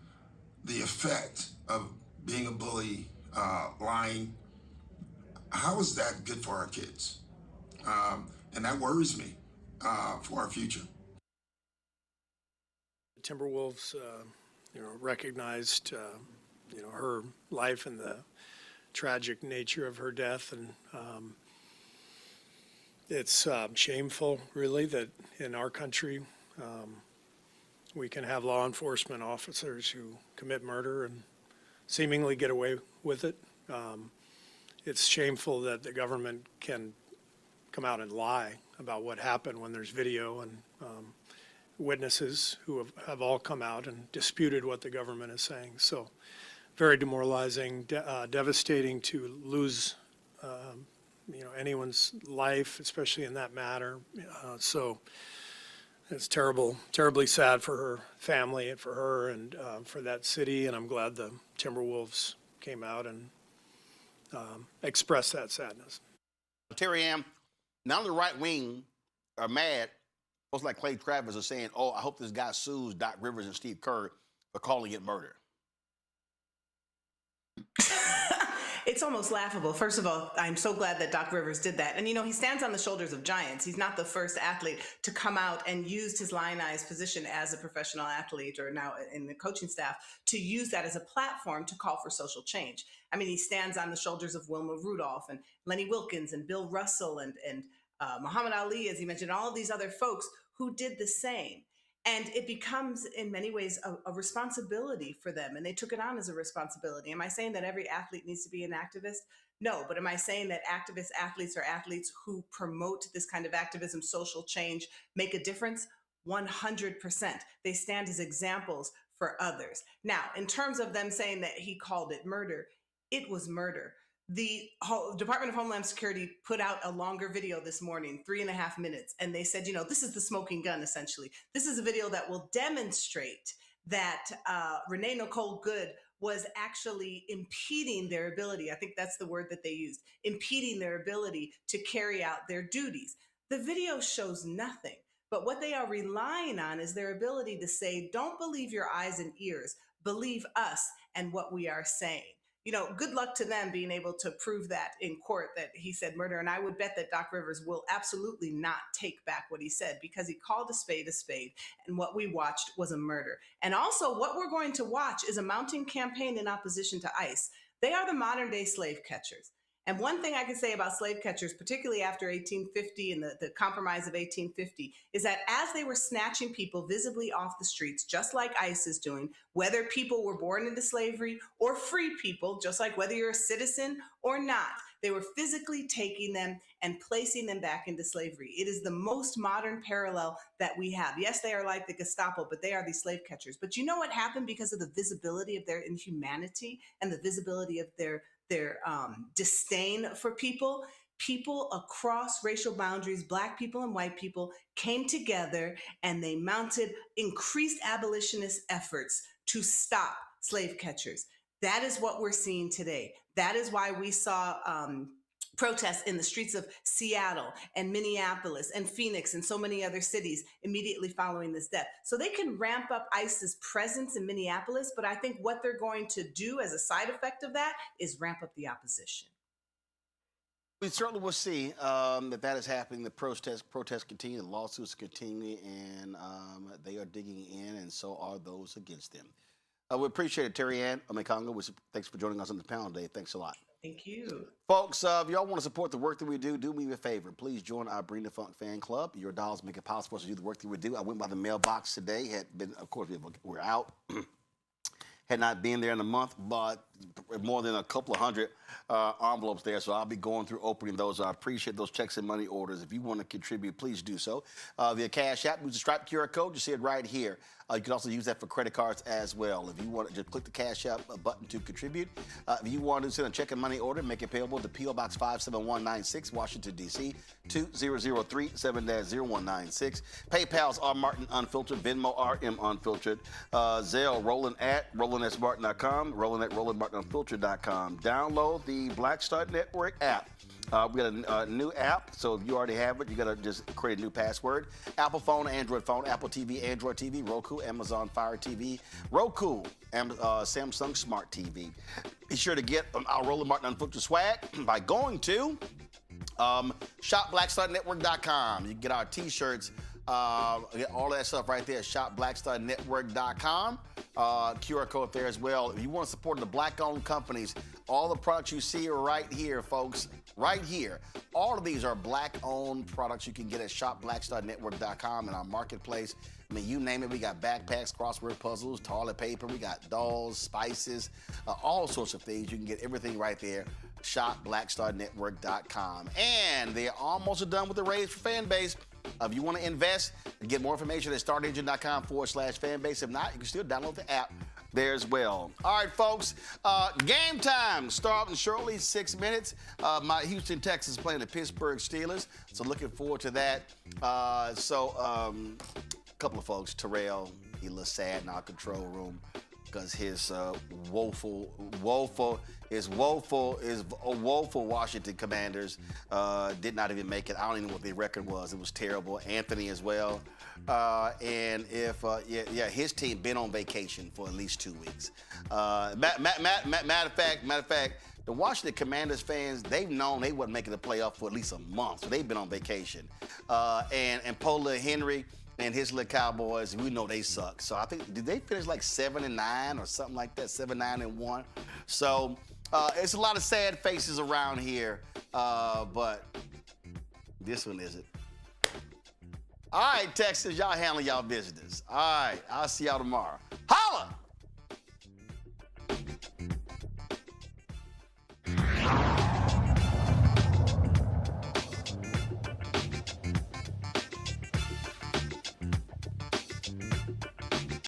the effect of being a bully, lying. How is that good for our kids? And that worries me for our future. The Timberwolves, recognized, her life and the tragic nature of her death, and it's shameful, really, that in our country we can have law enforcement officers who commit murder and seemingly get away with it. It's shameful that the government can come out and lie about what happened when there's video and witnesses who have all come out and disputed what the government is saying. So very demoralizing, devastating to lose anyone's life, especially in that matter. So it's terribly sad for her family and for her and for that city. And I'm glad the Timberwolves came out and expressed that sadness. Terry Ann, now the right wing are mad. Folks like Clay Travis are saying, "Oh, I hope this guy sues Doc Rivers and Steve Kerr for calling it murder." It's almost laughable. First of all, I'm so glad that Doc Rivers did that. And, he stands on the shoulders of giants. He's not the first athlete to come out and used his lionized position as a professional athlete or now in the coaching staff to use that as a platform to call for social change. I mean, he stands on the shoulders of Wilma Rudolph and Lenny Wilkens and Bill Russell and Muhammad Ali, as he mentioned, all of these other folks who did the same. And it becomes, in many ways, a responsibility for them. And they took it on as a responsibility. Am I saying that every athlete needs to be an activist? No. But am I saying that athletes are athletes who promote this kind of activism, social change, make a difference? 100%. They stand as examples for others. Now, in terms of them saying that he called it murder, it was murder. The Department of Homeland Security put out a longer video this morning, 3.5 minutes, and they said, this is the smoking gun, essentially. This is a video that will demonstrate that Renee Nicole Good was actually impeding their ability. I think that's the word that they used, impeding their ability to carry out their duties. The video shows nothing, but what they are relying on is their ability to say, don't believe your eyes and ears, believe us and what we are saying. Good luck to them being able to prove that in court that he said murder. And I would bet that Doc Rivers will absolutely not take back what he said because he called a spade. And what we watched was a murder. And also what we're going to watch is a mounting campaign in opposition to ICE. They are the modern day slave catchers. And one thing I can say about slave catchers, particularly after 1850 and the Compromise of 1850, is that as they were snatching people visibly off the streets, just like ICE is doing, whether people were born into slavery or free people, just like whether you're a citizen or not, they were physically taking them and placing them back into slavery. It is the most modern parallel that we have. Yes, they are like the Gestapo, but they are these slave catchers. But you know what happened because of the visibility of their inhumanity and the visibility of their disdain for people? People across racial boundaries, Black people and white people, came together and they mounted increased abolitionist efforts to stop slave catchers. That is what we're seeing today. That is why we saw protests in the streets of Seattle and Minneapolis and Phoenix and so many other cities immediately following this death. So they can ramp up ICE's presence in Minneapolis, but I think what they're going to do as a side effect of that is ramp up the opposition. We certainly will see that is happening. The protests continue, the lawsuits continue, and they are digging in, and so are those against them. We appreciate it, Terry Ann Omekongo. Thanks for joining us on the panel today. Thanks a lot. Thank you. Folks, if y'all want to support the work that we do me a favor. Please join our Bring the Funk fan club. Your dollars make it possible for us to do the work that we do. I went by the mailbox today. Of course, we're out. Had not been there in a month, but more than a couple of hundred envelopes there. So I'll be going through opening those. I appreciate those checks and money orders. If you want to contribute, please do so. Via Cash App, use the Stripe QR code. You see it right here. You can also use that for credit cards as well. If you want to just click the Cash App button to contribute. If you want to send a check and money order, make it payable to P.O. Box 57196, Washington, D.C. 20037-0196. PayPal's R. Martin Unfiltered, Venmo RM Unfiltered, Zelle Roland at RolandSMartin.com, Roland at RolandMartinUnfiltered.com. Download the Black Star Network app. We got a new app, so if you already have it, you got to just create a new password. Apple phone, Android phone, Apple TV, Android TV, Roku, Amazon Fire TV, Roku, Samsung Smart TV. Be sure to get our Roland Martin Unfiltered swag by going to shopblackstarnetwork.com. You can get our T-shirts, get all that stuff right there, shopblackstarnetwork.com. QR code there as well. If you want to support the Black-owned companies, all the products you see are right here, folks. Right here. All of these are Black-owned products you can get at shopblackstarnetwork.com in our marketplace. I mean, you name it. We got backpacks, crossword puzzles, toilet paper. We got dolls, spices, all sorts of things. You can get everything right there. shopblackstarnetwork.com. And they're almost done with the Raise for Fan Base. If you want to invest and get more information at startengine.com/fanbase. If not, you can still download the app there as well. All right, folks, game time starting shortly, 6 minutes. My Houston Texans playing the Pittsburgh Steelers, so looking forward to that. A couple of folks, Terrell, he looks sad in our control room because his woeful Washington Commanders did not even make it. I don't even know what their record was. It was terrible. Anthony as well. And if his team been on vacation for at least 2 weeks. Matter of fact, The Washington Commanders fans, they've known they wasn't making the playoff for at least a month, so they've been on vacation. And Paula Henry and his little Cowboys, we know they suck. So I think, did they finish like 7-9 or something like that, 7-9-1? So it's a lot of sad faces around here, but this one isn't. All right, Texas, y'all handle y'all business. All right, I'll see y'all tomorrow. Holla!